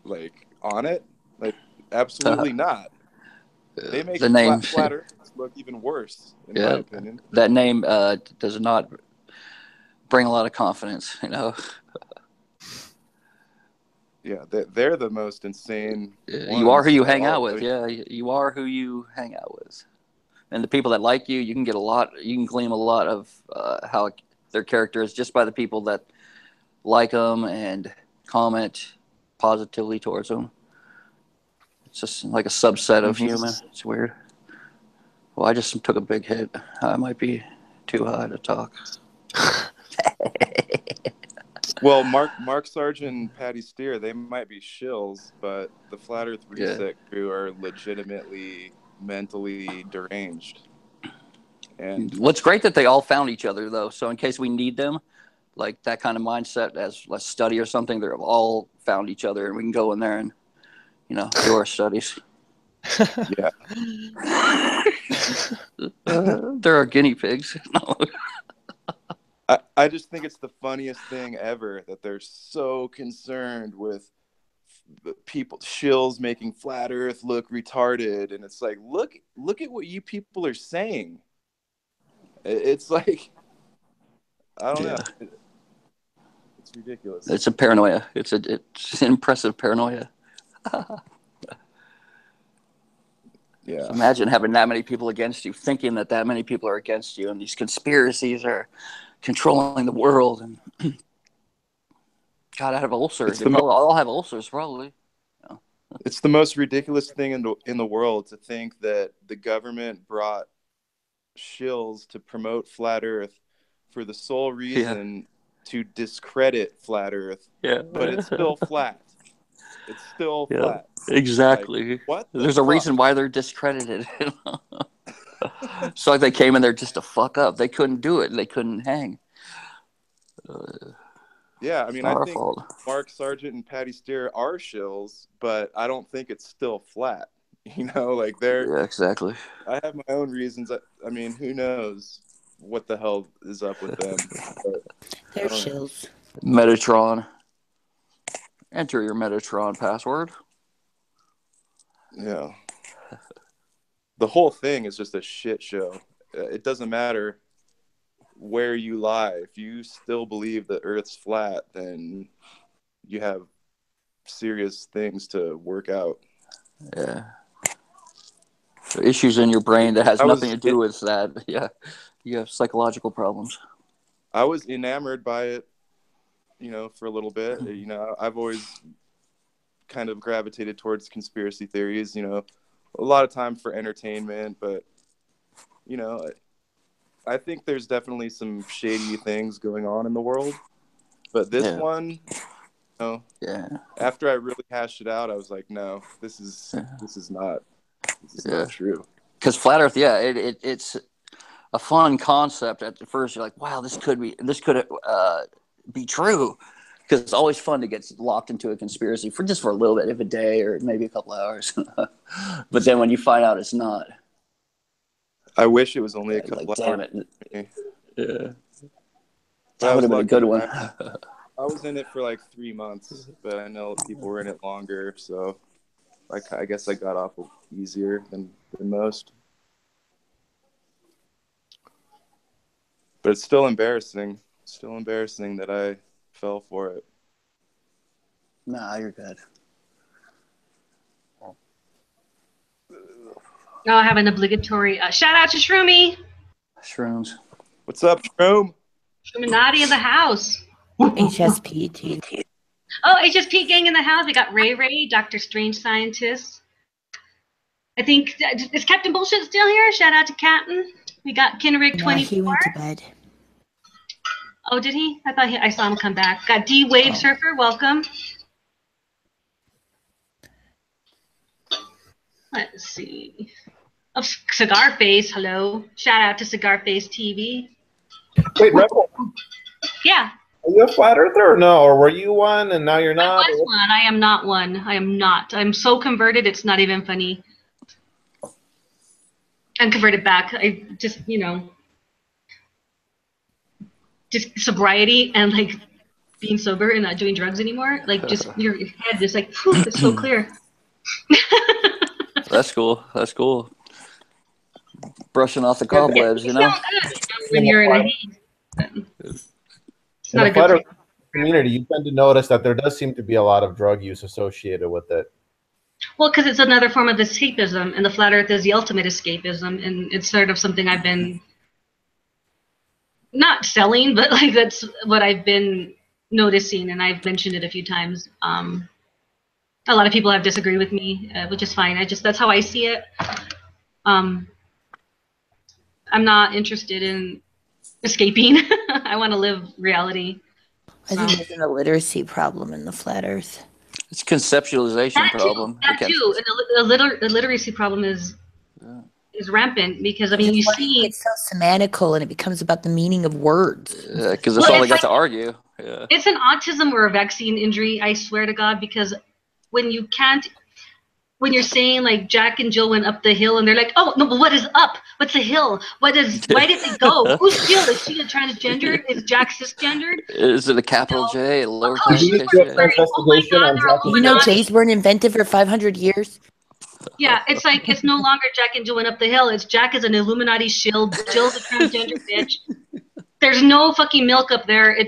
like, on it? Like, absolutely not. They make the name flat earthers look even worse, in my opinion. That name does not bring a lot of confidence, you know. Yeah, they're the most insane You are who you hang out ones. with. Yeah, you are who you hang out with. And the people that like you, you can get a lot. You can glean a lot of how their character is just by the people that like them and comment positively towards them. It's just like a subset of human. It's weird. Well, I just took a big hit. I might be too high to talk. Well, Mark Sargent and Patty Steer, they might be shills, but the Flat Earth Reset crew are legitimately mentally deranged. And what's great that they all found each other, though. So in case we need them, like that kind of mindset as let's study or something, they're all found each other, and we can go in there and, you know, do our studies. Yeah. They're our guinea pigs. I just think it's the funniest thing ever that they're so concerned with the people, shills making flat Earth look retarded, and it's like, look at what you people are saying. It's like, I don't know. It's ridiculous. It's a paranoia. It's an impressive paranoia. Yeah. So imagine having that many people against you, thinking that many people are against you, and these conspiracies are controlling the world. And God, I have ulcers. I'll have ulcers probably. Yeah. It's the most ridiculous thing in the world to think that the government brought shills to promote flat Earth for the sole reason to discredit flat Earth. Yeah. But it's still flat. It's still flat. Exactly. Like, what? There's a reason why they're discredited. So like they came in there just to fuck up. They couldn't do it. They couldn't hang. Yeah, I mean, I think Mark Sargent and Patty Steer are shills, but I don't think it's still flat. You know, like they're... Yeah, exactly. I have my own reasons. I mean, who knows what the hell is up with them? They're shills. Metatron. Enter your Metatron password. Yeah. The whole thing is just a shit show. It doesn't matter where you lie. If you still believe that Earth's flat, then you have serious things to work out. Yeah. So issues in your brain that has nothing to do with that. Yeah. You have psychological problems. I was enamored by it, you know, for a little bit. You know, I've always kind of gravitated towards conspiracy theories, you know, a lot of time for entertainment, but, you know, I think there's definitely some shady things going on in the world. But this one, you know, after I really hashed it out, I was like, no, this is not true. Because flat Earth, it's a fun concept. At first, you're like, wow, this could be true. Because it's always fun to get locked into a conspiracy for a little bit, of a day or maybe a couple hours. But then when you find out it's not. I wish it was only a couple hours. Damn it. Yeah. That would have been a good one. I was in it for like 3 months, but I know people were in it longer, so I guess I got off easier than most. But it's still embarrassing. Still embarrassing that I fell for it. Nah, you're good. Oh, I have an obligatory shout out to Shroomy. Shrooms. What's up, Shroom? Shroominati in the house. HSP. Oh, HSP gang in the house. We got Ray, Dr. Strange Scientist. I think is Captain Bullshit still here? Shout out to Captain. We got Kenrick No, 24. he went to bed. Oh, did he? I thought I saw him come back. Got D Wave Surfer. Welcome. Let's see. Of Cigar Face. Hello. Shout out to Cigar Face TV. Wait, Rebel, Yeah. are you a flat earther or no? Or were you one and now you're not? I was one. I am not one. I am not. I'm so converted, it's not even funny. I'm converted back. I just, just sobriety and like being sober and not doing drugs anymore. Like just your head is like, phew, it's so clear. That's cool. That's cool. Brushing off the cobwebs, you know? When you're in a haze. It's not a good thing. Community, you tend to notice that there does seem to be a lot of drug use associated with it. Well, because it's another form of escapism, and the flat earth is the ultimate escapism, and it's sort of something I've been not selling, but like that's what I've been noticing, and I've mentioned it a few times. A lot of people have disagreed with me, which is fine. That's how I see it. I'm not interested in escaping. I want to live reality. I think there's an illiteracy problem in the flat earth. It's a conceptualization problem. That too. And the illiteracy problem is rampant because, I mean, you see... It's so semantical and it becomes about the meaning of words. Because that's all they got to argue. Yeah. It's an autism or a vaccine injury, I swear to God, because when you're saying like Jack and Jill went up the hill and they're like, oh, no, but what is up? What's a hill? Why did they go? Who's Jill? Is she a transgender? Is Jack cisgendered? Is it a capital J, a lowercase J? You know J's weren't invented for 500 years? Yeah, it's like, it's no longer Jack and Jill went up the hill. It's Jack is an Illuminati shield. Jill's a transgender bitch. There's no fucking milk up there.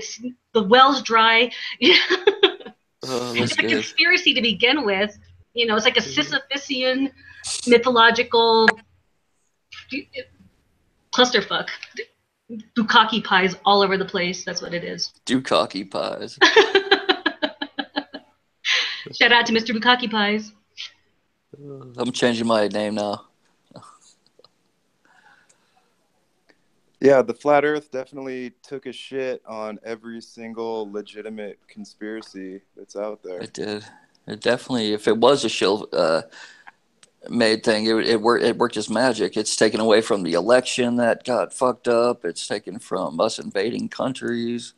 The well's dry. It's a conspiracy to begin with. It's like a Sisyphean mythological clusterfuck. Bukkake pies all over the place. That's what it is. Bukkake pies. Shout out to Mr. Bukkake Pies. I'm changing my name now. Yeah, the flat earth definitely took a shit on every single legitimate conspiracy that's out there. It did. It definitely, if it was a shill made thing, it worked as magic. It's taken away from the election that got fucked up. It's taken from us invading countries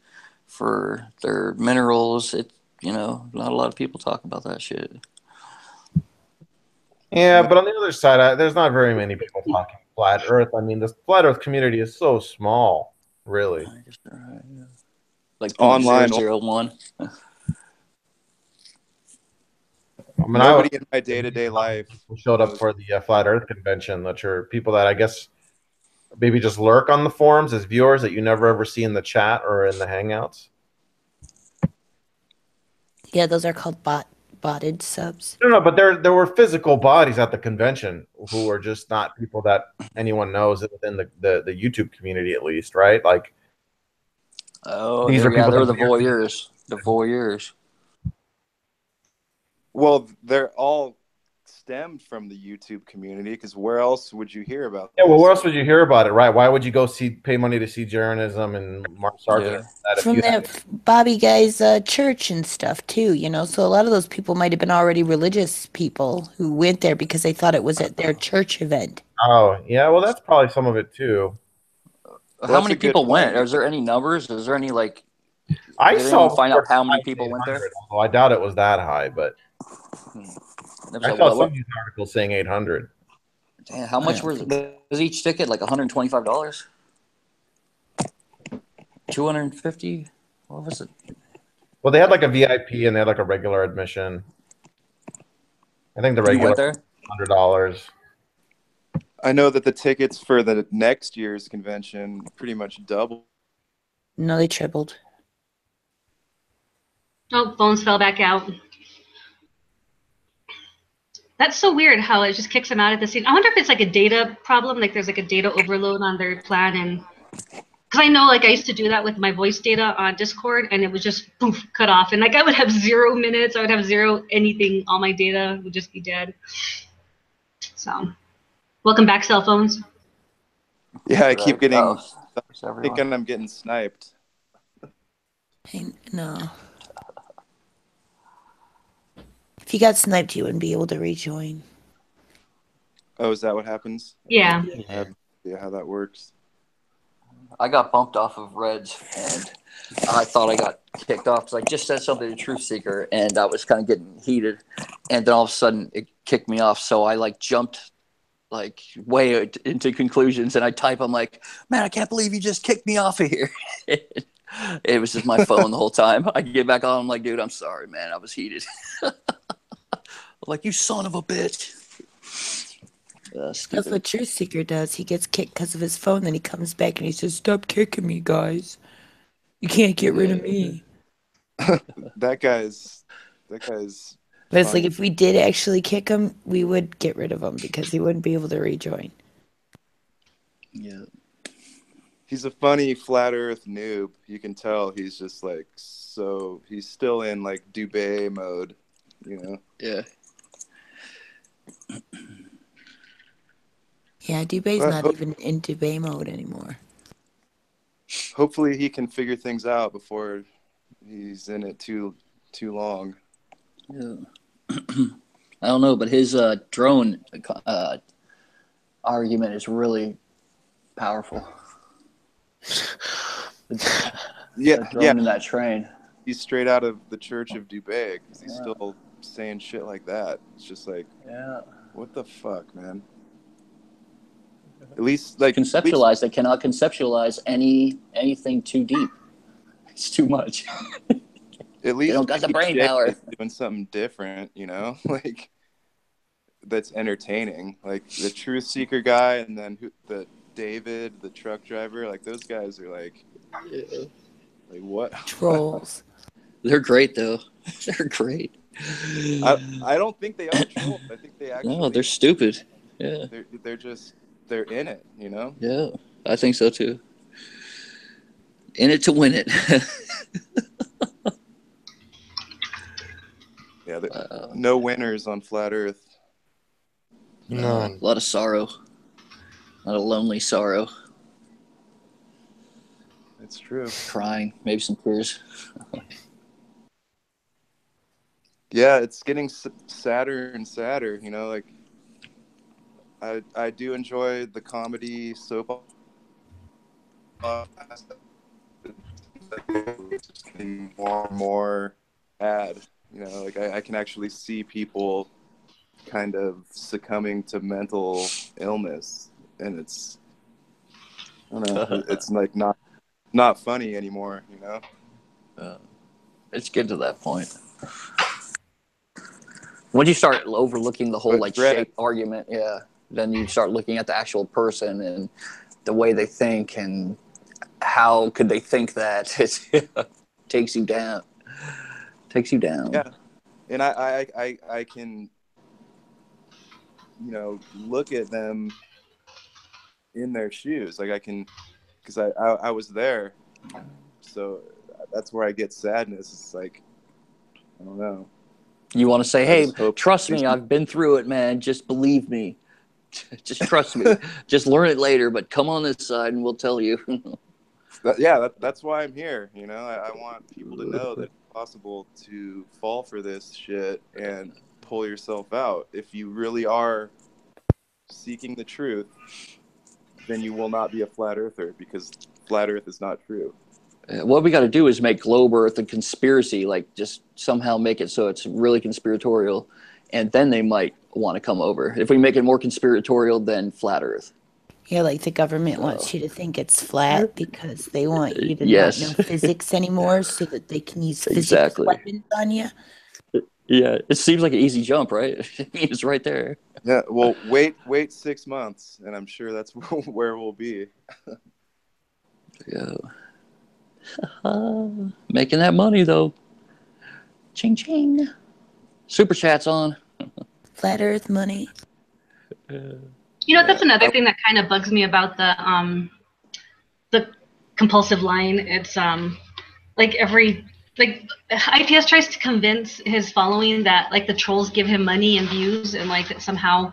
for their minerals. Not a lot of people talk about that shit. Yeah, but on the other side, there's not very many people talking flat earth. I mean, the flat earth community is so small, really. I guess you're right, yeah. Like online 001. I mean, nobody in my day-to-day life showed up for the flat earth convention, that are people that I guess maybe just lurk on the forums as viewers that you never ever see in the chat or in the hangouts. Yeah, those are called botted subs. No, but there were physical bodies at the convention who are just not people that anyone knows within the YouTube community, at least, right? Like, oh, they were the voyeurs. The voyeurs. Well, they're all stemmed from the YouTube community, because where else would you hear about this? Yeah, well, where else would you hear about it, right? Why would you go pay money to see Jeranism and Mark Sargent? Yeah. From the Bobby guy's church and stuff too, So a lot of those people might have been already religious people who went there because they thought it was at their church event. Oh, yeah, well, that's probably some of it too. How many people went? Is there any numbers? Is there any I saw find out how many people went there? Well, I doubt it was that high, but I saw some news articles saying 800. Damn, how much was each ticket? Like $125? 250? What was it? Well, they had like a VIP and they had like a regular admission. I think the regular $100. I know that the tickets for the next year's convention pretty much doubled. No, they tripled. Oh, phones fell back out. That's so weird how it just kicks them out at the scene. I wonder if it's like a data problem, like there's like a data overload on their plan, and because I know like I used to do that with my voice data on Discord, and it was just poof, cut off, and like I would have 0 minutes, I would have zero anything, all my data would just be dead. So, welcome back, cell phones. Yeah, I keep getting everyone. thinking I'm getting sniped. Hey, no. If you got sniped, you wouldn't be able to rejoin. Oh, is that what happens? Yeah. I have no idea how that works. I got bumped off of Reds, and I thought I got kicked off because I just said something to Truth Seeker, and I was kind of getting heated, and then all of a sudden it kicked me off. So I like jumped like way into conclusions, and I type, I'm like, man, I can't believe you just kicked me off of here. It was just my phone the whole time. I get back on, I'm like, dude, I'm sorry, man, I was heated. Like, you son of a bitch. That's what Truth Seeker does. He gets kicked because of his phone, then he comes back and he says, "Stop kicking me, guys. You can't get rid of me." That guy's. But it's funny. like if we did actually kick him, we would get rid of him because he wouldn't be able to rejoin. Yeah. He's a funny flat Earth noob. You can tell he's just like he's still in like Dubé mode, you know. Yeah. Yeah, Dubé's not even in Dubé mode anymore. Hopefully he can figure things out before he's in it too long. Yeah. I don't know, but his drone argument is really powerful. Yeah, drone in that train. He's straight out of the Church of Dubé because he's still saying shit like that. It's just like, what the fuck, man? At least like conceptualize. They cannot conceptualize anything too deep. It's too much. At least they don't got the brain power. Doing something different, you know, like that's entertaining. Like the Truth Seeker guy, and then the David, the truck driver. Like those guys are like, like what trolls? They're great though. They're great. I don't think they are trolls. I think they actually. No, they're stupid. Yeah. They're in it, you know? Yeah, I think so too. In it to win it. Yeah, no winners on flat Earth. None. A lot of sorrow. A lot of lonely sorrow. It's true. Crying, maybe some tears. Yeah, it's getting sadder and sadder, you know, like I do enjoy the comedy soap opera. It's getting more and more bad, you know, like I can actually see people kind of succumbing to mental illness, and it's, I don't know, it's like not funny anymore, you know. It's getting to that point. Once you start overlooking the whole shape argument, then you start looking at the actual person and the way they think and how could they think that. It takes you down. Yeah, and I can, you know, look at them in their shoes. Like I can, because I was there, so that's where I get sadness. It's like, I don't know. You want to say, hey, trust me, I've been through it, man. Just believe me. Just trust me. Just learn it later, but come on this side and we'll tell you. That's why I'm here. You know, I want people to know that it's possible to fall for this shit and pull yourself out. If you really are seeking the truth, then you will not be a flat earther, because flat Earth is not true. What we got to do is make globe Earth a conspiracy, like just somehow make it so it's really conspiratorial, and then they might want to come over. If we make it more conspiratorial than flat Earth. Yeah, like the government wants you to think it's flat because they want you to not know physics anymore so that they can use physics weapons on you. Yeah, it seems like an easy jump, right? It's right there. Yeah, well, wait 6 months, and I'm sure that's where we'll be. Yeah. Making that money though. Ching ching. Super chat's on. Flat Earth money. You know, that's another thing that kind of bugs me about the compulsive line. It's like IPS tries to convince his following that like the trolls give him money and views, and like that somehow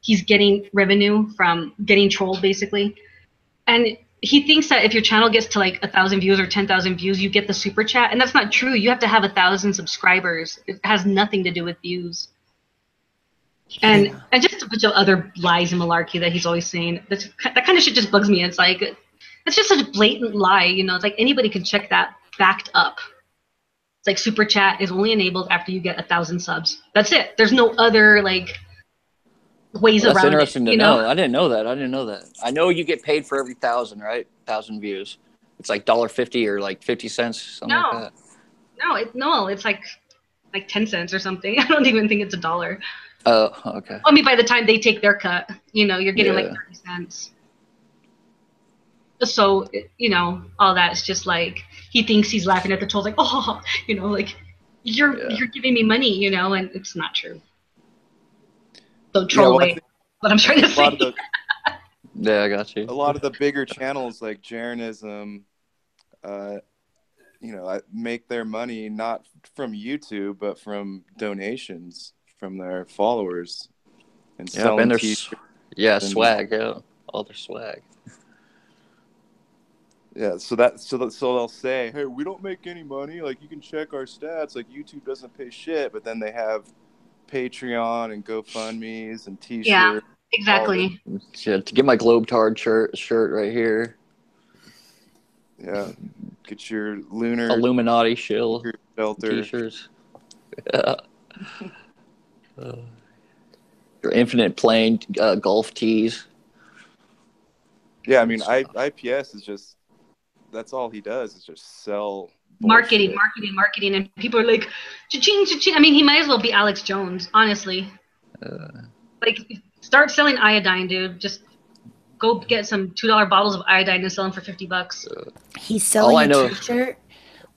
he's getting revenue from getting trolled, basically. And he thinks that if your channel gets to like 1,000 views or 10,000 views, you get the super chat, and that's not true. You have to have 1,000 subscribers. It has nothing to do with views. And just a bunch of other lies and malarkey that he's always saying. That kind of shit just bugs me. It's like, it's just such a blatant lie, you know. It's like anybody can check that backed up. It's like super chat is only enabled after you get 1,000 subs. That's it. There's no other like ways around it. That's interesting to know. know. I didn't know that. I know you get paid for every 1,000, right? 1,000 views. It's like $1.50 or like 50 cents, something like that. No, it's like 10 cents or something. I don't even think it's $1. Oh, okay. I mean, by the time they take their cut, you know, you're getting like 30 cents. So, you know, all that's just like, he thinks he's laughing at the trolls, like, oh, you know, like, you're giving me money, you know, and it's not true. So trolling, what I'm trying to say. Yeah, I got you. A lot of the bigger channels like Jeranism, you know, make their money not from YouTube, but from donations from their followers and selling t-shirts. Yeah, swag, yeah, all their swag. Yeah, so they'll say, hey, we don't make any money. Like, you can check our stats. Like, YouTube doesn't pay shit, but then they have Patreon and GoFundMe's and T-shirts. Yeah, exactly. Yeah, to get my Globetard shirt right here. Yeah, get your lunar Illuminati shield shelter T-shirts. Yeah. Your infinite plane golf tees. Yeah, I mean, IPS is just, that's all he does is just sell marketing, and people are like, cha-ching, cha-ching. I mean, he might as well be Alex Jones, honestly. Like, start selling iodine, dude. Just go get some $2 bottles of iodine and sell them for $50. He's selling a T-shirt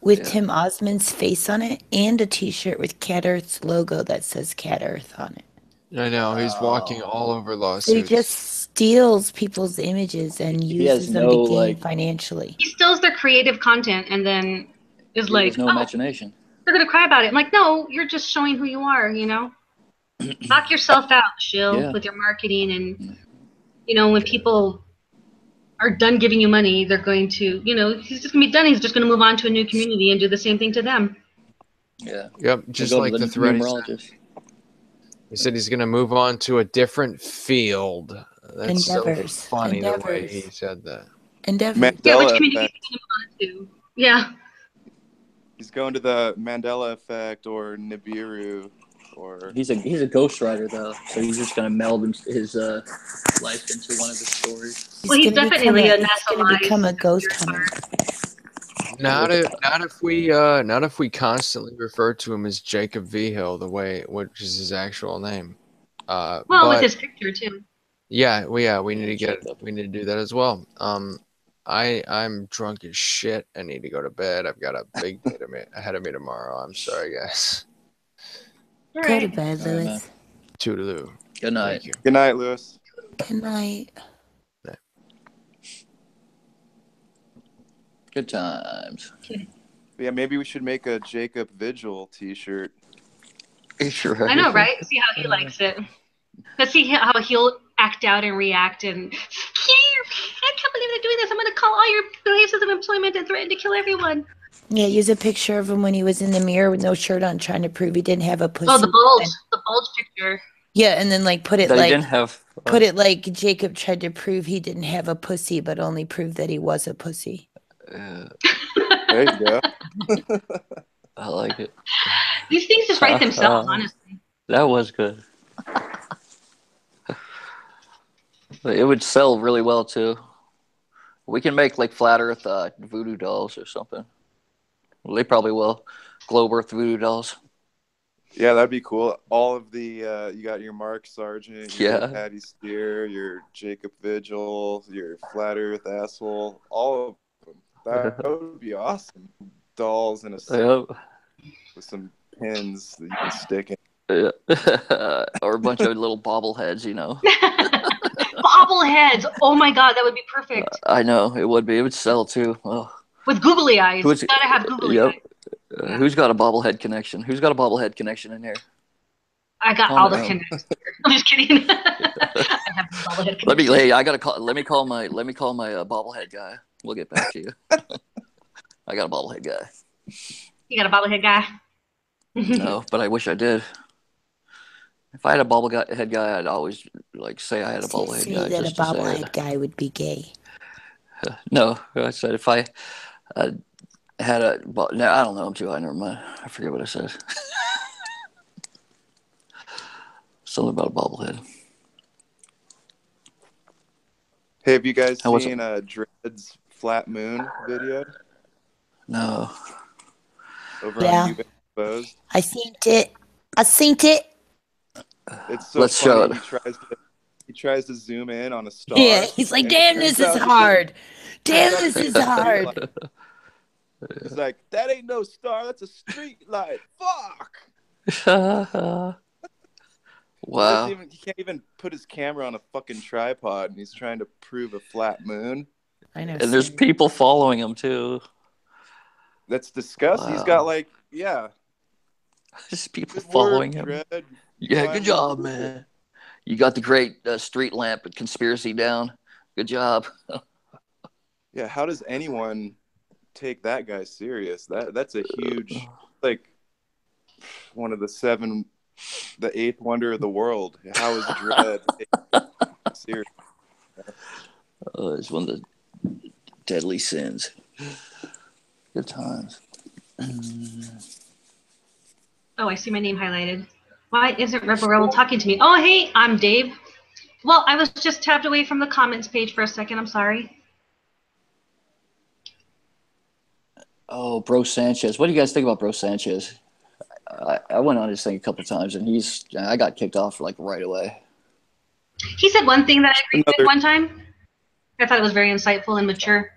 with Tim Osmond's face on it and a T-shirt with Cat Earth's logo that says Cat Earth on it. I know, he's walking all over lawsuits. So he just steals people's images and uses them to gain financially. He steals their creative content and then is like, there's no imagination. They're going to cry about it. I'm like, no, you're just showing who you are, you know? Knock yourself out, Shill, with your marketing. And, you know, when people are done giving you money, they're going to, you know, he's just going to be done. He's just going to move on to a new community and do the same thing to them. Yeah. Yep, just like the threat. He said he's going to move on to a different field. That's so funny the way he said that. Mandela yeah, which community is he going to move on to? Yeah. He's going to the Mandela effect or Nibiru, or he's a ghostwriter though, so he's just going to meld his life into one of his stories. Well, he's definitely a NASA going to become a ghost hunter. Not if we constantly refer to him as Jacob Vigil, which is his actual name. With his picture too. Yeah, we need to do that as well. I'm drunk as shit. I need to go to bed. I've got a big day ahead of me tomorrow. I'm sorry, guys. Go to bed, Lewis. Toodaloo. Good night. Thank you. Good night, Lewis. Good night. Good times. Yeah, maybe we should make a Jacob Vigil t-shirt. I know, right? See how he likes it. Let's see how he'll act out and react. And I can't believe they're doing this. I'm going to call all your places of employment and threaten to kill everyone. Yeah, use a picture of him when he was in the mirror with no shirt on, trying to prove he didn't have a pussy. Oh, the bulge picture. Yeah, and then put it put it like Jacob tried to prove he didn't have a pussy, but only proved that he was a pussy. There you go. I like it. These things just write themselves, honestly. That was good. It would sell really well too. We can make like flat Earth voodoo dolls or something. Well, they probably will. Globe Earth voodoo dolls. Yeah, that'd be cool. All of the you got your Mark Sargent, your Patty Steer, your Jacob Vigil, your flat Earth asshole, all of them. That would be awesome. Dolls in a set with some pins that you can stick in. Yeah. Or a bunch of little bobbleheads, you know. Bobbleheads! Oh my god, that would be perfect. I know, it would be. It would sell too. Oh. With googly eyes. You gotta have googly eyes. Who's got a bobblehead connection? Who's got a bobblehead connection in here? I got Calm all the down. connects here. I'm just kidding. I have the bobblehead Let me. connection. Hey, I gotta call. Let me call my bobblehead guy. We'll get back to you. I got a bobblehead guy. You got a bobblehead guy? No, but I wish I did. If I had a bobblehead guy, I'd always like say I had a bobblehead Say guy that a just to say bobblehead it. guy would be gay. No, I said if I had a. No, I don't know. I'm too high. Never mind. I forget what I said. Something about a bobblehead. Hey, have you guys How was seen it? Dredd's Flat Moon video No. over on Yeah, You've Exposed? I seen it. I seen it. It's so Let's show funny. it. He tries to zoom in on a Yeah, star, he's like, and it damn, turns this is out to be hard. Damn, turns out to this be a is street hard. light. He's like, that ain't no star. That's a street light. Fuck. Wow. He can't even put his camera on a fucking tripod, and he's trying to prove a flat moon. I know. And there's people following him too. That's disgusting. Wow. He's got like, yeah. Just people Good following work, him. Dredd. Yeah, Finally good job, did it. man. You got the great street lamp conspiracy down. Good job. Yeah, how does anyone take that guy serious? That's a huge, like, one of the eighth wonder of the world. How is Dredd taken serious? It's one of the deadly sins. Good times. Oh, I see my name highlighted. Why isn't Rebel Rebel talking to me? Oh, hey, I'm Dave. Well, I was just tapped away from the comments page for a second. I'm sorry. Oh, Bro Sanchez. What do you guys think about Bro Sanchez? I went on his thing a couple times, and I got kicked off like right away. He said one thing that I agreed with one time. I thought it was very insightful and mature,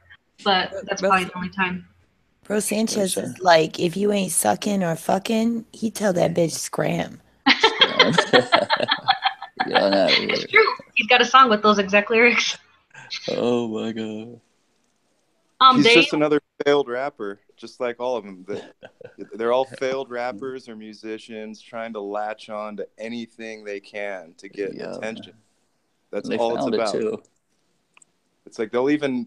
but that's probably the only time. Bro Sanchez is like, if you ain't sucking or fucking, he tell that bitch scram. Get on out of here. It's true. He's got a song with those exact lyrics. Oh my god. He's Dave? just another failed rapper, just like all of them. They're all failed rappers or musicians trying to latch on to anything they can to get attention. That's all it's about. Too. It's like they'll even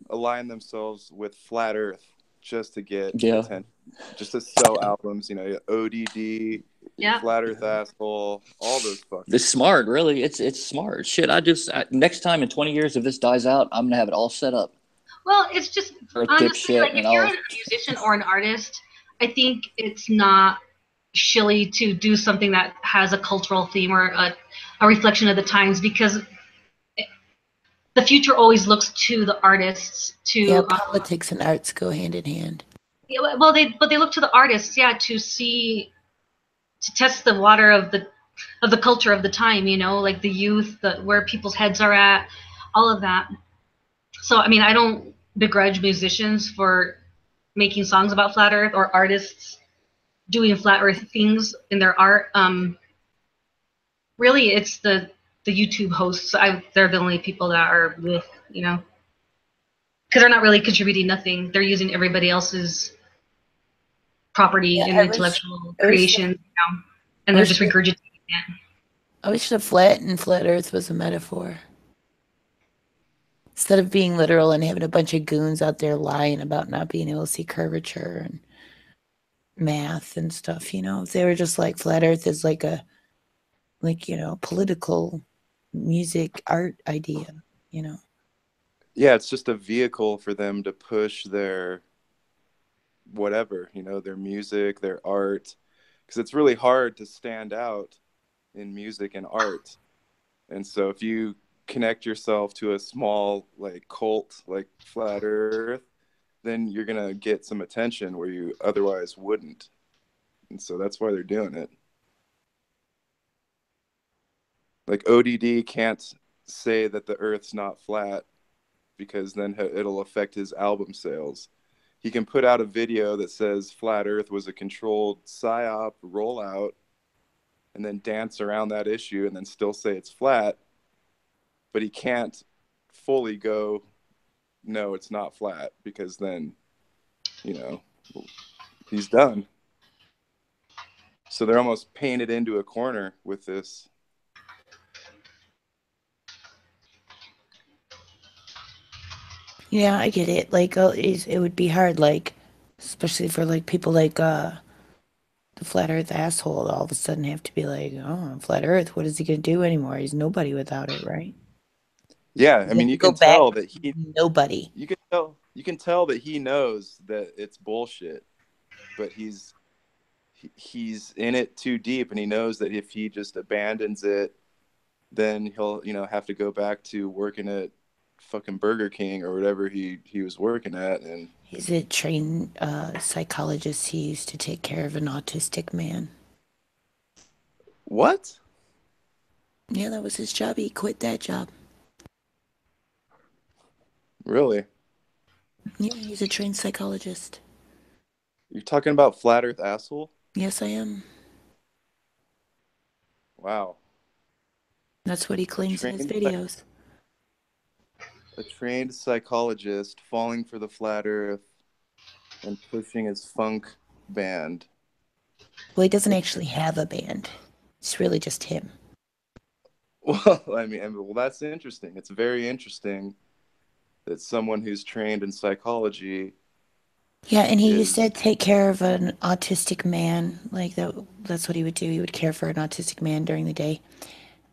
align themselves with Flat Earth just to get attention, just to sell albums. You know, ODD, Flat Earth Asshole, all those fuckers. It's smart, really. It's smart. Shit, next time in 20 years, if this dies out, I'm gonna have it all set up. Well, it's just honestly, like, if you're a musician or an artist, I think it's not shilly to do something that has a cultural theme or a reflection of the times, because the future always looks to the artists to politics and arts go hand in hand. Yeah, well, they look to the artists, to test the water of the culture of the time, like the youth, where people's heads are at, all of that. So I mean, I don't begrudge musicians for making songs about flat Earth or artists doing flat Earth things in their art. Really, it's the YouTube hosts. They're the only people that are with, because they're not really contributing nothing. They're using everybody else's property and intellectual creation, and they're just regurgitating it. I wish the flat Earth was a metaphor. Instead of being literal and having a bunch of goons out there lying about not being able to see curvature and math and stuff, if they were just like flat Earth is like a political music art idea, Yeah, it's just a vehicle for them to push their whatever, their music, their art, because it's really hard to stand out in music and art. And so if you connect yourself to a small like cult like Flat Earth, then you're gonna get some attention where you otherwise wouldn't. And so that's why they're doing it. Like ODD can't say that the Earth's not flat because then it'll affect his album sales. He can put out a video that says Flat Earth was a controlled psyop rollout and then dance around that issue and then still say it's flat, but he can't fully go, no, it's not flat, because then, he's done. So they're almost painted into a corner with this. Yeah, I get it. Like, it would be hard, like, especially for like people like the flat Earth asshole. All of a sudden, have to be like, oh, flat Earth. What is he gonna do anymore? He's nobody without it, right? Yeah, I You mean, have to you go can back. tell that Nobody. you can tell that he knows that it's bullshit, but he's in it too deep, and he knows that if he just abandons it, then he'll have to go back to working at fucking Burger King or whatever he was working at. And He's a trained psychologist. He used to take care of an autistic man. what? Yeah, that was his job. He quit that job. Really? Yeah, he's a trained psychologist. You're talking about flat Earth asshole? Yes, I am. Wow. That's what he claims in his videos. A trained psychologist falling for the flat Earth and pushing his funk band. Well, he doesn't actually have a band. It's really just him. Well, well, that's interesting. It's very interesting that someone who's trained in psychology. Yeah, and he used to take care of an autistic man. Like that's what he would do. He would care for an autistic man during the day.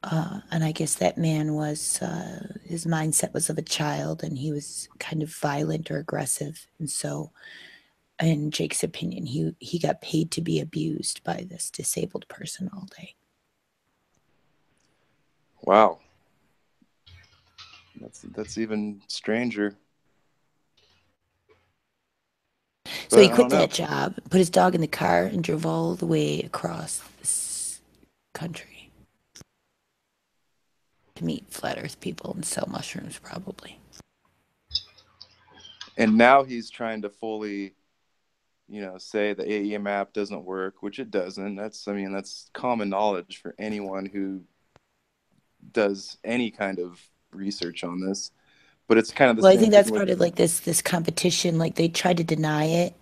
And I guess that man was, his mindset was of a child, and he was kind of violent or aggressive. And so, in Jake's opinion, he got paid to be abused by this disabled person all day. Wow. That's even stranger. So he quit that job, put his dog in the car, and drove all the way across this country to meet flat Earth people and sell mushrooms, probably. And now he's trying to fully, say the AE map doesn't work, which it doesn't. That's common knowledge for anyone who does any kind of research on this. But it's kind of the Well, I same think thing that's part of like this competition. Like they try to deny it,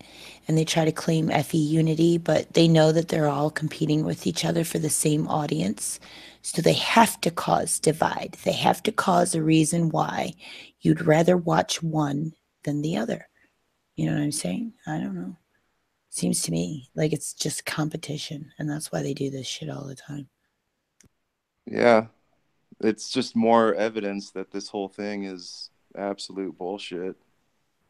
and they try to claim FE unity, but they know that they're all competing with each other for the same audience. So they have to cause divide. They have to cause a reason why you'd rather watch one than the other. You know what I'm saying? I don't know. Seems to me like it's just competition, and that's why they do this shit all the time. Yeah. It's just more evidence that this whole thing is absolute bullshit.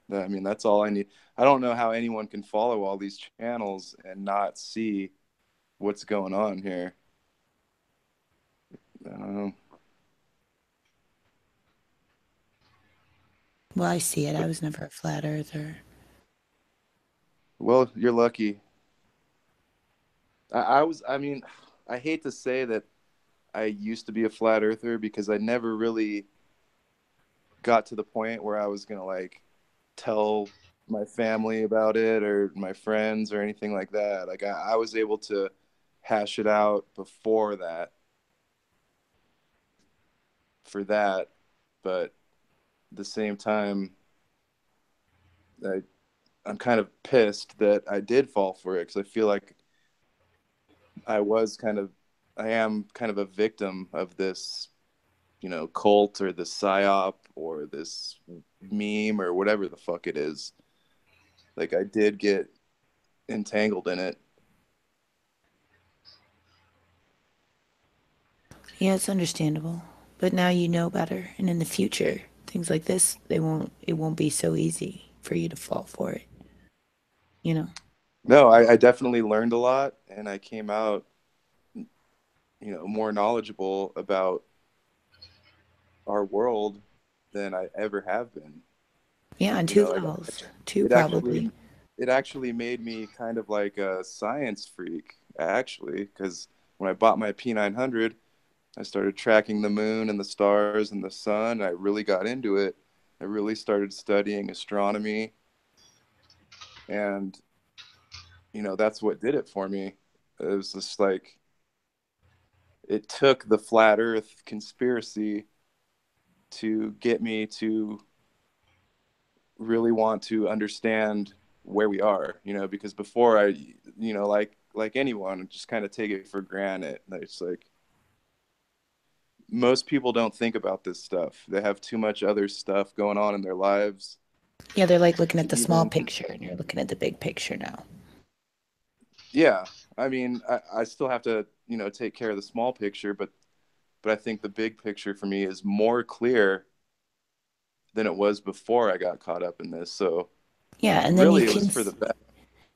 That's all I need. I don't know how anyone can follow all these channels and not see what's going on here. I don't know. Well, I see it. I was never a flat earther. Well, you're lucky. I hate to say that I used to be a flat earther because I never really got to the point where I was going to like tell my family about it or my friends or anything like that. Like I was able to hash it out before that for that, but at the same time, I'm kind of pissed that I did fall for it because I feel like I am kind of a victim of this, cult or this psyop or this meme or whatever the fuck it is. Like I did get entangled in it. Yeah, it's understandable. But now you know better, and in the future, things like this, it won't be so easy for you to fall for it. You know? No, I definitely learned a lot, and I came out, more knowledgeable about our world than I ever have been. Yeah, on two levels. Two probably. It actually made me kind of like a science freak, actually, because when I bought my P900, I started tracking the moon and the stars and the sun. I really got into it. I really started studying astronomy. And, that's what did it for me. It was just like, it took the flat earth conspiracy to get me to really want to understand where we are, because before I, like like anyone, just kind of take it for granted. It's like most people don't think about this stuff. They have too much other stuff going on in their lives. Yeah, they're like looking at the small Even, picture, and you're looking at the big picture now. yeah, I mean, I still have to, take care of the small picture, but I think the big picture for me is more clear than it was before I got caught up in this. So Yeah, and then really, you it can, was for the best.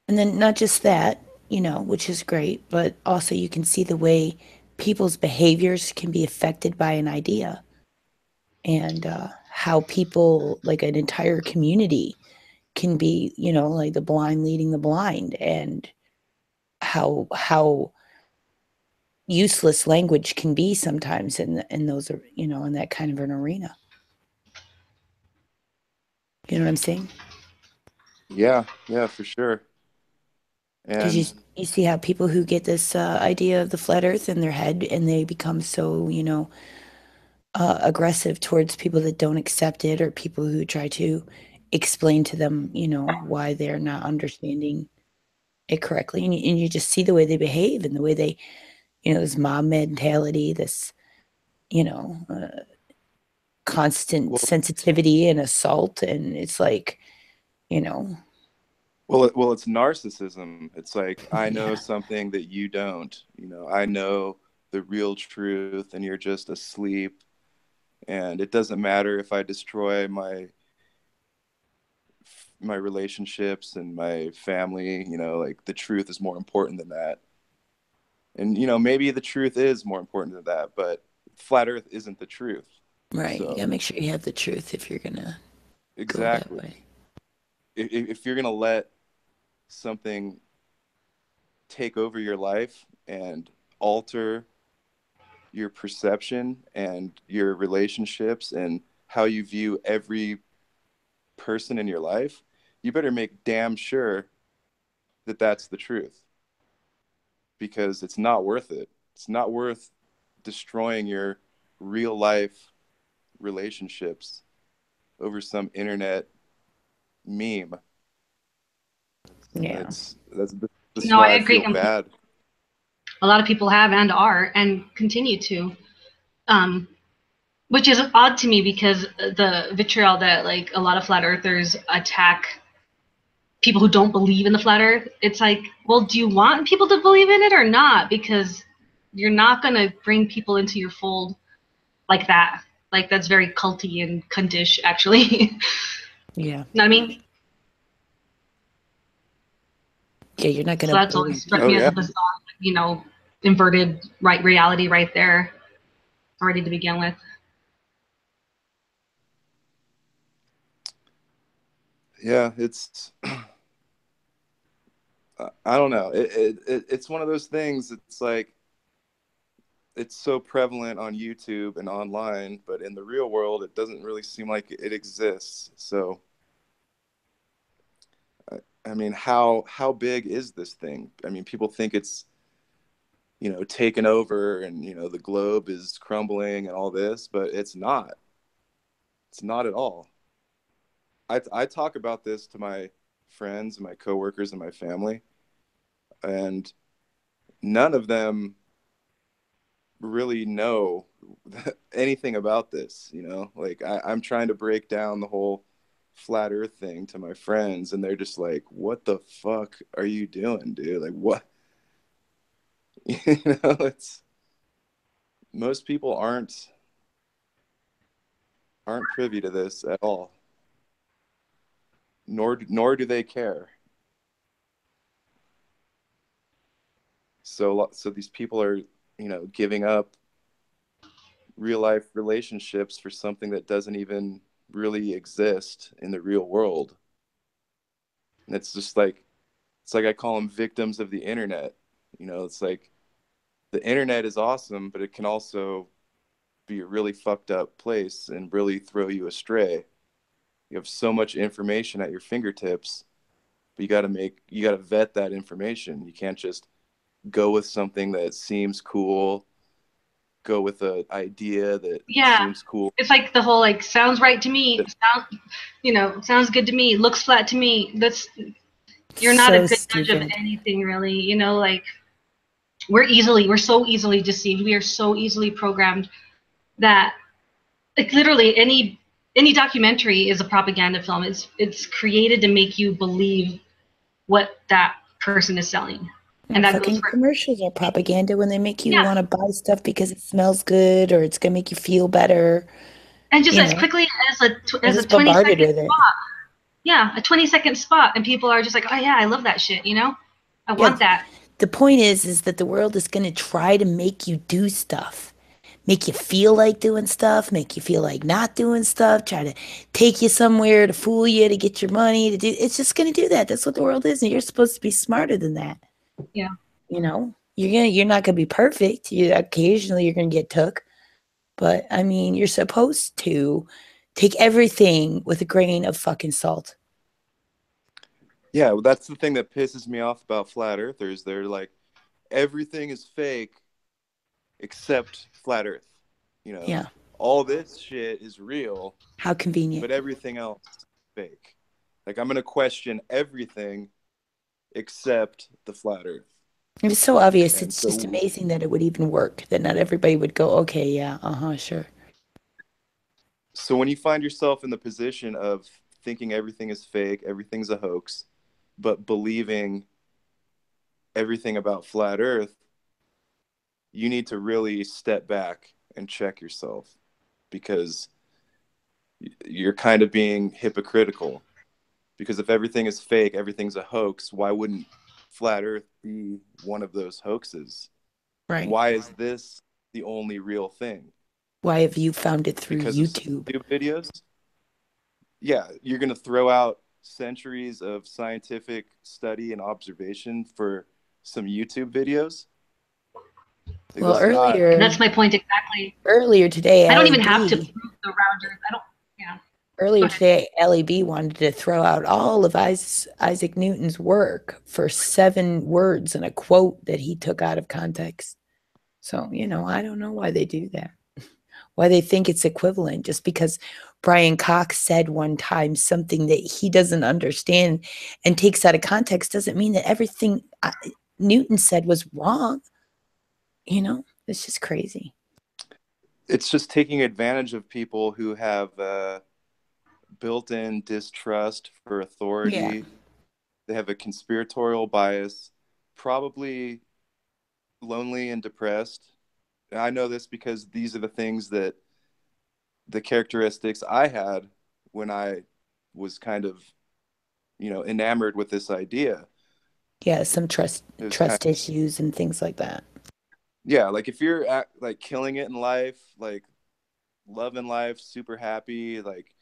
and then not just that, which is great, but also you can see the way people's behaviors can be affected by an idea, and how people, like an entire community, can be, like the blind leading the blind, and how useless language can be sometimes in those, in that kind of an arena. You know what I'm saying? Yeah, for sure. Because And you see how people who get this idea of the flat earth in their head, and they become so, aggressive towards people that don't accept it, or people who try to explain to them, why they're not understanding it correctly. And you just see the way they behave, and the way they, this mob mentality, this, constant sensitivity and assault. And it's like, well, it's narcissism. It's like, I know yeah. something that you don't. I know the real truth, and you're just asleep. And it doesn't matter if I destroy my relationships and my family. Like, the truth is more important than that. And maybe the truth is more important than that, but flat Earth isn't the truth. Right. So, You gotta make sure you have the truth if you're gonna go that exactly. way. If you're gonna let something take over your life and alter your perception and your relationships and how you view every person in your life, you better make damn sure that that's the truth, because it's not worth it. It's not worth destroying your real life relationships over some internet meme. Yeah. That's this is No, I why I agree feel completely. bad. A lot of people have and are and continue to, which is odd to me, because the vitriol that, like, a lot of flat earthers attack people who don't believe in the flat earth, it's like, well, do you want people to believe in it or not? Because you're not going to bring people into your fold like that. Like, that's very culty and cuntish, actually. Yeah. Know what I mean? Yeah, you're not So gonna that's bully always struck Oh me as yeah. a bizarre, inverted reality right there, already to begin with. Yeah, it's I don't know. It's one of those things. It's like, it's so prevalent on YouTube and online, but in the real world, it doesn't really seem like it exists. So, I mean, how big is this thing? I mean, people think it's, taken over, and the globe is crumbling and all this, but it's not. It's not at all. I talk about this to my friends and my coworkers and my family, and none of them really know anything about this. Like, I'm trying to break down the whole flat earth thing to my friends, and they're just like, what the fuck are you doing, dude? Like, what? It's, most people aren't privy to this at all, nor do they care. So these people are, giving up real life relationships for something that doesn't even really exist in the real world. And it's just like, I call them victims of the internet. It's like, the internet is awesome, but it can also be a really fucked up place and really throw you astray. You have so much information at your fingertips, but you got to vet that information. You can't just go with something that seems cool, go with an idea that Yeah, seems cool. it's like the whole, like, sounds right to me, sounds good to me, looks flat to me. You're not a So good judge of stupid. anything, really. You know, like we're so easily deceived. We are so easily programmed that, like, literally any documentary is a propaganda film. It's created to make you believe what that person is selling, and that goes Fucking for commercials are propaganda when they make you yeah. want to buy stuff because it smells good or it's gonna make you feel better. And just You as know, quickly we're as a just 20 bombarded second with it. spot, yeah, a 20-second spot, and people are just like, oh yeah, I love that shit. You know, I Yeah, want that. the point is that the world is gonna try to make you do stuff, make you feel like doing stuff, make you feel like not doing stuff, try to take you somewhere to fool you to get your money to do. It's just gonna do that. That's what the world is, and you're supposed to be smarter than that. Yeah. You know, you're not gonna be perfect. Occasionally you're gonna get took, but I mean, you're supposed to take everything with a grain of fucking salt. Yeah, well, that's the thing that pisses me off about flat earthers. They're like, everything is fake except flat earth. You know, Yeah. all this shit is real, How convenient. but everything else is fake. Like, I'm going to question everything except the flat earth. It's so obvious. And It's just so, amazing that it would even work, that not everybody would go, okay, yeah, sure. so when you find yourself in the position of thinking everything is fake, everything's a hoax, but believing everything about flat earth, you need to really step back and check yourself, because you're kind of being hypocritical. Because if everything is fake, everything's a hoax, why wouldn't flat earth be one of those hoaxes? Right. Why is this the only real thing? Why have you found it through Because of YouTube? YouTube videos? Yeah, you're going to throw out centuries of scientific study and observation for some YouTube videos? Like, Well, that's not... And that's my point exactly. earlier today, I don't even have to LEB, prove the rounders. I don't. Yeah. earlier today, LEB wanted to throw out all of Isaac Newton's work for 7 words and a quote that he took out of context. So, I don't know why they do that. Why they think it's equivalent. Just because Brian Cox said one time something that he doesn't understand and takes out of context doesn't mean that everything Newton said was wrong. It's just crazy. It's just taking advantage of people who have built-in distrust for authority. Yeah. They have a conspiratorial bias, probably lonely and depressed. And I know this because these are the things that the characteristics I had when I was kind of, enamored with this idea. Yeah, some trust issues and things like that. Yeah, like if you're like killing it in life, like loving life, super happy, like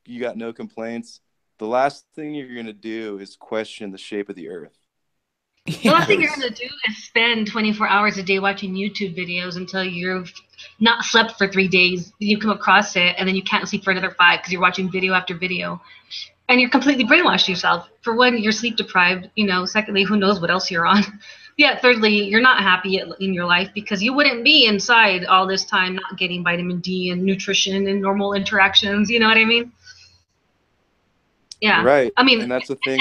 you got no complaints, the last thing you're going to do is question the shape of the earth. The last thing you're going to do is spend 24 hours a day watching YouTube videos until you've not slept for 3 days. You come across it, and then you can't sleep for another 5 because you're watching video after video. And you're completely brainwashed yourself. For one, you're sleep deprived. Secondly, who knows what else you're on. Yeah, thirdly, you're not happy in your life because you wouldn't be inside all this time not getting vitamin D and nutrition and normal interactions. You know what I mean? Yeah. Right. I mean, and that's the thing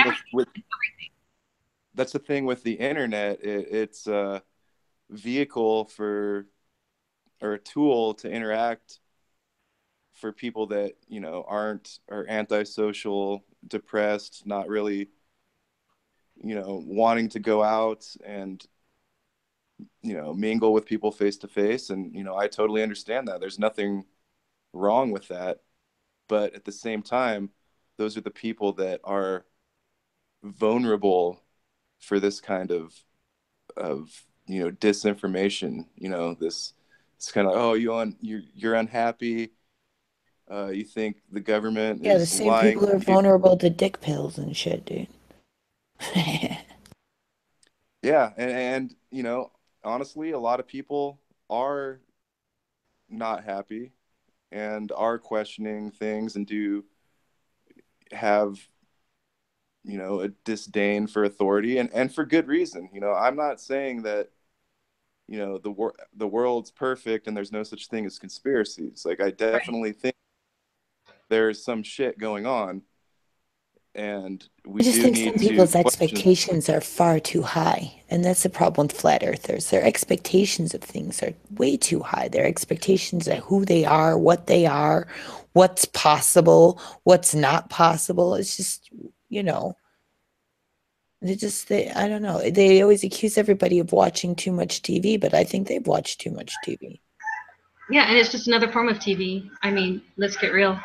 that's the thing with the internet. It's a vehicle or a tool to interact for people that are antisocial, depressed, not really wanting to go out and mingle with people face to face. And I totally understand that. There's nothing wrong with that, but at the same time, those are the people that are vulnerable for this kind of disinformation. This it's kind of, oh, you're unhappy, you think the government Yeah, the is same lying people are to you. vulnerable to dick pills and shit, dude. Yeah, and honestly, a lot of people are not happy and are questioning things and do have a disdain for authority, and for good reason. I'm not saying that the world's perfect and there's no such thing as conspiracies. Like, I definitely think there's some shit going on, and I we just do think some need to people's question. expectations are far too high. And that's the problem with flat earthers. Their expectations of things are way too high. Their expectations of who they are, what's possible, what's not possible. It's just, you know, I don't know. They always accuse everybody of watching too much TV, but I think they've watched too much TV. Yeah, and it's just another form of TV. I mean, let's get real.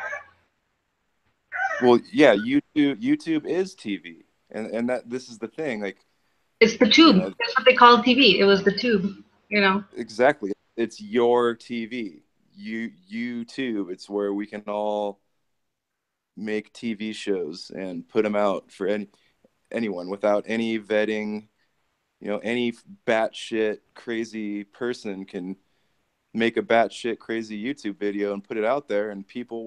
Well, yeah, YouTube is TV, and that this is the thing, like it's the tube. You know, That's what they called TV. It was the tube. You know. exactly. It's your TV. YouTube. It's where we can all make TV shows and put them out for anyone without any vetting. You know, any batshit crazy person can make a batshit crazy YouTube video and put it out there, and people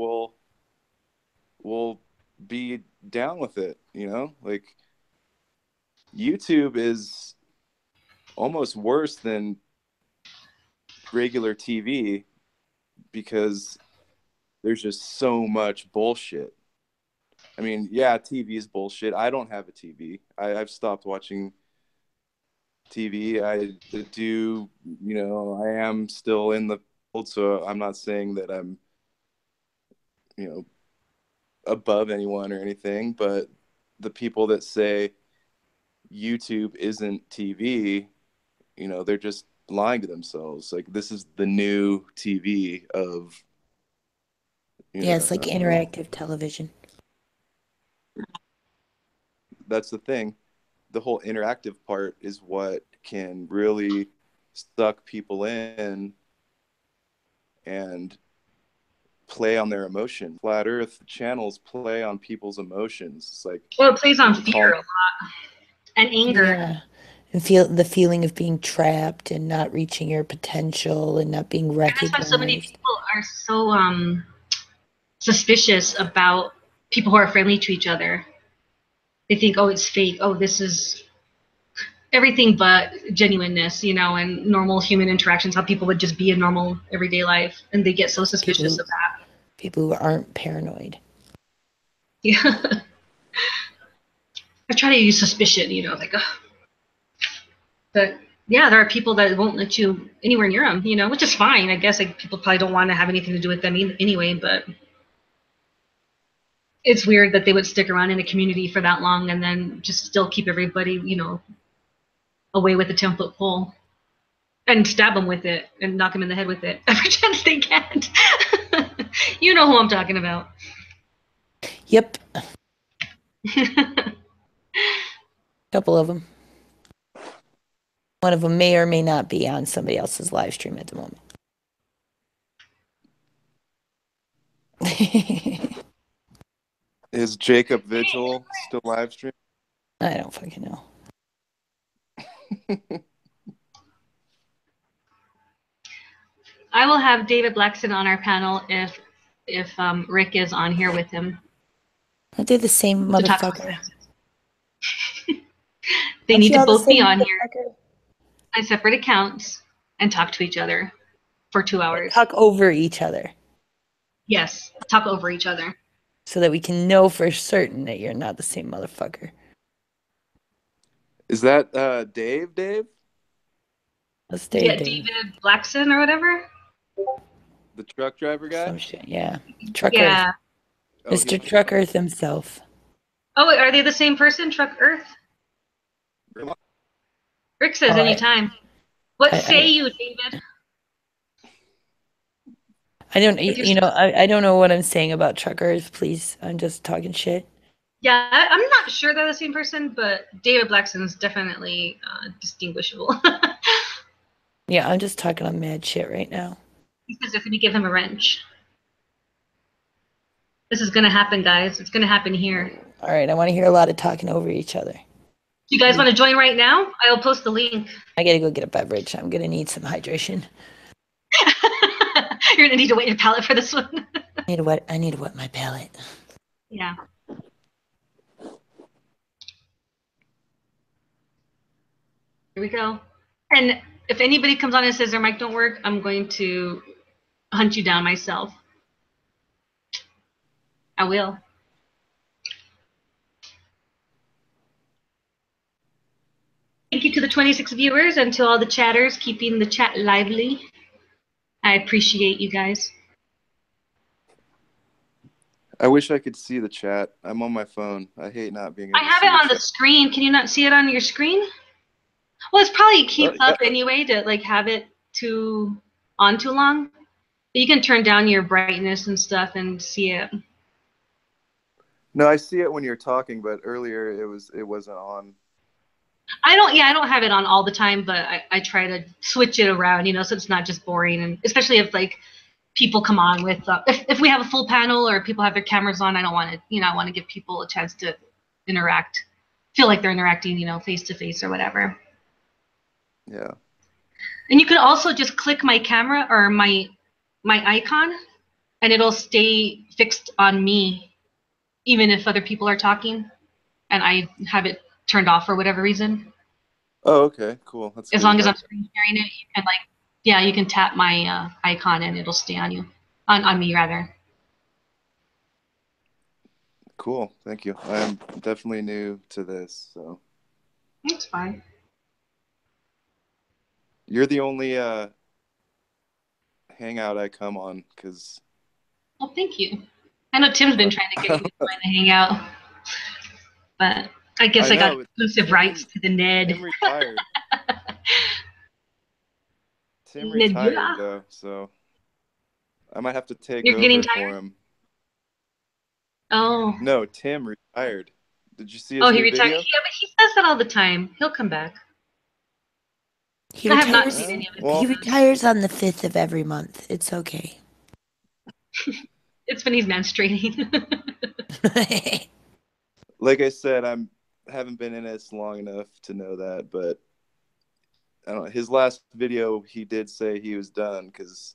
will be down with it. You know, like YouTube is almost worse than regular TV because there's just so much bullshit. I mean, yeah, TV is bullshit. I don't have a TV. I've stopped watching TV. I do, you know, I am still in the field, so I'm not saying that I'm, you know, above anyone or anything, but the people that say YouTube isn't TV, you know, they're just lying to themselves. Like, this is the new TV of, Yeah, it's like interactive television. That's the thing. The whole interactive part is what can really suck people in and play on their emotion. Flat Earth channels play on people's emotions. It's like, well, it plays on fear a lot and anger. Yeah. And feel the feeling of being trapped and not reaching your potential and not being recognized. That's why so many people are so suspicious about people who are friendly to each other. They think, oh, it's fake. Oh, this is everything but genuineness, you know, and normal human interactions, how people would just be in normal everyday life. And they get so suspicious of that. People who aren't paranoid. Yeah. I try to use suspicion, you know, like, but yeah, there are people that won't let you anywhere near them, you know, which is fine. I guess like people probably don't want to have anything to do with them anyway, but it's weird that they would stick around in a community for that long and then just still keep everybody, you know, away with a 10-foot pole and stab them with it and knock them in the head with it every chance they can. You know who I'm talking about. Yep. Couple of them. One of them may or may not be on somebody else's live stream at the moment. is Jacob Vigil still live streaming? I don't fucking know. I will have David Blackson on our panel if Rick is on here with him. They're the same motherfucker. They need to both be on here on separate accounts and talk to each other for 2 hours. Talk over each other. Yes, talk over each other. So that we can know for certain that you're not the same motherfucker. Is that Dave? That's Dave. Yeah, David Blackson or whatever. The truck driver guy? Some shit, yeah. Truck yeah. Earth. Mr. Truck Earth himself. Oh, are they the same person, Truck Earth? Rick says anytime. What say you, David? I don't, you know, I don't know what I'm saying about Truck Earth, please. I'm just talking shit. Yeah, I'm not sure they're the same person, but David Blackson is definitely distinguishable. Yeah, I'm just talking on mad shit right now. He says if we give him a wrench. This is going to happen, guys. It's going to happen here. All right, I want to hear a lot of talking over each other. You guys want to join right now? I'll post the link. I got to go get a beverage. I'm going to need some hydration. You're going to need to wet your palate for this one. I need to wet my palate. Yeah. Here we go. And if anybody comes on and says their mic don't work, I'm going to hunt you down myself. I will. Thank you to the 26 viewers and to all the chatters keeping the chat lively. I appreciate you guys. I wish I could see the chat. I'm on my phone. I hate not being able I to have see it on the the chat. screen. Can you not see it on your screen? Well, it's probably keeps Yeah. up anyway to like have it too long. You can turn down your brightness and stuff and see it. No, I see it when you're talking, but earlier it wasn't on. I don't have it on all the time, but I try to switch it around, so it's not just boring, and especially if like people come on with if we have a full panel or people have their cameras on, I don't want to, I want to give people a chance to interact, feel like they're interacting, face to face or whatever. Yeah. And you can also just click my camera or my icon, and it'll stay fixed on me, even if other people are talking, and I have it turned off for whatever reason. Oh, okay, cool. That's As good to long as know. I'm screen sharing it, you can you can tap my icon and it'll stay on you, on me rather. Cool, thank you. I'm definitely new to this, so. That's fine. You're the only hangout I come on, because. Well, thank you. I know Tim's been trying to get you to join the hangout, but I guess I got exclusive rights to the Ned. Tim retired. Tim Ned, retired though, so I might have to take You're over getting for tired? him. Oh. No, Tim retired. Did you see his Oh, he new retired. video? Yeah, but he says that all the time. He'll come back. He I have not retires, seen any of it. he retires on the 5th of every month. It's okay. It's when he's menstruating. Like I said, haven't been in this long enough to know that, but I don't know. His last video, he did say he was done because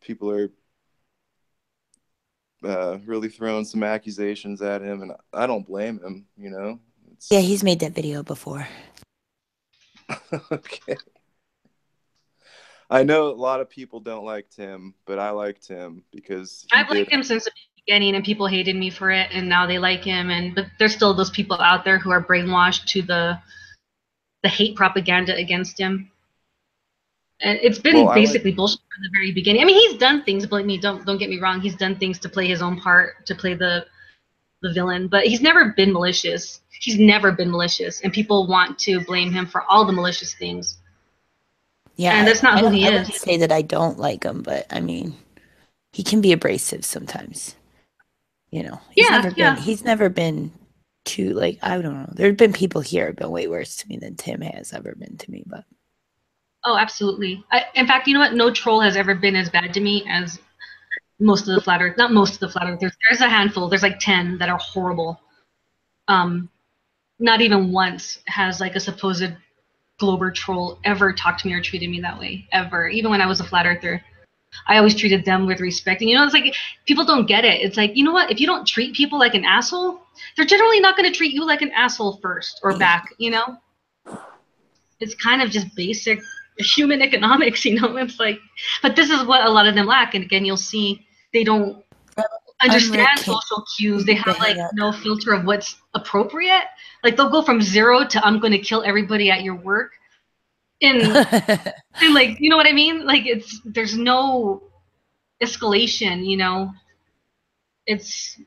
people are really throwing some accusations at him, and I don't blame him. Yeah, he's made that video before. Okay. I know a lot of people don't like Tim, but I like Tim because I've liked him since the beginning, and people hated me for it, and now they like him. But there's still those people out there who are brainwashed to the hate propaganda against him. And it's been basically bullshit from the very beginning. I mean, he's done things. Believe me, don't get me wrong. He's done things to play his own part, to play the villain, but he's never been malicious. He's never been malicious, and people want to blame him for all the malicious things. Yeah, and that's not who he I is. wouldn't say that I don't like him, but I mean, he can be abrasive sometimes. He's never been too, like, I don't know. There have been people here who have been way worse to me than Tim has ever been to me, but. Oh, absolutely. In fact, you know what? No troll has ever been as bad to me as most of the flat earth. Not most of the flat earthers. There's a handful. There's like 10 that are horrible. Not even once has like a supposed Glober troll ever talked to me or treated me that way, ever. Even when I was a flat earther, I always treated them with respect. And it's like people don't get it. It's like, you know what? If you don't treat people like an asshole, they're generally not going to treat you like an asshole first or back. It's kind of just basic human economics. It's like, but this is what a lot of them lack. And again, you'll see they don't understand social cues. They have like no filter of what's appropriate. Like they'll go from 0 to I'm going to kill everybody at your work. And like, you know what I mean? Like there's no escalation, it's,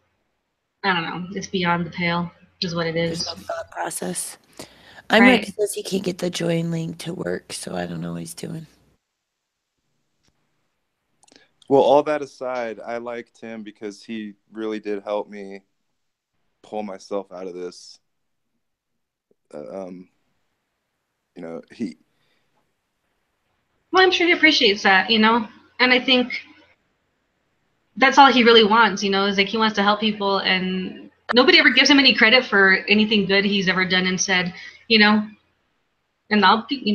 I don't know, it's beyond the pale is what it is. There's no thought process. Rick says he can't get the join link to work, so I don't know what he's doing. Well, all that aside, I liked him because he really did help me pull myself out of this. Well, I'm sure he appreciates that, and I think that's all he really wants, is like he wants to help people, and nobody ever gives him any credit for anything good he's ever done and said, and I'll be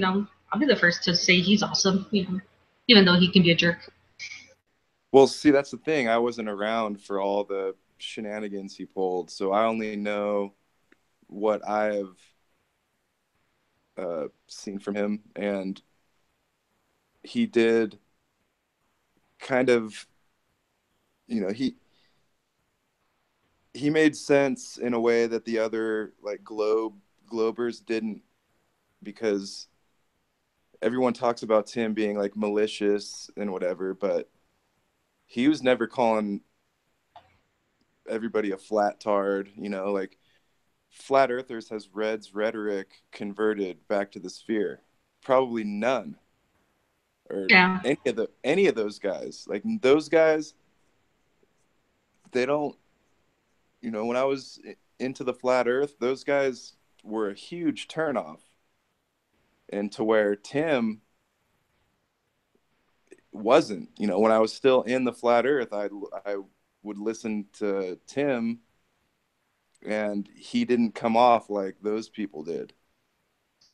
the first to say he's awesome, even though he can be a jerk. Well, see, that's the thing. I wasn't around for all the shenanigans he pulled, so I only know what I've seen from him, and he did kind of, he made sense in a way that the other like globers didn't because everyone talks about Tim being like malicious and whatever, but he was never calling everybody a flat tard, you know, like flat earthers has Red's rhetoric converted back to the sphere? Probably none. Or Yeah. any of those guys. Like those guys, they don't, you know, when I was into the flat earth, those guys were a huge turnoff. And to where Tim wasn't, you know, when I was still in the flat earth, I would listen to Tim and he didn't come off like those people did.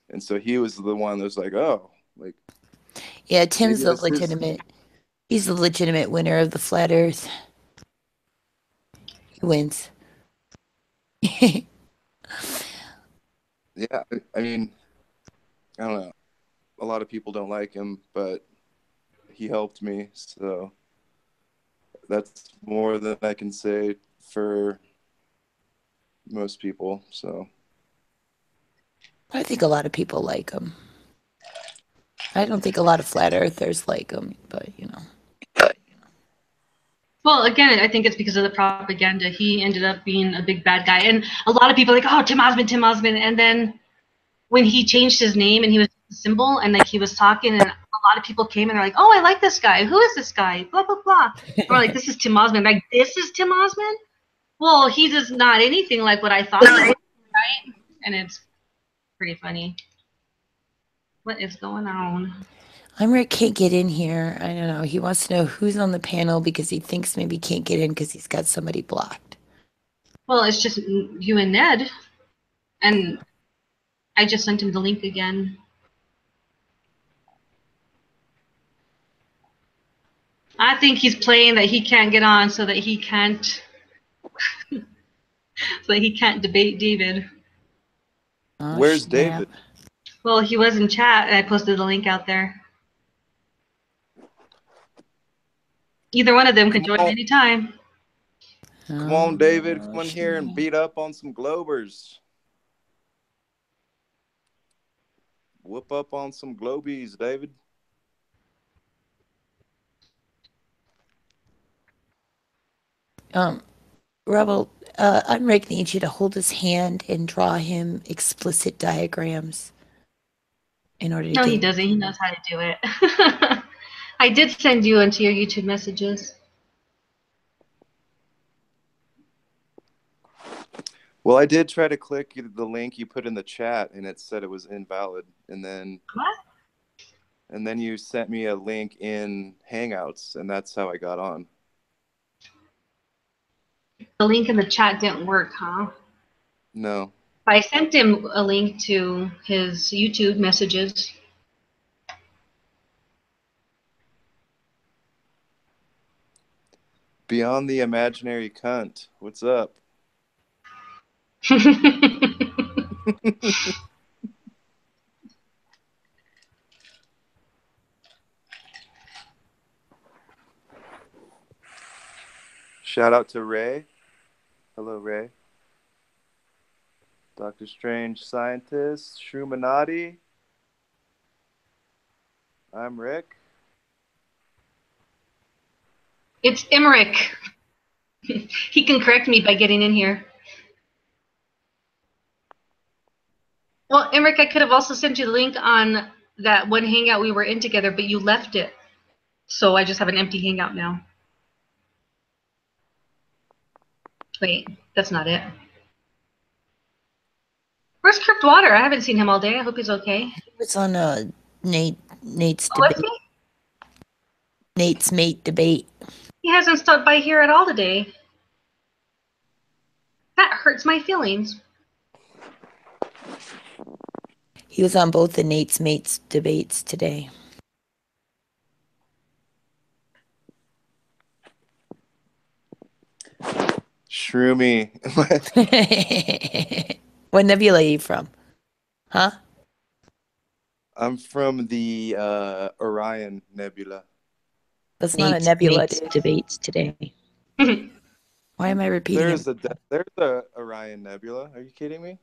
And so he was the one that was like, oh, like, yeah, Tim's the legitimate. He's the legitimate winner of the flat Earth. He wins. Yeah, I mean, I don't know. A lot of people don't like him, but he helped me, so that's more than I can say for most people. So I think a lot of people like him. I don't think a lot of flat earthers like him, but you know. Well, again, I think it's because of the propaganda. He ended up being a big bad guy, and a lot of people are like, oh, Tim Osmond, and then when he changed his name and he was a symbol and like he was talking, and a lot of people came and they're like, oh, I like this guy. Who is this guy? Blah blah blah. And we're like, this is Tim Osmond. Like, this is Tim Osmond? Well, he does not anything like what I thought he was, right? And it's pretty funny. What is going on? Rick can't get in here. I don't know. He wants to know who's on the panel because he thinks maybe he can't get in because he's got somebody blocked. Well, it's just you and Ned. And I just sent him the link again. I think he's playing that he can't get on so that he can't so that he can't debate David. Oh, where's snap. David? Well, he was in chat and I posted the link out there. Either one of them could join anytime. Come on, David. Come on here and beat up on some Globers. Whoop up on some Globies, David. Rebel, Rick needs you to hold his hand and draw him explicit diagrams in order to No, get he doesn't. He knows how to do it. I did send you into your YouTube messages. Well, I did try to click the link you put in the chat, and it said it was invalid. And then What? And then you sent me a link in Hangouts, and that's how I got on. The link in the chat didn't work, huh? No. I sent him a link to his YouTube messages. Beyond the Imaginary Cunt. What's up? Shout out to Ray. Hello, Ray. Doctor Strange Scientist. Shrumanati. I'm Rick. It's Emmerich. He can correct me by getting in here. Well, Emmerich, I could have also sent you the link on that one hangout we were in together, but you left it. So I just have an empty hangout now. Wait, that's not it. Where's Crypt Water? I haven't seen him all day. I hope he's okay. He was on Nate's Oh, is debate. he? Nate's mate debate. He hasn't stopped by here at all today. That hurts my feelings. He was on both the Nate's mates debates today. Shroomy. What nebula are you from? Huh? I'm from the Orion Nebula. That's not a nebula. Debates today. Why am I repeating There's it? a Orion Nebula. Are you kidding me?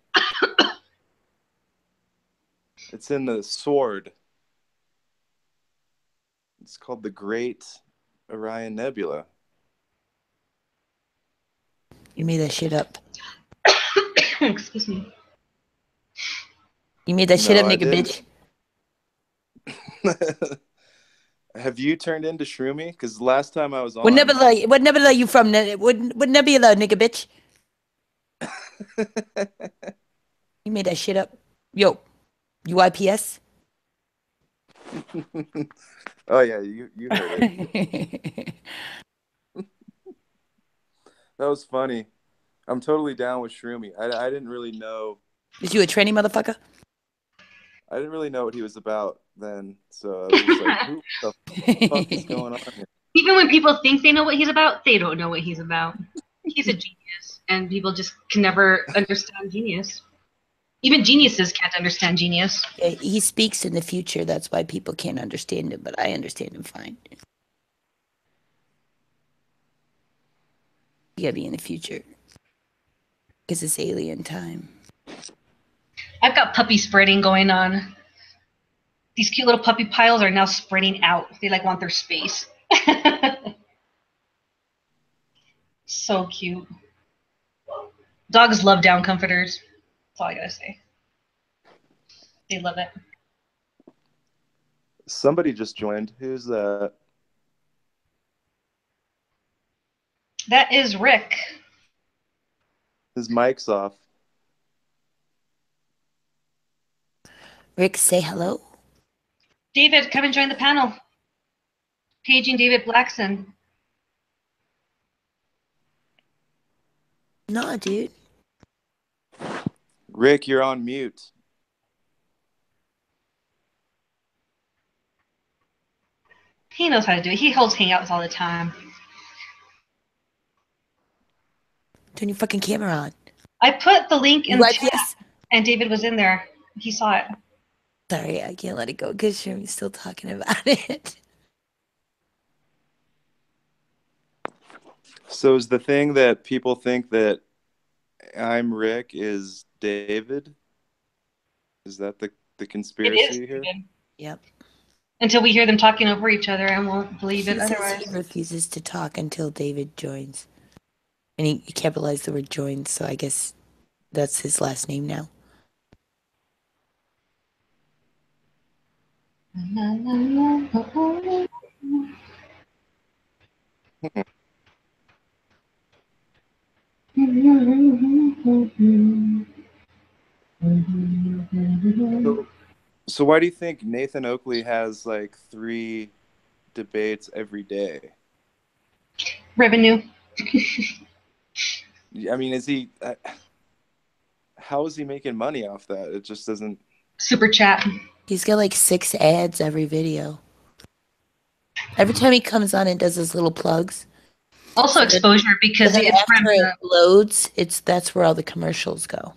It's in the Sword. It's called the Great Orion Nebula. You made that shit up. Excuse me. You made that shit No, up, I nigga, didn't. bitch. Have you turned into Shroomy? Because last time I was on, What nebula you from? What nebula, nigga, bitch? You made that shit up. Yo, UIPS? Oh yeah, you heard it. That was funny. I'm totally down with Shroomy. I didn't really know. Is you a tranny motherfucker? I didn't really know what he was about then, so I was just like, "Who the fuck is going on here?" Even when people think they know what he's about, they don't know what he's about. He's a genius, and people just can never understand genius. Even geniuses can't understand genius. Yeah, he speaks in the future. That's why people can't understand him, but I understand him fine. You gotta be in the future. Because it's alien time. I've got puppy spreading going on. These cute little puppy piles are now spreading out. They like want their space. So cute. Dogs love down comforters. That's all I gotta say. They love it. Somebody just joined. Who's that? That is Rick. His mic's off. Rick, say hello. David, come and join the panel. Paging David Blackson. No, dude. Rick, you're on mute. He knows how to do it. He holds hangouts all the time. Turn your fucking camera on. I put the link in the UIPS? chat, and David was in there. He saw it. Sorry, I can't let it go because Sherman's still talking about it. So is the thing that people think that I'm Rick is David? Is that the conspiracy here? David. Yep. Until we hear them talking over each other and won't believe He it says otherwise. he refuses to talk until David joins. And he capitalized the word join, so I guess that's his last name now. So why do you think Nathan Oakley has like 3 debates every day? Revenue. I mean, is he? How is he making money off that? It just doesn't. Super chat. He's got like 6 ads every video. Every time he comes on and does his little plugs. Also exposure because then it's after from it loads, that's where all the commercials go.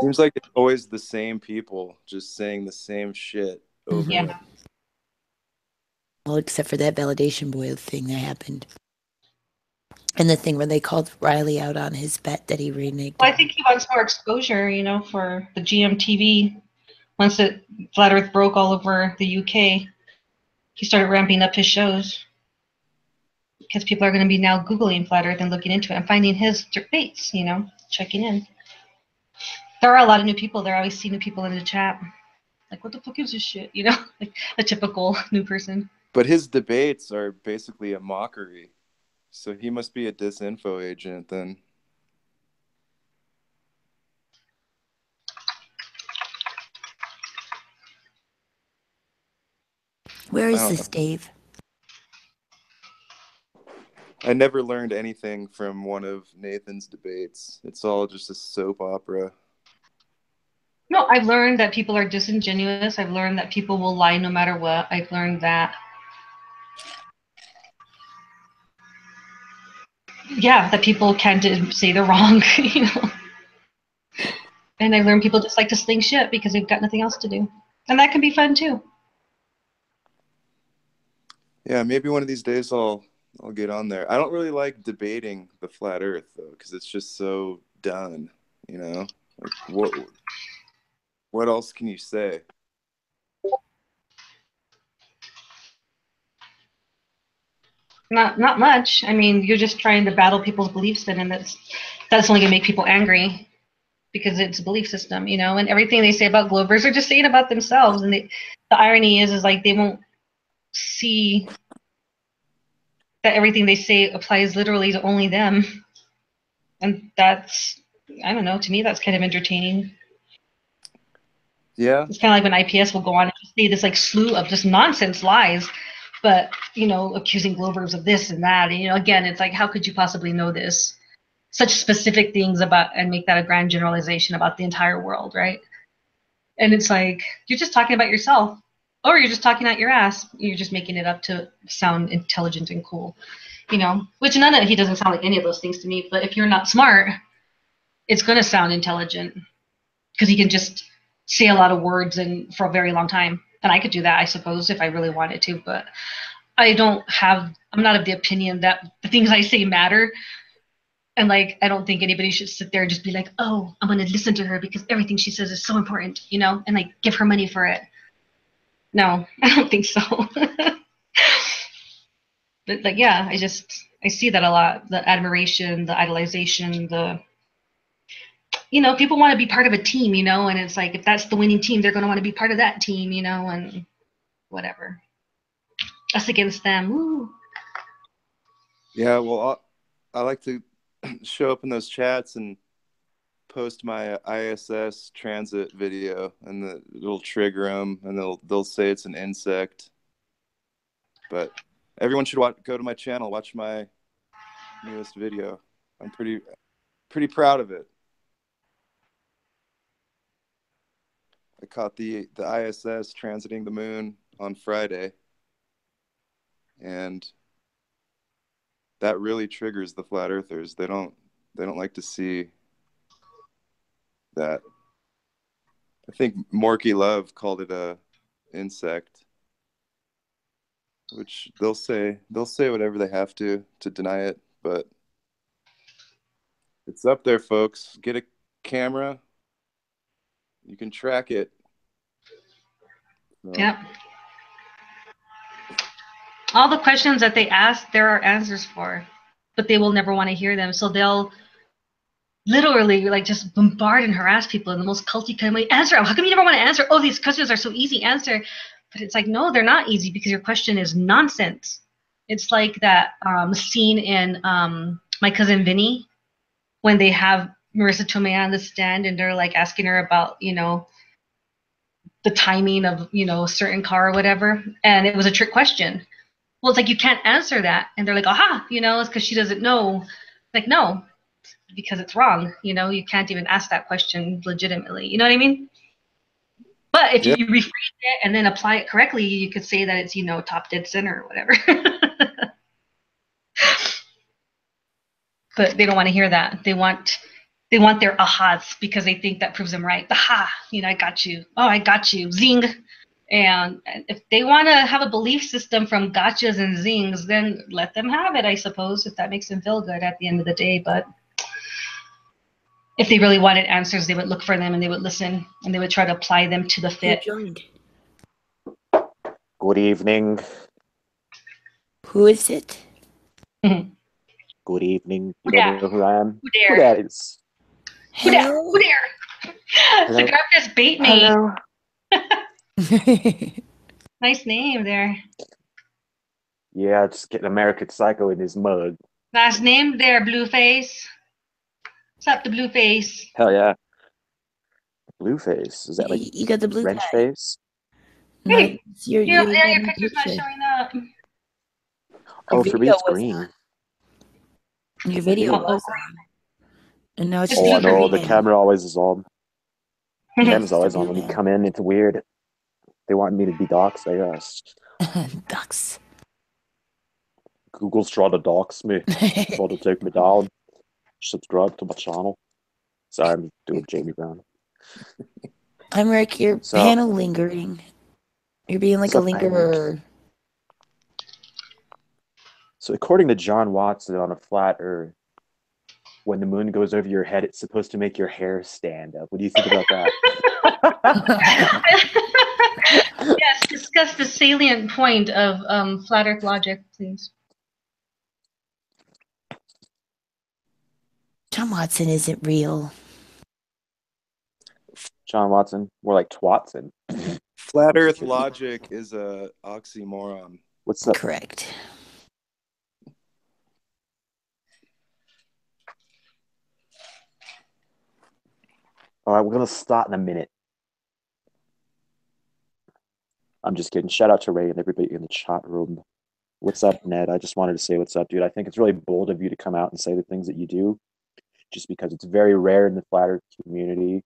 Seems like it's always the same people just saying the same shit over. Yeah. Well, except for that validation boy thing that happened. And the thing where they called Riley out on his bet that he reneged. Well, I think he wants more exposure, for the GMTV. Once Flat Earth broke all over the UK, he started ramping up his shows. Because people are going to be now Googling Flat Earth and looking into it and finding his debates, checking in. There are a lot of new people there. I always see new people in the chat. Like, what the fuck is this shit? Like a typical new person. But his debates are basically a mockery. So he must be a disinfo agent then. Where is this, Dave? I never learned anything from one of Nathan's debates. It's all just a soap opera. No, I've learned that people are disingenuous. I've learned that people will lie no matter what. I've learned that. Yeah, that people can't say they're wrong, And I've learned people just like to sling shit because they've got nothing else to do. And that can be fun too. Yeah, maybe one of these days I'll get on there. I don't really like debating the flat earth though, because it's just so done, Like, what else can you say? Not much. I mean, you're just trying to battle people's beliefs, and that's only gonna make people angry because it's a belief system, you know. And everything they say about Glovers are just saying about themselves. And the irony is like they won't see that everything they say applies literally to only them. And that's, I don't know. To me, that's kind of entertaining. Yeah. It's kind of like when IPS will go on and just say this like slew of just nonsense lies, but, you know, accusing Glovers of this and that. And, you know, again, it's like, how could you possibly know this? Such specific things about, and make that a grand generalization about the entire world, right? And it's like, you're just talking about yourself, or you're just talking out your ass. You're just making it up to sound intelligent and cool, you know, which he doesn't sound like any of those things to me. But if you're not smart, it's going to sound intelligent because he can just say a lot of words and for a very long time. And I could do that, I suppose, if I really wanted to, but I'm not of the opinion that the things I say matter. And like, I don't think anybody should sit there and just be like, oh, I'm going to listen to her because everything she says is so important, you know, and like give her money for it. No, I don't think so. But like, yeah, I see that a lot. The admiration, the idolization, you know, people want to be part of a team, you know, and it's like, if that's the winning team, they're going to want to be part of that team, you know, and whatever. Us against them. Woo. Yeah, well, I like to show up in those chats and post my ISS transit video, and it'll trigger them, and they'll say it's an insect. But everyone should go to my channel, watch my newest video. I'm pretty proud of it. I caught the ISS transiting the moon on Friday, and that really triggers the flat earthers. They don't like to see that. I think Morky Love called it a insect, which they'll say whatever they have to deny it, but it's up there, folks. Get a camera, you can track it. So. Yep. All the questions that they ask, there are answers for, but they will never want to hear them. So they'll literally like just bombard and harass people in the most culty kind of way. Answer. How come you never want to answer? Oh, these questions are so easy. Answer. But it's like, no, they're not easy because your question is nonsense. It's like that scene in My Cousin Vinny when they have Marissa Tomei on the stand and they're like asking her about, you know, the timing of, you know, a certain car or whatever. And it was a trick question. Well, it's like, you can't answer that. And they're like, aha, you know, it's because she doesn't know. Like, no, because it's wrong. You know, you can't even ask that question legitimately. You know what I mean? But if you rephrase it and then apply it correctly, you could say that it's, you know, top dead center or whatever. But they don't want to hear that. They want their ahas because they think that proves them right. Aha, you know, I got you. Oh, I got you. Zing. And if they want to have a belief system from gotchas and zings, then let them have it, I suppose, if that makes them feel good at the end of the day. But if they really wanted answers, they would look for them and they would listen and they would try to apply them to the fit. Who joined? Good evening. Who is it? Good evening. You don't know who I am? Who dare? Who that is? Who dare? So grab this bait mate. Hello. Nice name there. Yeah, just getting American Psycho in his mug. Nice name there, Blueface. What's up, the Blueface? Hell yeah. Blueface. Is that like you got the blue wrench guy. Face? Hey, your your picture's not showing up. Oh, for me it's green. Your video was on. And now it's oh, I know. The camera always is on. The camera's always on when you come in. It's weird. They want me to be doxxed, I guess. Dox. Google's trying to dox me. Trying to take me down. Subscribe to my channel. Sorry, I'm doing Jamie Brown. I'm Rick. You're panel lingering. You're being like a lingerer. So according to John Watson on a flat earth, when the moon goes over your head, it's supposed to make your hair stand up. What do you think about that? Yes, discuss the salient point of flat Earth logic, please. John Watson isn't real. John Watson, more like Twatson. Flat Earth logic is a oxymoron. What's up? Correct. All right, we're gonna start in a minute. I'm just kidding. Shout out to Ray and everybody in the chat room. What's up, Ned? I just wanted to say what's up, dude. I think it's really bold of you to come out and say the things that you do, just because it's very rare in the flat Earth community,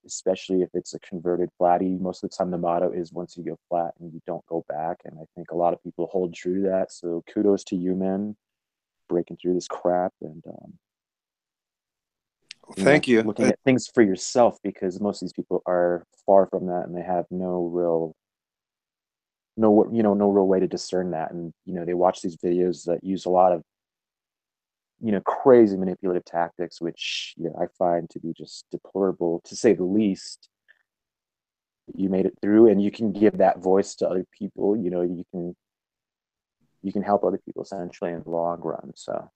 especially if it's a converted flatty. Most of the time, the motto is once you go flat and you don't go back. And I think a lot of people hold true to that. So kudos to you, man, breaking through this crap and Thank you. Looking at things for yourself, because most of these people are far from that and they have no real way to discern that. And they watch these videos that use a lot of crazy manipulative tactics, which I find to be just deplorable, to say the least. You made it through, and you can give that voice to other people. You can help other people essentially in the long run. So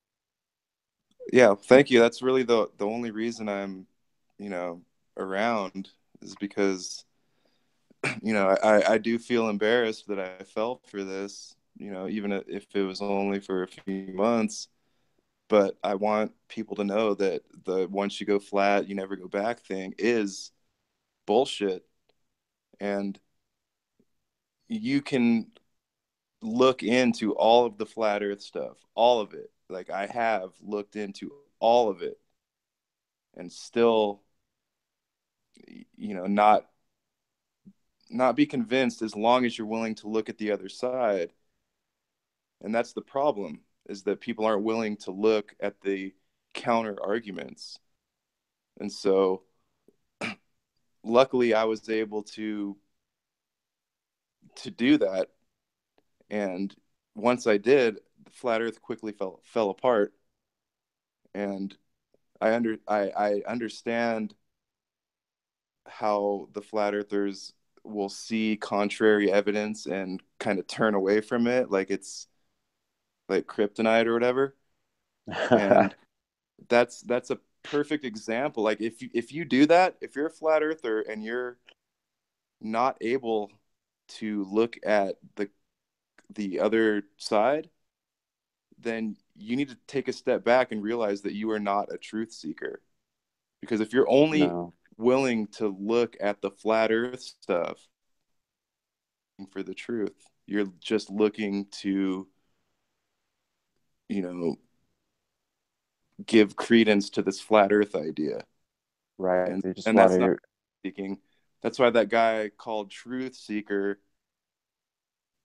yeah, thank you. That's really the only reason I'm around, is because I do feel embarrassed that I fell for this, even if it was only for a few months. But I want people to know that the once you go flat, you never go back thing is bullshit. And you can look into all of the flat Earth stuff, all of it. Like, I have looked into all of it and still, not be convinced, as long as you're willing to look at the other side. And that's the problem, is that people aren't willing to look at the counter arguments. And so luckily I was able to do that. And once I did, the flat Earth quickly fell apart. And I understand how the flat earthers will see contrary evidence and kind of turn away from it, like it's like kryptonite or whatever. And that's a perfect example. Like, if you do that, if you're a flat earther and you're not able to look at the other side, then you need to take a step back and realize that you are not a truth seeker. Because if you're only willing to look at the flat earth stuff for the truth, you're just looking to give credence to this flat earth idea, right? And that's not seeking. That's why that guy called truth seeker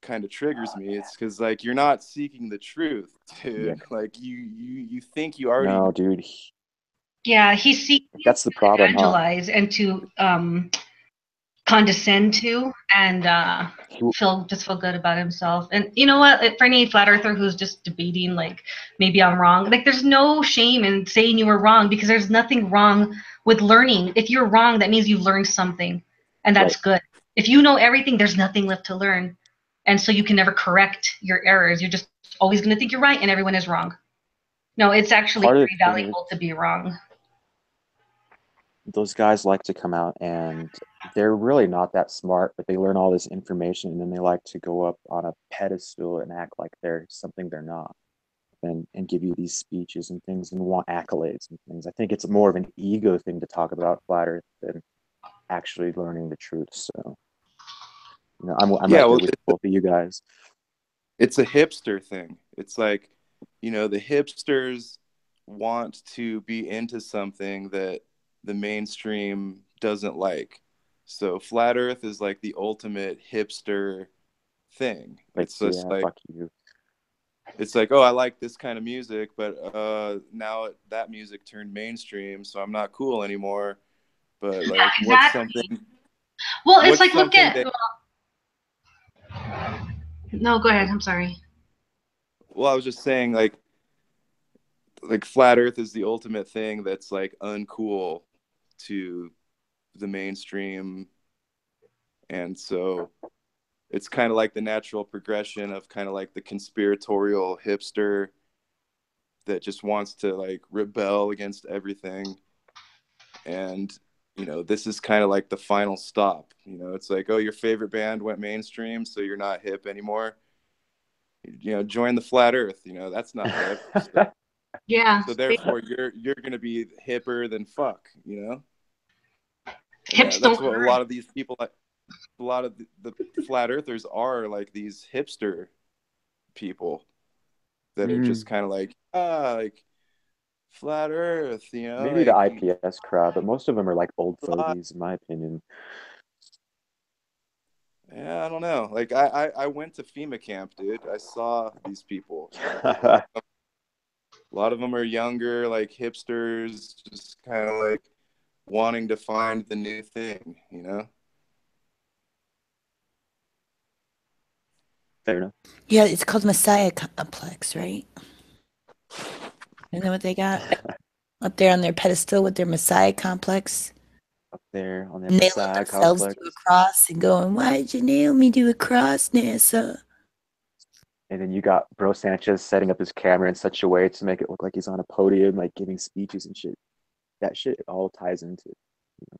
kind of triggers me. It's because, like, you're not seeking the truth, dude. Yeah. Like, you think you already no, dude. Yeah, he's seeking that's the problem, evangelize and to condescend to, and feel good about himself. And you know what? For any flat earther who's just debating, like, maybe I'm wrong, like, there's no shame in saying you were wrong, because there's nothing wrong with learning. If you're wrong, that means you've learned something, and that's good. If you know everything, there's nothing left to learn, and so you can never correct your errors. You're just always going to think you're right and everyone is wrong. No, it's actually very valuable to be wrong. Those guys like to come out and they're really not that smart, but they learn all this information, and then they like to go up on a pedestal and act like they're something they're not, and give you these speeches and things and want accolades and things. I think it's more of an ego thing to talk about flat Earth than actually learning the truth. So I'm right there with both of you guys. It's a hipster thing. It's like, the hipsters want to be into something that the mainstream doesn't like. So flat Earth is like the ultimate hipster thing. It's just like, fuck you. It's like, oh, I like this kind of music, but now that music turned mainstream, so I'm not cool anymore. But like, yeah, exactly. What's something? Well, it's like, look at. No, go ahead. I'm sorry. Well, I was just saying, like, like flat Earth is the ultimate thing that's like uncool to the mainstream, and so it's kind of like the natural progression of kind of like the conspiratorial hipster that just wants to like rebel against everything. And you know, this is kind of like the final stop. You know, it's like, oh, your favorite band went mainstream, so you're not hip anymore. You know, join the flat Earth. You know, that's not hip. So, Yeah. so therefore, you're gonna be hipper than fuck. You know. Hips Yeah, that's don't what a hurt. lot of these people, a lot of the flat earthers are, like these hipster people that are just kind of like, like flat earth, you know, Maybe like, the IPS crowd, but most of them are like old fogies, in my opinion. yeah, I don't know. Like I went to FEMA camp, dude. I saw these people. A lot of them are younger, like hipsters, just kind of like wanting to find the new thing, you know? Fair enough. Yeah, it's called Messiah Complex, right? Isn't that what they got up there on their pedestal with their Messiah complex? Up there on the Nailing Messiah themselves complex. to a cross and going, "Why'd you nail me to a cross, NASA?" And then you got Bro Sanchez setting up his camera in such a way to make it look like he's on a podium, like giving speeches and shit. That shit all ties into, you know,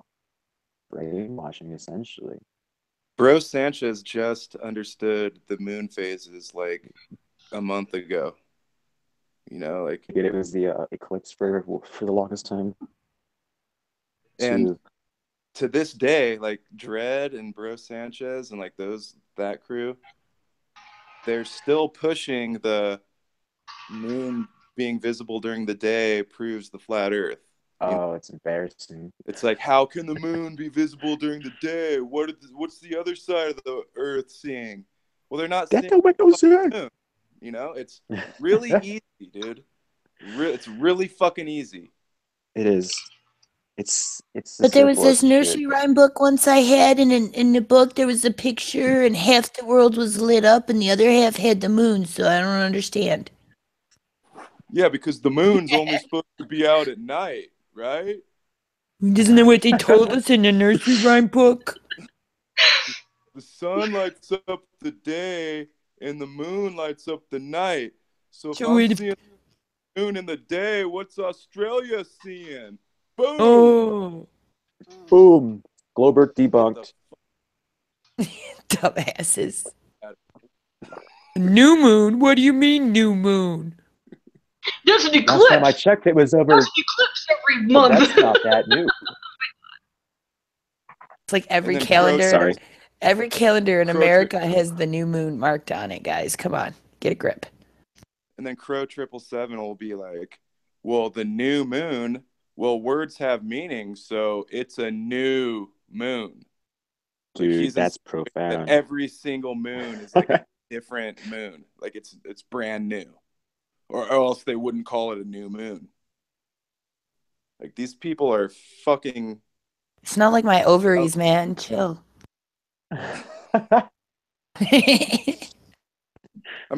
brainwashing, essentially. Bro Sanchez just understood the moon phases like a month ago. You know, like it was the eclipse for the longest time. And to this day, like Dredd and Bro Sanchez and like that crew, they're still pushing the moon being visible during the day proves the flat Earth. Oh, it's embarrassing. It's like, how can the moon be visible during the day? What's the other side of the Earth seeing? Well, they're not seeing the moon. You know, it's really easy, dude. It's really fucking easy. It is. It's. But there was this nursery rhyme book once I had, and in the book there was a picture, and half the world was lit up, and the other half had the moon. So I don't understand. Yeah, because the moon's only supposed to be out at night, right? Isn't that what they told us in the nursery rhyme book? The sun lights up the day, and the moon lights up the night. So if I'm seeing the moon in the day, what's Australia seeing? Boom! Oh. Boom! Globert debunked. Dumbasses. New moon? What do you mean, new moon? There's an eclipse. Last time I checked, it was over. There's an eclipse every month. That's not that new. It's like every calendar. Every calendar in America has the new moon marked on it, guys. Come on, get a grip. And then Crow 777 will be like, well, the new moon, well, words have meaning, so it's a new moon. Dude, like that's profound. Every single moon is like a different moon. Like it's brand new. Or else they wouldn't call it a new moon. Like these people are fucking... It's not like my ovaries, man. Chill. I'm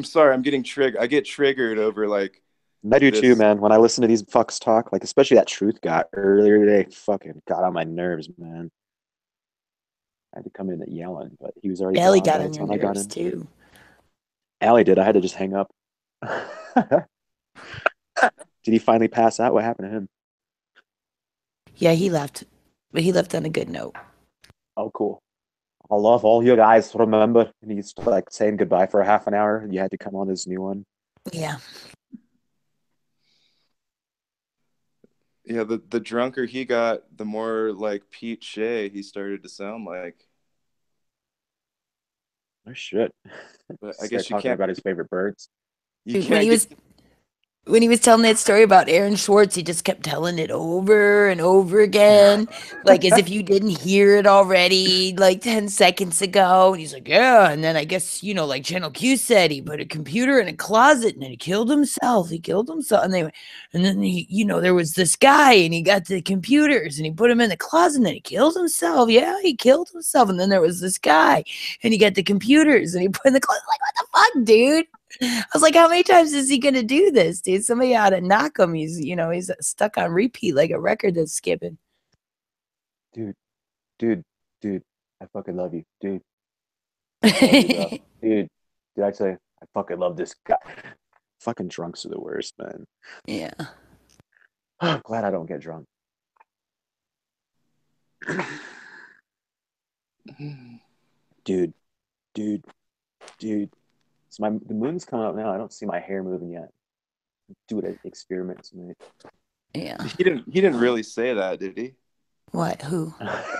sorry, I'm getting triggered. I get triggered over like... I do too, man. When I listen to these fucks talk, like especially that Truth guy earlier today, fucking got on my nerves, man. I had to come in at yelling, but he was already Allie gone got by on the your time I got nerves in. too. Allie did. I had to just hang up. Did he finally pass out? What happened to him? Yeah, he left. But he left on a good note. Oh, cool. I love all you guys. Remember, and he's like saying goodbye for a half an hour. You had to come on this new one. Yeah. Yeah, the drunker he got, the more like Pete Shea he started to sound like. Oh shit! But I guess you talking can't about his favorite birds. Dude, when he was telling that story about Aaron Schwartz, he just kept telling it over and over again, like as if you didn't hear it already, like 10 seconds ago. And he's like, yeah. And then I guess, you know, like Channel Q said, he put a computer in a closet and then he killed himself. And then he, you know, there was this guy and he got the computers and he put him in the closet and then he killed himself. Yeah, he killed himself. And then there was this guy and he got the computers and he put in the closet. Like, what the fuck, dude? I was like, how many times is he gonna do this, dude? Somebody ought to knock him. He's stuck on repeat like a record that's skipping. Dude, I fucking love you, dude. I love you, bro. Dude, I tell you, I fucking love this guy. Fucking drunks are the worst, man. Yeah. I'm glad I don't get drunk. Dude. So the moon's coming up now. I don't see my hair moving yet. Do an experiment tonight. Yeah. He didn't really say that, did he? What? Who?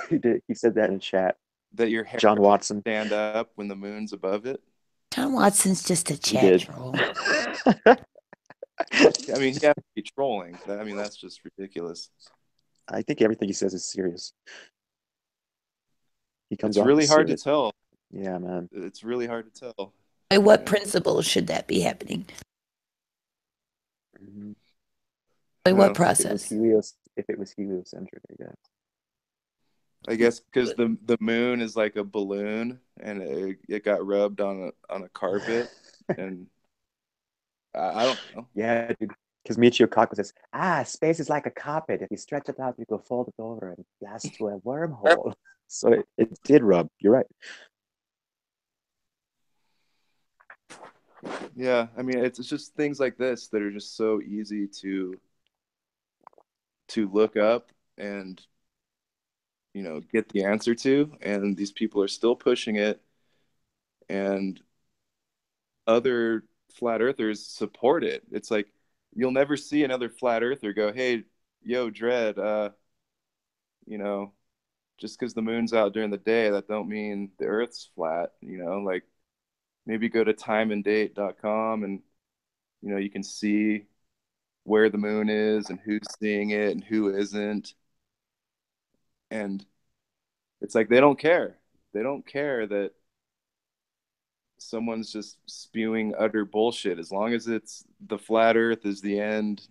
He did. He said that in chat. That your hair John Watson stand up when the moon's above it. John Watson's just a chat troll. I mean, he has to be trolling. I mean, that's just ridiculous. I think everything he says is serious. He comes. It's really hard to tell. Yeah, man. It's really hard to tell. By what principle should that be happening? Mm-hmm. By what process? If it was heliocentric, I guess. I guess because the moon is like a balloon, and it got rubbed on a carpet, and I don't know. Yeah, dude. Because Michio Kaku says, space is like a carpet. If you stretch it out, you can fold it over and blast to a wormhole. So it did rub. You're right. Yeah, I mean, it's just things like this that are just so easy to look up and get the answer to, and these people are still pushing it, and other flat earthers support it. It's like you'll never see another flat earther go, hey, yo, Dread, just because the moon's out during the day, that don't mean the earth's flat. Like maybe go to timeanddate.com and you can see where the moon is and who's seeing it and who isn't. And it's like they don't care. They don't care that someone's just spewing utter bullshit. As long as it's the flat earth is the end,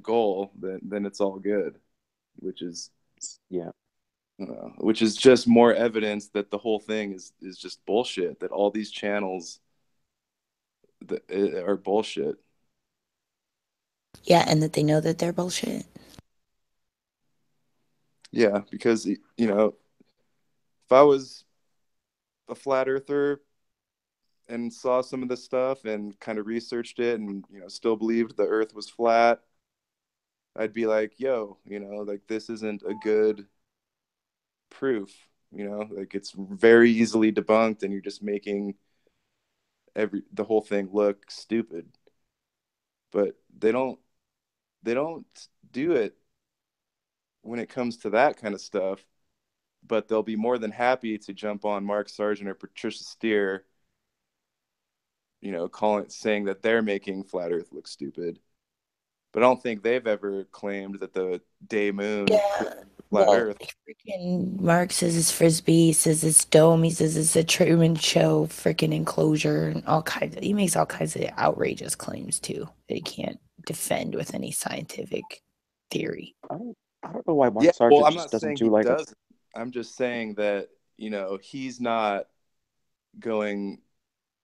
goal, then it's all good. Which is just more evidence that the whole thing is just bullshit, that all these channels are bullshit. Yeah, and that they know that they're bullshit. Yeah, because, if I was a flat earther and saw some of this stuff and kind of researched it and, still believed the earth was flat, I'd be like, yo, like this isn't a good proof, like it's very easily debunked and you're just making the whole thing look stupid. But they don't do it when it comes to that kind of stuff, but they'll be more than happy to jump on Mark Sargent or Patricia Steer, saying that they're making flat earth look stupid. But I don't think they've ever claimed that the day moon is flat earth. Freaking Mark says it's frisbee, he says it's dome, he says it's a Truman Show freaking enclosure, and he makes all kinds of outrageous claims too that he can't defend with any scientific theory. I don't know why Mark Sargent I'm just not doesn't saying do he like doesn't. I'm just saying that, he's not going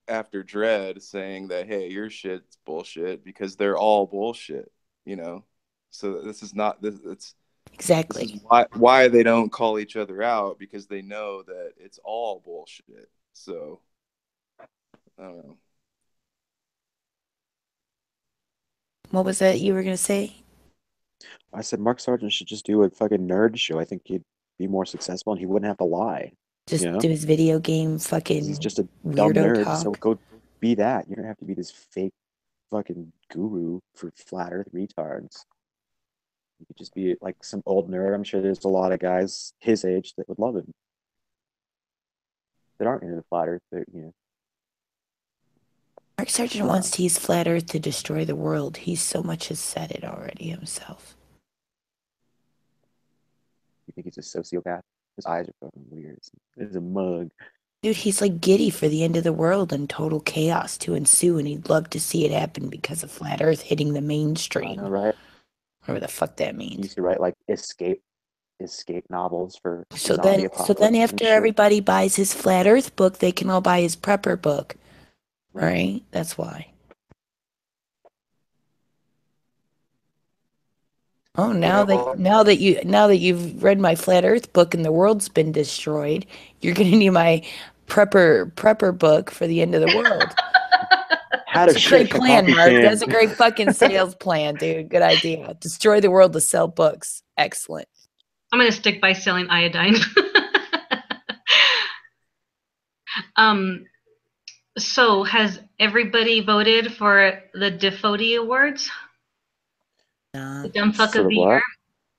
after Dredd saying that, hey, your shit's bullshit, because they're all bullshit, So this is not this. It's exactly this is why they don't call each other out, because they know that it's all bullshit. So I don't know. What was that you were gonna say? I said Mark Sargent should just do a fucking nerd show. I think he'd be more successful and he wouldn't have to lie. Just do his video game fucking he's just a weirdo dumb nerd, talk. so go be that. You don't have to be this fake fucking guru for flat earth retards. You could just be like some old nerd. I'm sure there's a lot of guys his age that would love him. That aren't into the flat earth, but Mark Sargent wants to use flat earth to destroy the world. He so much has said it already himself. You think he's a sociopath? His eyes are fucking weird. He's a mug. Dude, he's like giddy for the end of the world and total chaos to ensue, and he'd love to see it happen because of flat earth hitting the mainstream. I know, right? Whatever the fuck that means. He used to write like escape novels for so then after everybody buys his flat earth book, they can all buy his prepper book. Right? That's why. Oh, now that you've read my flat Earth book and the world's been destroyed, you're gonna need my prepper book for the end of the world. How to That's a great shake a plan, coffee Mark. can. That's a great fucking sales plan, dude. Good idea. Destroy the world to sell books. Excellent. I'm gonna stick by selling iodine. So has everybody voted for the DFOTY awards? The dumb fuck For of the the year? what?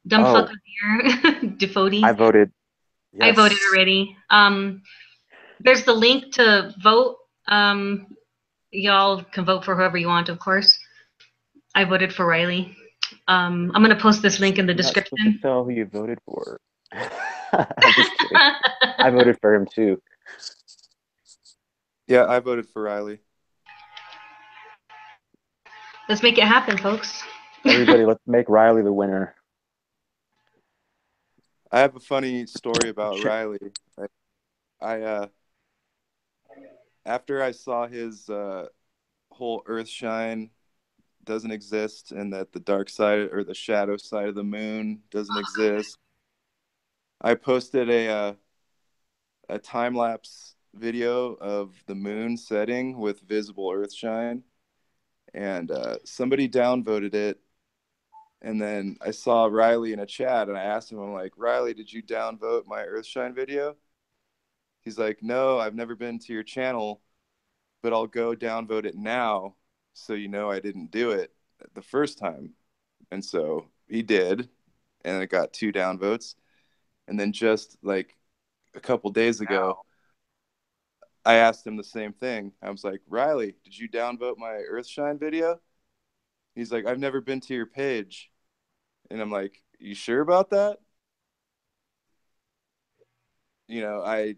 Dumb Oh, fuck of the year. DFOTY. I voted. I voted Yes. already. There's the link to vote. Y'all can vote for whoever you want, of course. I voted for Riley. I'm gonna post this link in the You're not supposed to description. tell who you voted for. I'm just kidding. I voted for him too. Yeah, I voted for Riley. Let's make it happen, folks. Everybody, let's make Riley the winner. I have a funny story about Riley. I after I saw his whole Earthshine doesn't exist and that the dark side or the shadow side of the moon doesn't exist, I posted a time-lapse video of the moon setting with visible Earthshine, and somebody downvoted it. And then I saw Riley in a chat, and I asked him, I'm like, Riley, did you downvote my Earthshine video? He's like, no, I've never been to your channel, but I'll go downvote it now so you know I didn't do it the first time. And so he did, and it got 2 downvotes. And then just like a couple days ago, I asked him the same thing. I was like, Riley, did you downvote my Earthshine video? He's like, I've never been to your page. And I'm like, you sure about that? You know, I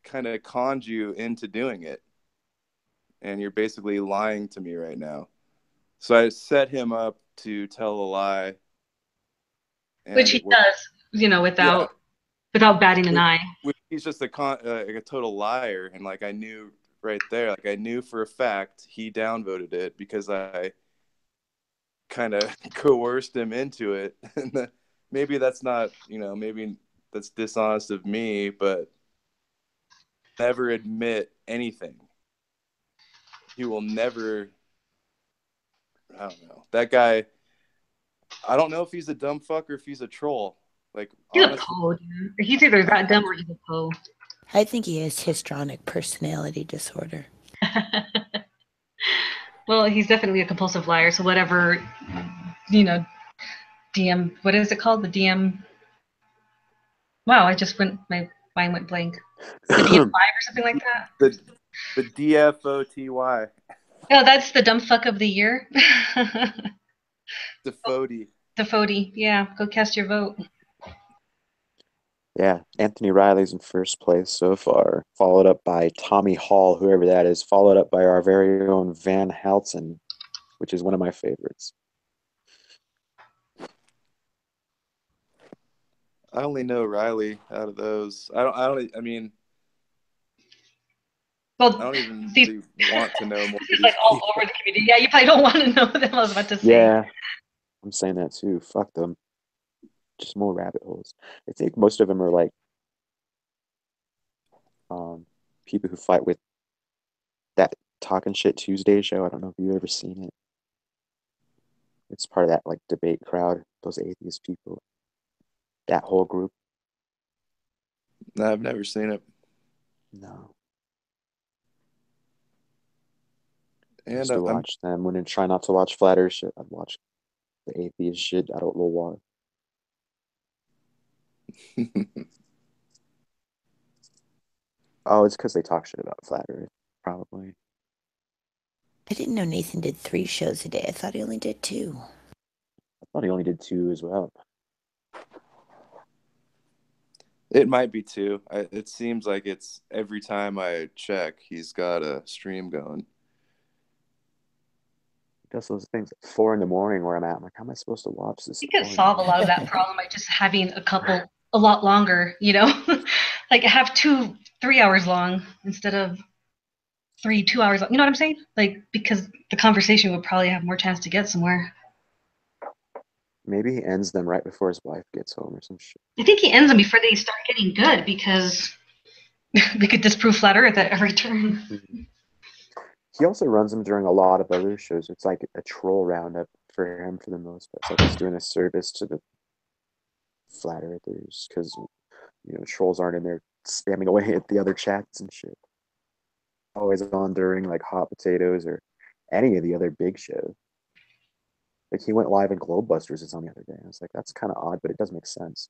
kind of conned you into doing it. And you're basically lying to me right now. So I set him up to tell a lie. Which he does, you know, without batting an eye. He's just a total liar. And like, I knew right there, like I knew for a fact he downvoted it because I kind of coerced him into it. And maybe that's not, you know, maybe that's dishonest of me, but never admit anything. He will never, I don't know. That guy, I don't know if he's a dumb fuck or if he's a troll. Like, He's honestly, a po, dude. He's either that dumb or he's a po. I think he has histrionic personality disorder. Well, he's definitely a compulsive liar. So whatever, you know, DM. What is it called? The DM. Wow, my mind went blank. The DM5 or something like that. The DFOTY. No, that's the dumb fuck of the year. DFOTY. DFOTY. Yeah, go cast your vote. Yeah, Anthony Riley's in first place so far, followed up by Tommy Hall, whoever that is, followed up by our very own Van Halten, which is one of my favorites. I only know Riley out of those. I mean, well, I don't even really want to know more. He's like all over the community. Yeah, you probably don't want to know them. I was about to say. Yeah, I'm saying that too. Fuck them. Just more rabbit holes. I think most of them are like people who fight with that Talking Shit Tuesday show. I don't know if you've ever seen it. It's part of that like debate crowd, those atheist people. That whole group. No, I've never seen it. No. And I used to watch them when I try not to watch flat earth shit. I'd watch the atheist shit. I don't know why. Oh, it's because they talk shit about flat earth, probably. I didn't know Nathan did 3 shows a day. I thought he only did 2. I thought he only did 2 as well. It might be 2. It seems like it's every time I check, he's got a stream going. He does those things at 4 a.m. where I'm at. I'm like, how am I supposed to watch this? You could solve a lot of that problem by just having a lot longer, you know? Like have 2 3 hours long instead of 2 hours. You know what I'm saying? Like, because the conversation would probably have more chance to get somewhere. Maybe he ends them right before his wife gets home or some shit. I think he ends them before they start getting good because they could disprove flat Earth at every turn. Mm-hmm. He also runs them during a lot of other shows. It's like a troll roundup for him for the most part. It's like he's doing a service to the flat earthers because, you know, trolls aren't in there spamming away at the other chats and shit. Always on during like Hot Potatoes or any of the other big shows. Like he went live in Globebusters on the other day. I was like, that's kind of odd, but it does make sense.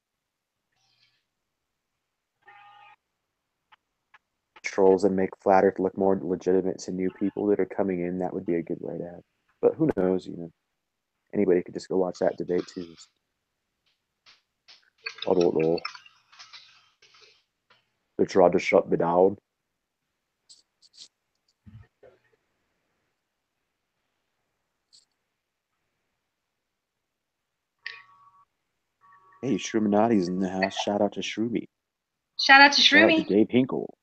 Trolls and make flat Earth look more legitimate to new people that are coming in. That would be a good way to have. But who knows? You know, anybody could just go watch that debate too. I don't know. They tried to shut me down. Hey, Shruminati's in the house. Shout out to Shroomy. Shout out to Shout out Shroomy. to Dave Hinkle.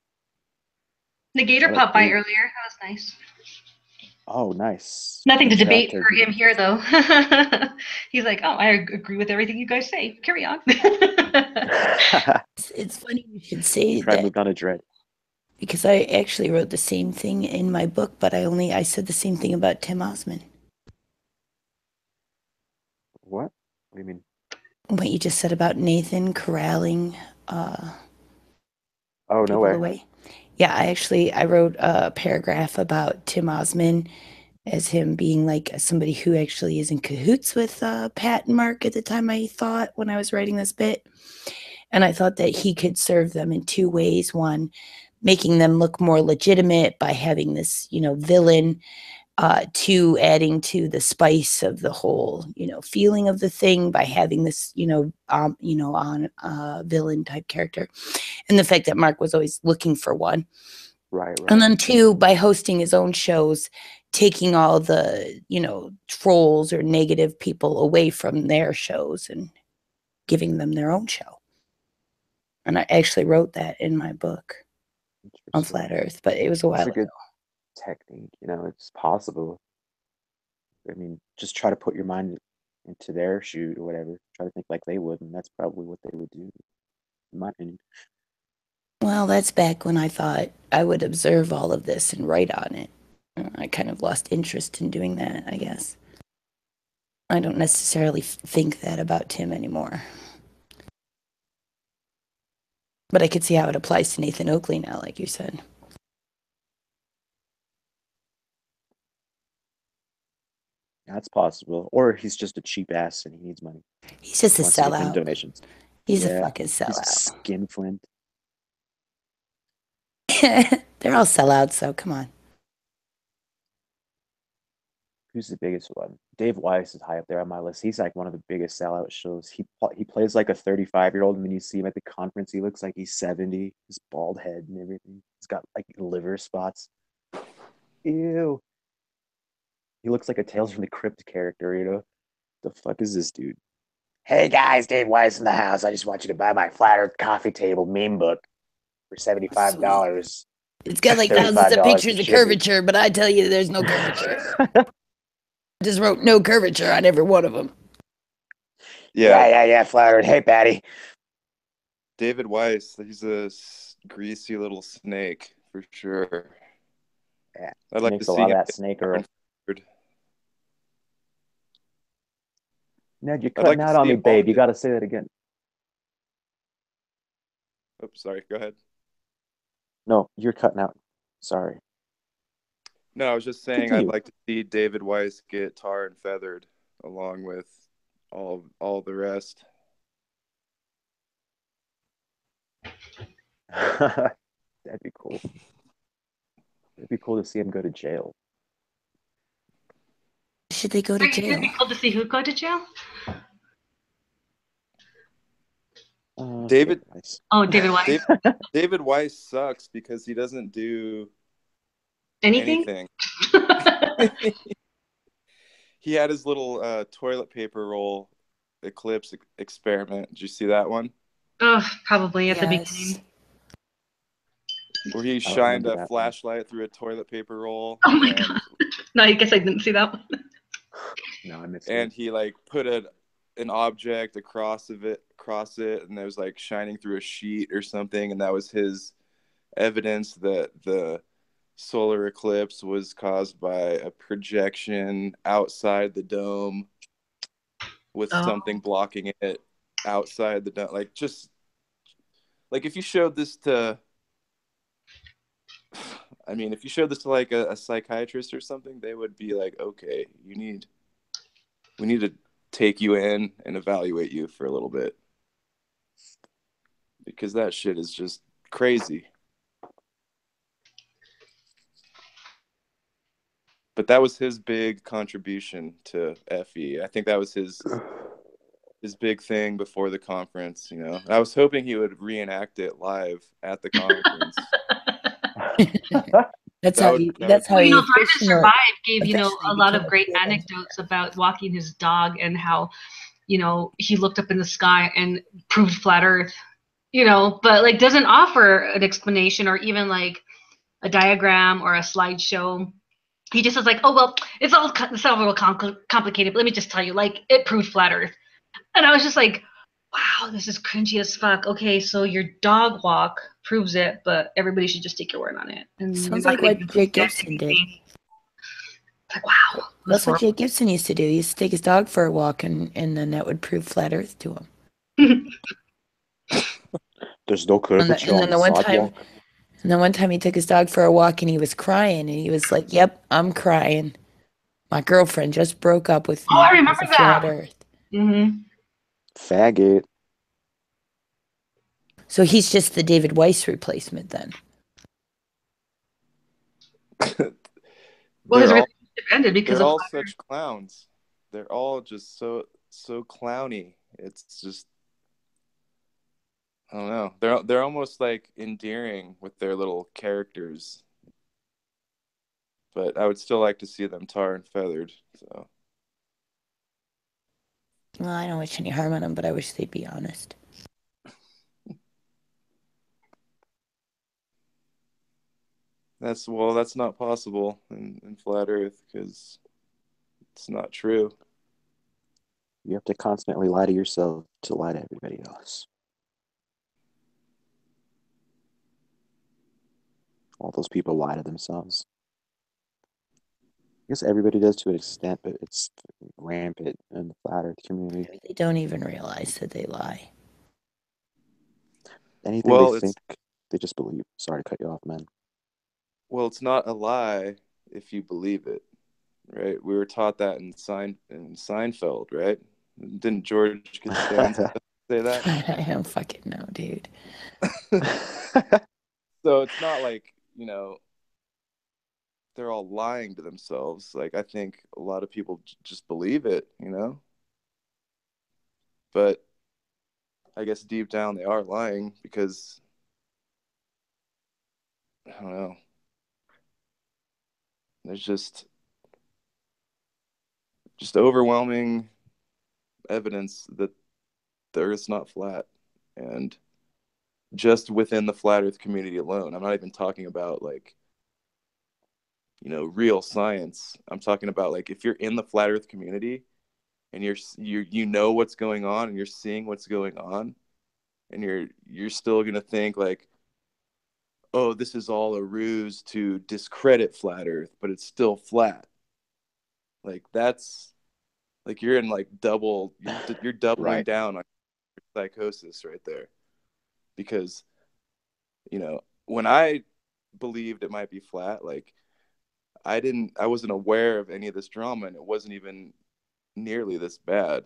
Negator popped by earlier. That was nice. Oh, nice. Nothing to debate for him here, though. He's like, oh, I agree with everything you guys say. Carry on. It's funny you should say Try that. moved on to Dread. Because I actually wrote the same thing in my book, but I said the same thing about Tim Osman. What? What do you mean? What you just said about Nathan corralling oh, no way. away. Yeah, I wrote a paragraph about Tim Osman as him being like somebody who actually is in cahoots with Pat and Mark at the time, I thought, when I was writing this bit. And I thought that he could serve them in two ways. One, making them look more legitimate by having this, villain. Two, adding to the spice of the whole, feeling of the thing by having this, on villain type character. And the fact that Mark was always looking for one. Right. And then two, by hosting his own shows, taking all the, trolls or negative people away from their shows and giving them their own show. And I actually wrote that in my book on Flat Earth, but it was a while ago. Technique, it's possible. I mean, just try to put your mind into their shoe or whatever. Try to think like they would, and that's probably what they would do, in my opinion. Well, that's back when I thought I would observe all of this and write on it. I kind of lost interest in doing that, I guess. I don't necessarily think that about Tim anymore. But I could see how it applies to Nathan Oakley now, like you said. That's possible. Or he's just a cheap ass and he needs money. He's just a sellout. Donations. He's a fucking sellout. He's a skinflint. They're all sellouts, so come on. Who's the biggest one? Dave Weiss is high up there on my list. He's like one of the biggest sellout shows. He plays like a 35-year-old, and when you see him at the conference, he looks like he's 70. His bald head and everything. He's got like liver spots. Ew. He looks like a Tales from the Crypt character, The fuck is this dude? Hey guys, Dave Weiss in the house. I just want you to buy my Flat Earth Coffee Table meme book for $75. It's got like thousands of pictures of curvature, but I tell you, there's no curvature. I just wrote no curvature on every one of them. Yeah, Flat Earth. Hey, Patty. David Weiss, he's a greasy little snake for sure. Yeah, I'd like to see a lot of that snake around. Ned, you're cutting out on me, babe. You got to say that again. Oops, sorry. Go ahead. No, you're cutting out. Sorry. No, I was just saying I'd like to see David Weiss get tar and feathered along with all the rest. That'd be cool. It'd be cool to see him go to jail. Should they go to jail? It'd be cool to see who go to jail. David. David Weiss. David Weiss sucks because he doesn't do anything. He had his little toilet paper roll eclipse experiment. Did you see that one? Oh, probably at the beginning. where he I don't shined remember a that one. flashlight through a toilet paper roll. Oh my god! No, I guess I didn't see that one. No, I missed And it. he like put an object across it, and it was like shining through a sheet or something, and that was his evidence that the solar eclipse was caused by a projection outside the dome with something blocking it outside the dome. Like, just like if you showed this to, I mean, if you showed this to like a psychiatrist or something, they would be like, okay, we need to take you in and evaluate you for a little bit, because that shit is just crazy. But that was his big contribution to FE. I think that was his big thing before the conference, you know. I was hoping he would reenact it live at the conference. That's That how would- he. that That's would- how You he know, Drive to officially. Survive gave, you know, officially a lot became of a great field anecdotes about walking his dog and how, you know, he looked up in the sky and proved flat Earth, you know, but like doesn't offer an explanation or even like a diagram or a slideshow. He just was like, oh, well, it's all a little complicated, but let me just tell you, like, it proved flat Earth. And I was just like, wow, this is cringy as fuck. Okay, so your dog walk proves it, but everybody should just take your word on it. And you're Sounds not like gonna what give Jake feedback Gibson to did. anything. It's like, wow. That's what Jake Gibson used to do. He used to take his dog for a walk, and then that would prove flat Earth to him. There's no curvature on the sidewalk. And then one time he took his dog for a walk, and he was crying, and he was like, "Yep, I'm crying. My girlfriend just broke up with me Oh, I because remember of flat that. Earth." Mm-hmm. Faggot. So he's just the David Weiss replacement then. Well, his they're all, relationship ended because they're of all flat Earth. such clowns. They're all just so clowny. It's just, I don't know. They're almost like endearing with their little characters. But I would still like to see them tar and feathered. So Well, I don't wish any harm on them, but I wish they'd be honest. that's not possible in flat Earth, because it's not true. You have to constantly lie to yourself to lie to everybody else. All those people lie to themselves. I guess everybody does to an extent, but it's rampant in the flat Earth community. Maybe they don't even realize that they lie. Anything Well, they think, they just believe. Sorry to cut you off, man. Well, it's not a lie if you believe it, right? We were taught that in Seinfeld, right? Didn't George Costanza say that? I don't fucking know, dude. So it's not like, you know, they're all lying to themselves. Like, I think a lot of people just believe it, you know? But I guess deep down they are lying, because I don't know. There's just overwhelming evidence that the Earth's not flat, and just within the flat Earth community alone. I'm not even talking about like, you know, real science. I'm talking about like if you're in the flat Earth community and you know what's going on and you're seeing what's going on, and you're still gonna think like, oh, this is all a ruse to discredit flat Earth, but it's still flat. Like, that's like you're in like you're doubling Right. down on psychosis right there. Because, you know, when I believed it might be flat, like I wasn't aware of any of this drama, and it wasn't even nearly this bad.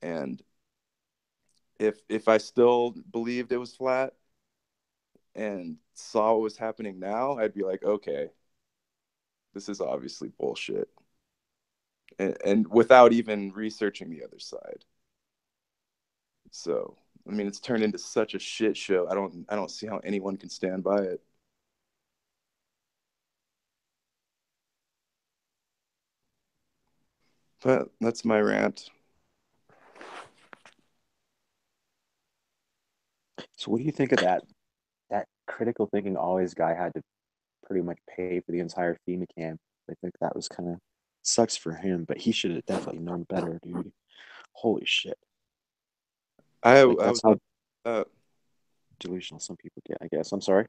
And if I still believed it was flat and saw what was happening now, I'd be like, okay, this is obviously bullshit. And without even researching the other side. So, I mean, it's turned into such a shit show. I don't see how anyone can stand by it. But that's my rant. So what do you think of that critical thinking always guy had to pretty much pay for the entire FEMA camp. I think that was kind of sucks for him, but he should have definitely known better, dude. Holy shit. I That's was how delusional some people get, I guess. I'm sorry.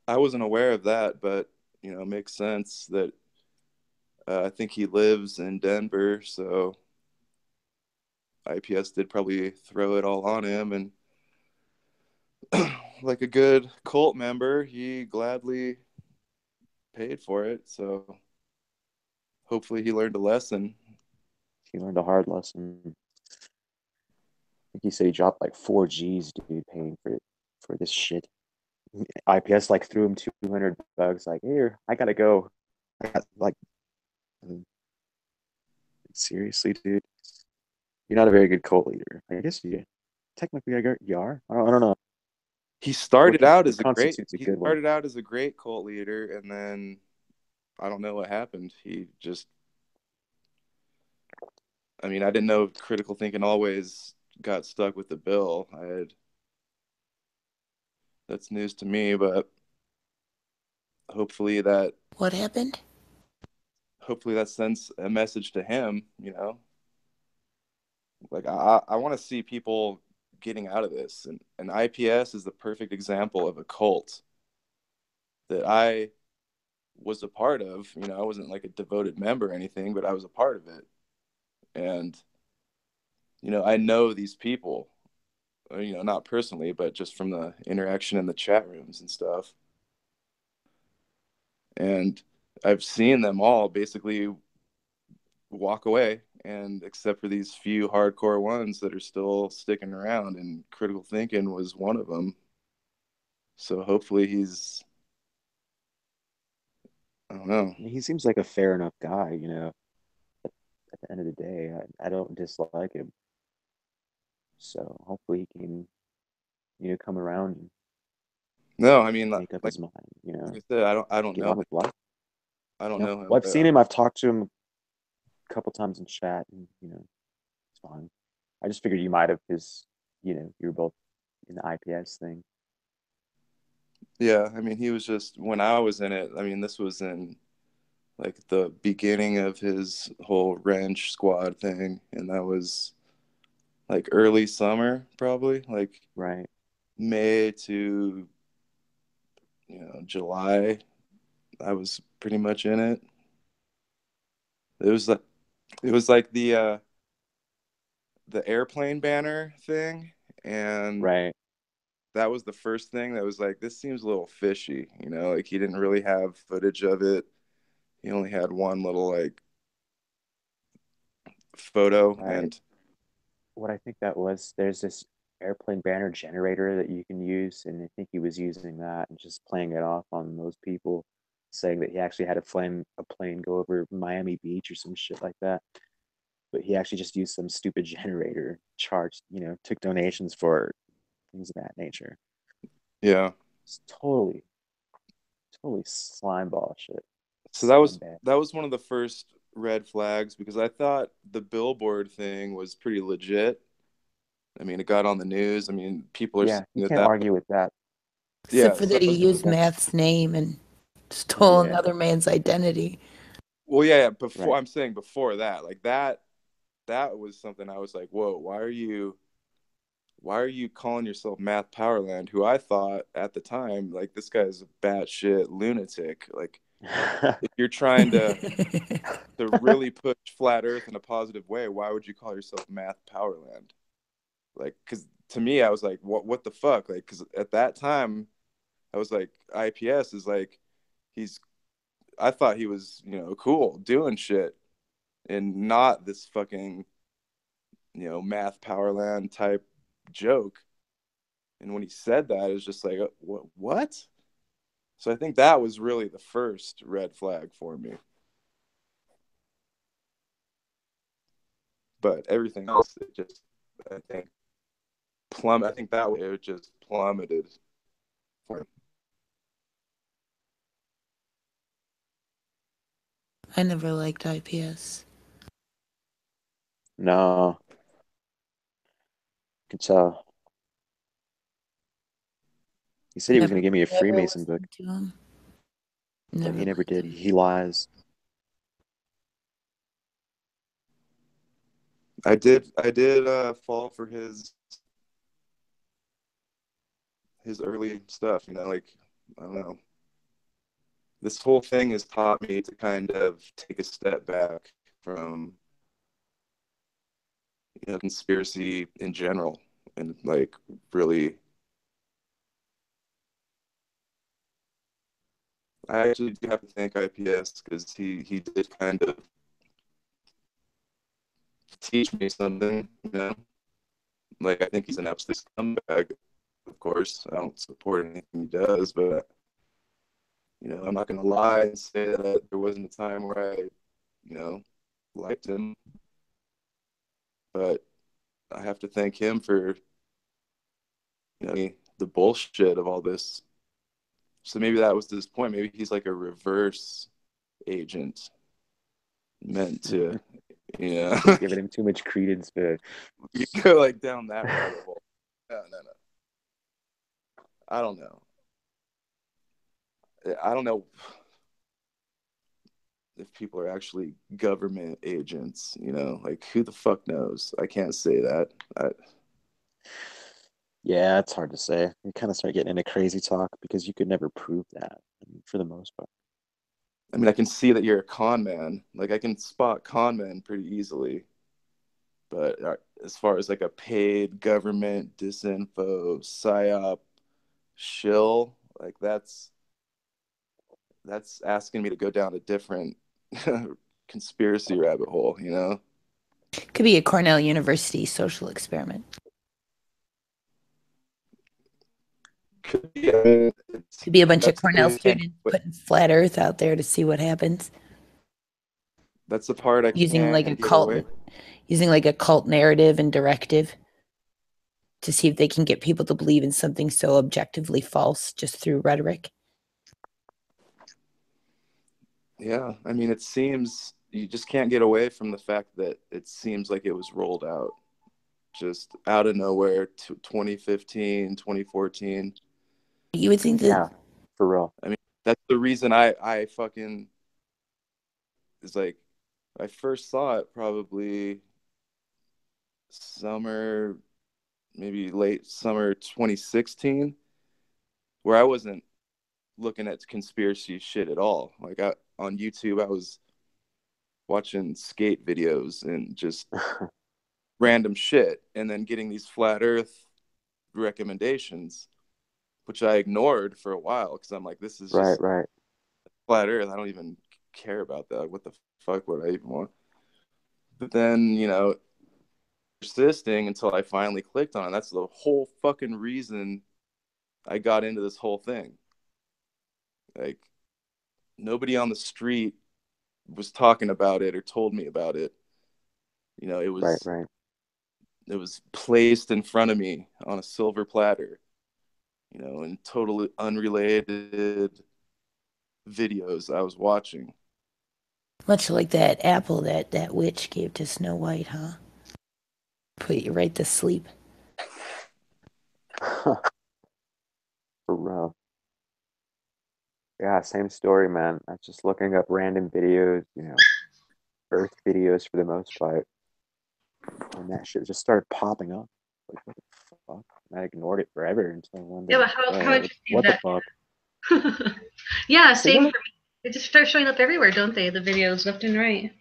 I wasn't aware of that, but it makes sense that I think he lives in Denver, so IPS did probably throw it all on him, and like a good cult member, he gladly paid for it. So hopefully he learned a lesson. He learned a hard lesson. I think he said he dropped like 4 G's, dude, paying for this shit. IPS like threw him $200, like, here, I gotta go. Like, seriously, dude, you're not a very good cult leader. I guess you technically you are. I don't know. He started out as a great cult leader, and then I don't know what happened. He just, I didn't know critical thinking always got stuck with the bill. That's news to me, but hopefully that. What happened? Hopefully that sends a message to him, Like, I want to see people getting out of this. And IPS is the perfect example of a cult that I was a part of. I wasn't like a devoted member or anything, but I was a part of it. And, I know these people, not personally, but just from the interaction in the chat rooms and stuff. And I've seen them all basically walk away, and except for these few hardcore ones that are still sticking around, and critical thinking was one of them. So hopefully he's, I don't know. He seems like a fair enough guy, at the end of the day. I don't dislike him. So hopefully he can, come around and No, make up his mind, Like I said, I don't get know. on with life. I don't know him. Well, I've seen him. I've talked to him a couple times in chat, and it's fine. I just figured you might have, because you were both in the IPS thing. Yeah, he was just, when I was in it, this was in like the beginning of his whole wrench squad thing, and that was like early summer, probably like right May to July. I was pretty much in it. It was like the airplane banner thing, and right. that was the first thing that was like, this seems a little fishy, like he didn't really have footage of it. He only had one little like photo. Right. And what I think that was, there's this airplane banner generator that you can use, and I think he was using that and just playing it off on those people, saying that he actually had a plane go over Miami Beach or some shit like that. But he actually just used some stupid generator, charged, took donations for things of that nature. yeah, It's totally slime ball shit. so that was one of the first red flags, because I thought the billboard thing was pretty legit. It got on the news. People are you can't argue with that. Except for that he used Math's name and stole another man's identity. Well, yeah, before, right. I'm saying before that, like that was something I was like, whoa, why are you calling yourself Math Powerland, who I thought at the time, like, this guy's a batshit lunatic. Like, if you're trying to really push flat Earth in a positive way, why would you call yourself Math Powerland? Like, because to me, I was like, what the fuck? Like, because at that time, I was like, IPS is like, I thought he was, cool, doing shit, and not this fucking, Math Powerland type joke. And when he said that, it was just like, what? So I think that was really the first red flag for me. But everything else, it just, I think that way it just plummeted for him. I never liked IPS. No. Could tell. He said he was Never, going to give me a never Freemason book, listened to him. but he never liked did. him. He lies. I did fall for his early stuff, you know, like, I don't know. This whole thing has taught me to kind of take a step back from, you know, conspiracy in general, and like really, I actually do have to thank IPS because he did kind of teach me something, you know. Like, I think he's an absolute scumbag, of course. I don't support anything he does, but, you know, I'm not going to lie and say that there wasn't a time where I, you know, liked him. But I have to thank him for, you know, the bullshit of all this. So maybe that was his point. Maybe he's like a reverse agent meant to, you know. Giving him too much credence, but You go like down that rabbit hole. No. I don't know. I don't know if people are actually government agents, you know, like, who the fuck knows? I can't say that. yeah, it's hard to say. You kind of start getting into crazy talk because you could never prove that, for the most part. I mean, I can see that you're a con man. Like, I can spot con men pretty easily. But as far as like a paid government disinfo psyop shill, like, that's asking me to go down a different conspiracy rabbit hole, you know? Could be a Cornell University social experiment. Could be, I mean, Could be a bunch of that's Cornell the- students putting flat Earth out there to see what happens. That's the part I Using can't like a get cult, away. using like a cult narrative and directive to see if they can get people to believe in something so objectively false just through rhetoric. Yeah, I mean, it seems you just can't get away from the fact that it seems like it was rolled out just out of nowhere to 2015, 2014. You would think that, Yeah, for real. I mean, that's the reason I fucking is like, I first saw it probably summer, maybe late summer 2016, where I wasn't looking at conspiracy shit at all. Like, on YouTube, I was watching skate videos and just random shit, and then getting these flat Earth recommendations, which I ignored for a while because I'm like, this is just right. flat Earth. I don't even care about that. What the fuck would I even want? But then, you know, persisting until I finally clicked on it. That's the whole fucking reason I got into this whole thing. Like, nobody on the street was talking about it or told me about it. You know, it was right. It was placed in front of me on a silver platter, you know, and totally unrelated videos I was watching. much like that apple that witch gave to Snow White, huh? Put you right to sleep. For real. Yeah, same story, man. I was just looking up random videos, you know, Earth videos for the most part, and that shit just started popping up. Like, what the fuck? And I ignored it forever until one day. Yeah, but how interesting What the that. fuck? Yeah, Say same what? for me. They just start showing up everywhere, don't they? The videos left and right.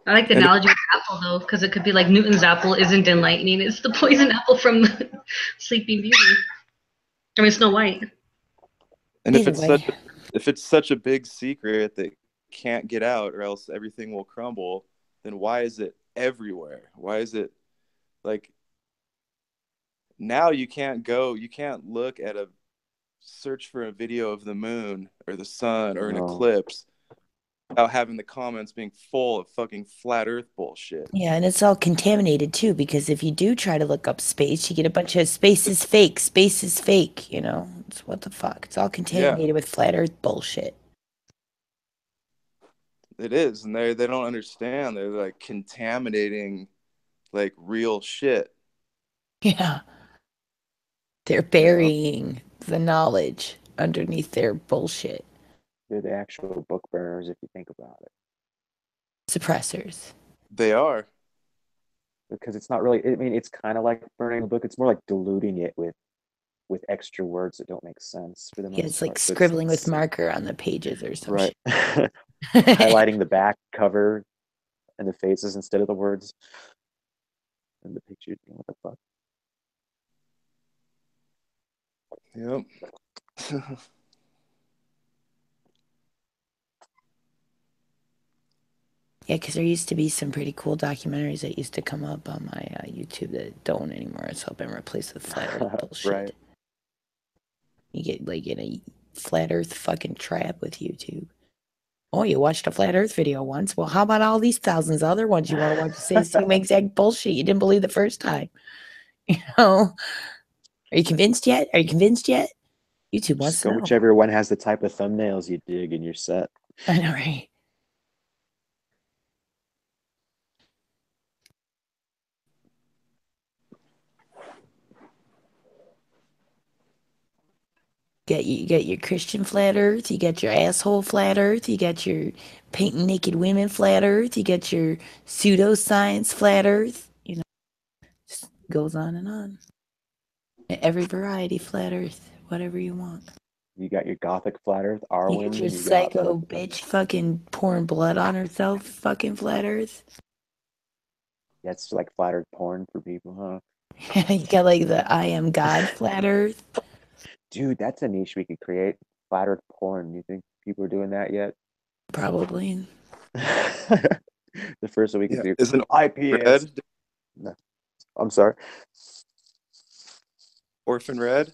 I like the And analogy with apple though, because it could be like Newton's apple isn't enlightening; it's the poison apple from the Sleeping Beauty. I mean, Snow White. And if Either way. it's such a big secret that can't get out, or else everything will crumble, then why is it everywhere? Why is it like, now you can't look at a search for a video of the moon or the sun or an eclipse without having the comments being full of fucking flat Earth bullshit. Yeah, and it's all contaminated too, because if you do try to look up space, you get a bunch of space is fake, you know? It's what the fuck? It's all contaminated with flat Earth bullshit. It is, and they don't understand. They're like contaminating like real shit. Yeah. They're burying the knowledge underneath their bullshit. They're the actual book burners, if you think about it. Suppressors. They are. Because it's not really, I mean, it's kind of like burning a book. It's more like diluting it with extra words that don't make sense for the most Yeah, it's like part. So scribbling with marker on the pages or some right. shit. Highlighting the back cover and the faces instead of the words. And the picture, what the fuck? Yep. Yeah, because there used to be some pretty cool documentaries that used to come up on my YouTube that don't anymore. It's all been replaced with flat Earth bullshit. Right. You get like in a flat Earth fucking trap with YouTube. Oh, you watched a flat Earth video once? Well, how about all these thousands of other ones you want to watch the same exact bullshit you didn't believe the first time? You know? Are you convinced yet? Are you convinced yet? YouTube wants Just to go know. whichever one has the type of thumbnails you dig and you're set. I know, right? You get your Christian flat Earth, you get your asshole flat Earth, you get your painting naked women flat Earth, you get your pseudoscience flat Earth. You know, just goes on and on. Every variety flat Earth, whatever you want. You got your gothic flat Earth, Arwen. You get your psycho bitch fucking pouring blood on herself fucking flat Earth. That's like flat Earth porn for people, huh? You got like the I am God flat Earth. Dude, that's a niche we could create. Flat Earth porn. You think people are doing that yet? Probably. The first one we could do. Isn't IPS. Red? No. I'm sorry. Orphan Red?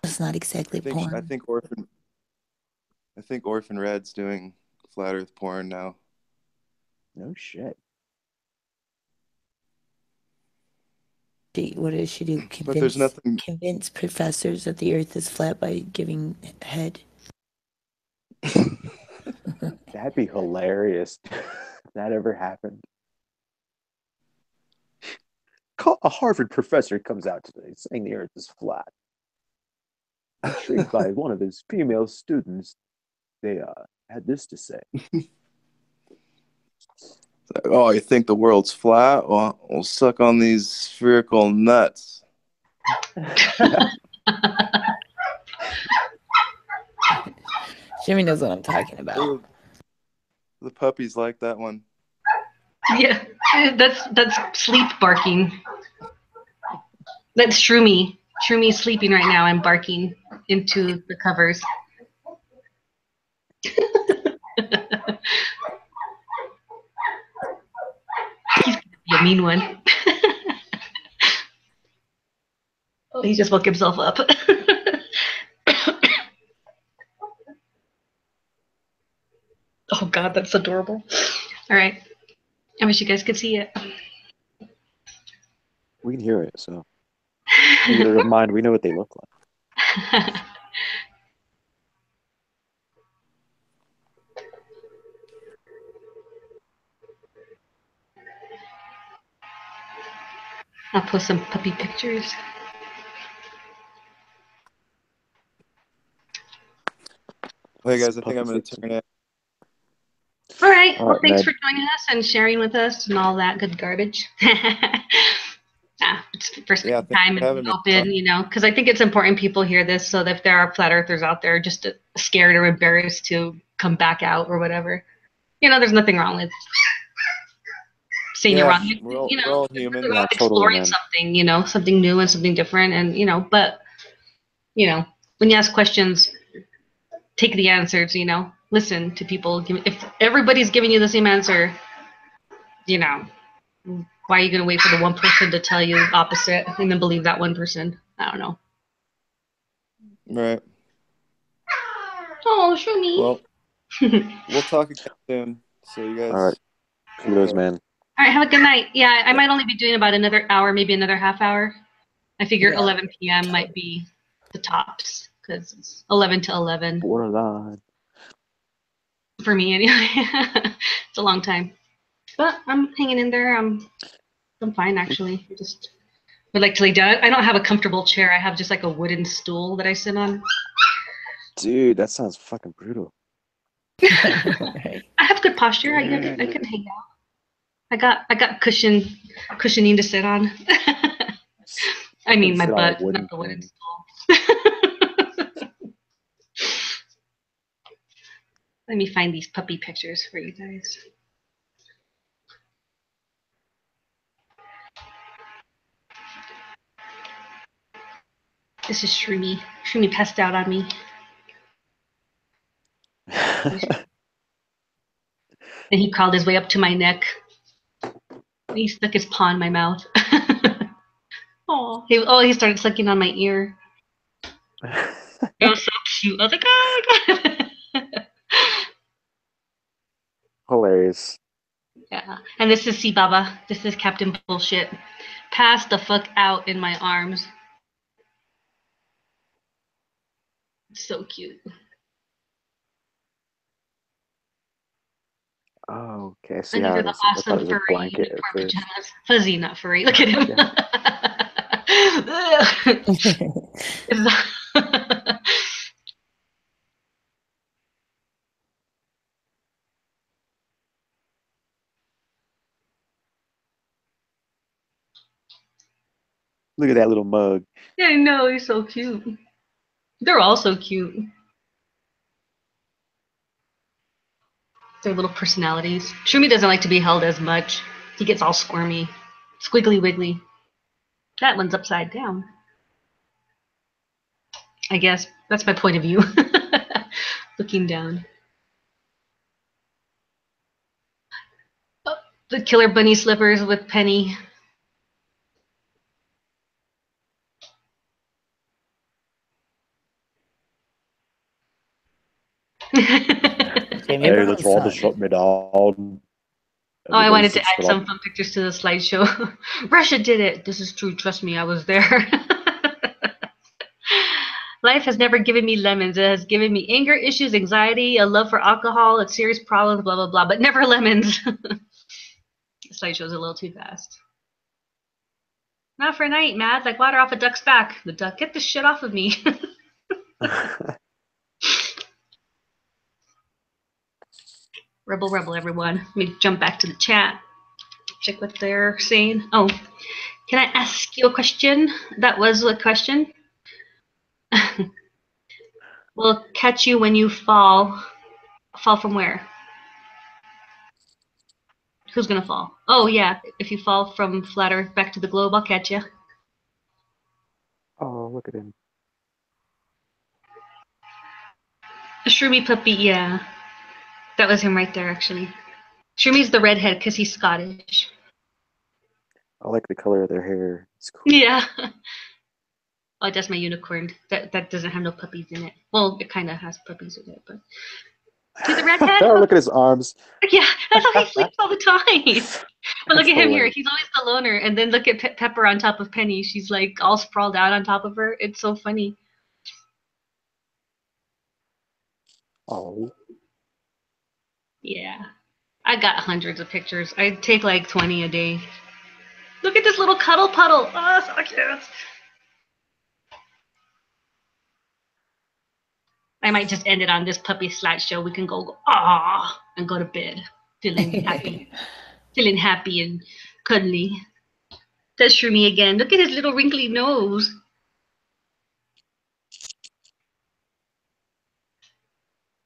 It's not exactly porn. I think Orphan Red's doing flat Earth porn now. No shit. What does she do? But there's nothing. Convince professors that the Earth is flat by giving head. That'd be hilarious if that ever happened. A Harvard professor comes out today saying the Earth is flat. Intrigued by one of his female students, they had this to say. Oh, you think the world's flat? Well, we'll suck on these spherical nuts. Jimmy knows what I'm talking about. The puppies like that one. Yeah, that's sleep barking. That's Shroomy. Shroomy sleeping right now and barking into the covers. He's gonna be a mean one. Oh, he just woke himself up. Oh God, that's adorable. All right, I wish you guys could see it. We can hear it, so neither of mind. We know what they look like. I'll post some puppy pictures. Hey guys, I think I'm going to turn it. All right. All Well, right, thanks Ned. for joining us and sharing with us and all that good garbage. It's the first time and open, you know, because I think it's important people hear this so that if there are flat earthers out there just scared or embarrassed to come back out or whatever, you know, there's nothing wrong with saying you're wrong. We're all human. About exploring something, you know, something new and something different. And, you know, but, you know, when you ask questions, take the answers, you know, listen to people. If everybody's giving you the same answer, you know, why are you going to wait for the one person to tell you the opposite and then believe that one person? I don't know. Right. Oh, Shroomy. Well, we'll talk again soon. So you guys. All right. Kudos, man. All right. Have a good night. Yeah, I might only be doing about another hour, maybe another half hour. I figure 11 p.m. might be the tops because it's 11 to 11. Borderline. For me, anyway. It's a long time. But I'm hanging in there. I'm I'm fine, actually. I just would like to lay down. I don't have a comfortable chair. I have just like a wooden stool that I sit on. Dude, that sounds fucking brutal. I have good posture. I can hang out. I got cushioning to sit on. I mean my Sit on a butt, not wooden the wooden thing. stool. Let me find these puppy pictures for you guys. This is Shroomy. Shroomy passed out on me. And he crawled his way up to my neck. And he stuck his paw in my mouth. He started sucking on my ear. It was so cute. I was like, oh my god. Hilarious. Yeah. And this is C Baba. This is Captain Bullshit. Pass the fuck out in my arms. So cute. Oh, okay. I see And these how are it the is. I thought awesome it was a furry blanket unicorn at first. pajamas. Fuzzy, not furry. Look at him. Look at that little mug. Yeah, I know, he's so cute. They're all so cute. Their little personalities. Shroomy doesn't like to be held as much. He gets all squirmy. Squiggly wiggly. That one's upside down. I guess that's my point of view. Looking down. Oh, the killer bunny slippers with Penny. Hey, let's roll the shot me down. Oh, I wanted to add some fun pictures to the slideshow. Russia did it. This is true. Trust me, I was there. Life has never given me lemons. It has given me anger issues, anxiety, a love for alcohol, a serious problems, blah, blah, blah, but never lemons. The slideshow's a little too fast. Not for a night, Mad. Like water off a duck's back. The duck, get this shit off of me. Rebel, everyone. Let me jump back to the chat. Check what they're saying. Oh, can I ask you a question? That was a question. We'll catch you when you fall. Fall from where? Who's gonna fall? Oh yeah, if you fall from flat Earth back to the globe, I'll catch you. Oh, look at him. A Shroomy puppy, yeah. That was him right there, actually. Shroomy's the redhead because he's Scottish. I like the color of their hair. It's cool. Yeah. Oh, that's my unicorn. That doesn't have no puppies in it. Well, it kind of has puppies in it, but. See the redhead? Oh, look at his arms. Yeah, that's how he sleeps all the time. But look That's at him here. hilarious. He's always the loner. And then look at Pepper on top of Penny. She's like all sprawled out on top of her. It's so funny. Oh. Yeah. I got hundreds of pictures. I take like 20 a day. Look at this little cuddle puddle. Oh, so cute. I might just end it on this puppy slideshow. We can go ah and go to bed, feeling happy, feeling happy and cuddly. That's Shroomy again. Look at his little wrinkly nose.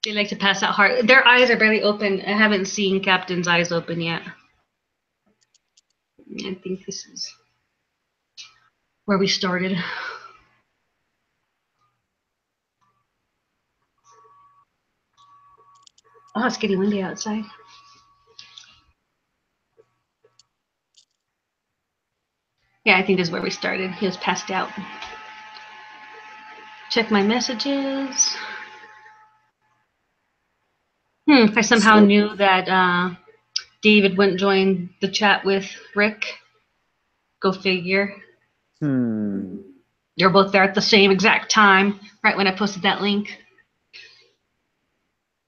They like to pass out hard. Their eyes are barely open. I haven't seen Captain's eyes open yet. I think this is where we started. Oh, it's getting windy outside. Yeah, I think this is where we started. He was passed out. Check my messages. I somehow knew that David wouldn't join the chat with Rick. Go figure. They're both there at the same exact time, right when I posted that link.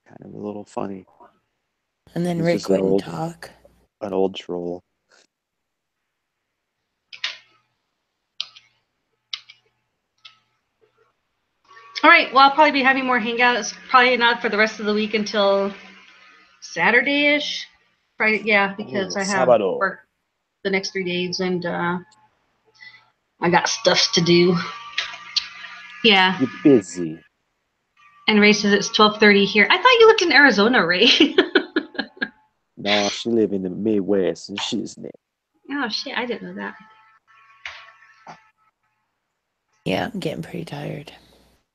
Kind of a little funny. And then He's Rick just an wouldn't old, talk. An old troll. All right. Well, I'll probably be having more hangouts. Probably not for the rest of the week until Saturday-ish. Friday, yeah, because I have Sábado. work the next 3 days, and I got stuff to do. Yeah. You're busy. And Ray says it's 12:30 here. I thought you lived in Arizona, Ray. No, she live in the Midwest, and she's there. Oh shit! I didn't know that. Yeah, I'm getting pretty tired.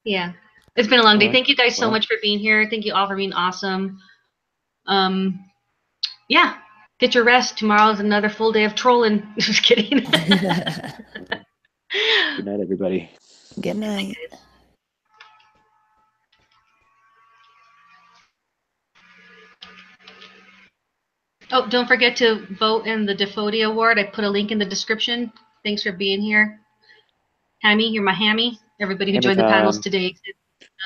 Yeah, it's been a long day. Alright, Thank you guys so well. much for being here. Thank you all for being awesome. Yeah, get your rest. Tomorrow's another full day of trolling. Just kidding. Good night, everybody. Good night. Oh, don't forget to vote in the DFOTY award. I put a link in the description. Thanks for being here. Hammy, you're my hammy. Everybody who Hammy joined the panels time. today.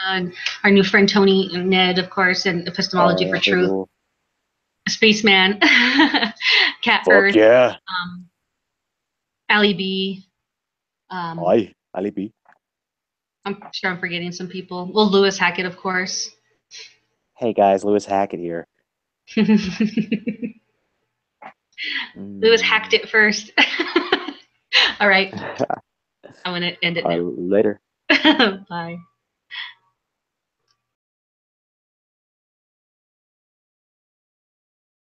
And our new friend Tony and Ned, of course, and Epistemology for Truth. Hello. Spaceman. Cat Fuck Earth. yeah. Ali B. Hi, Ali B. I'm sure I'm forgetting some people. Well, Lewis Hackett, of course. Hey guys, Lewis Hackett here. Lewis hacked it first. All right. I'm going to end it now. Later. Bye.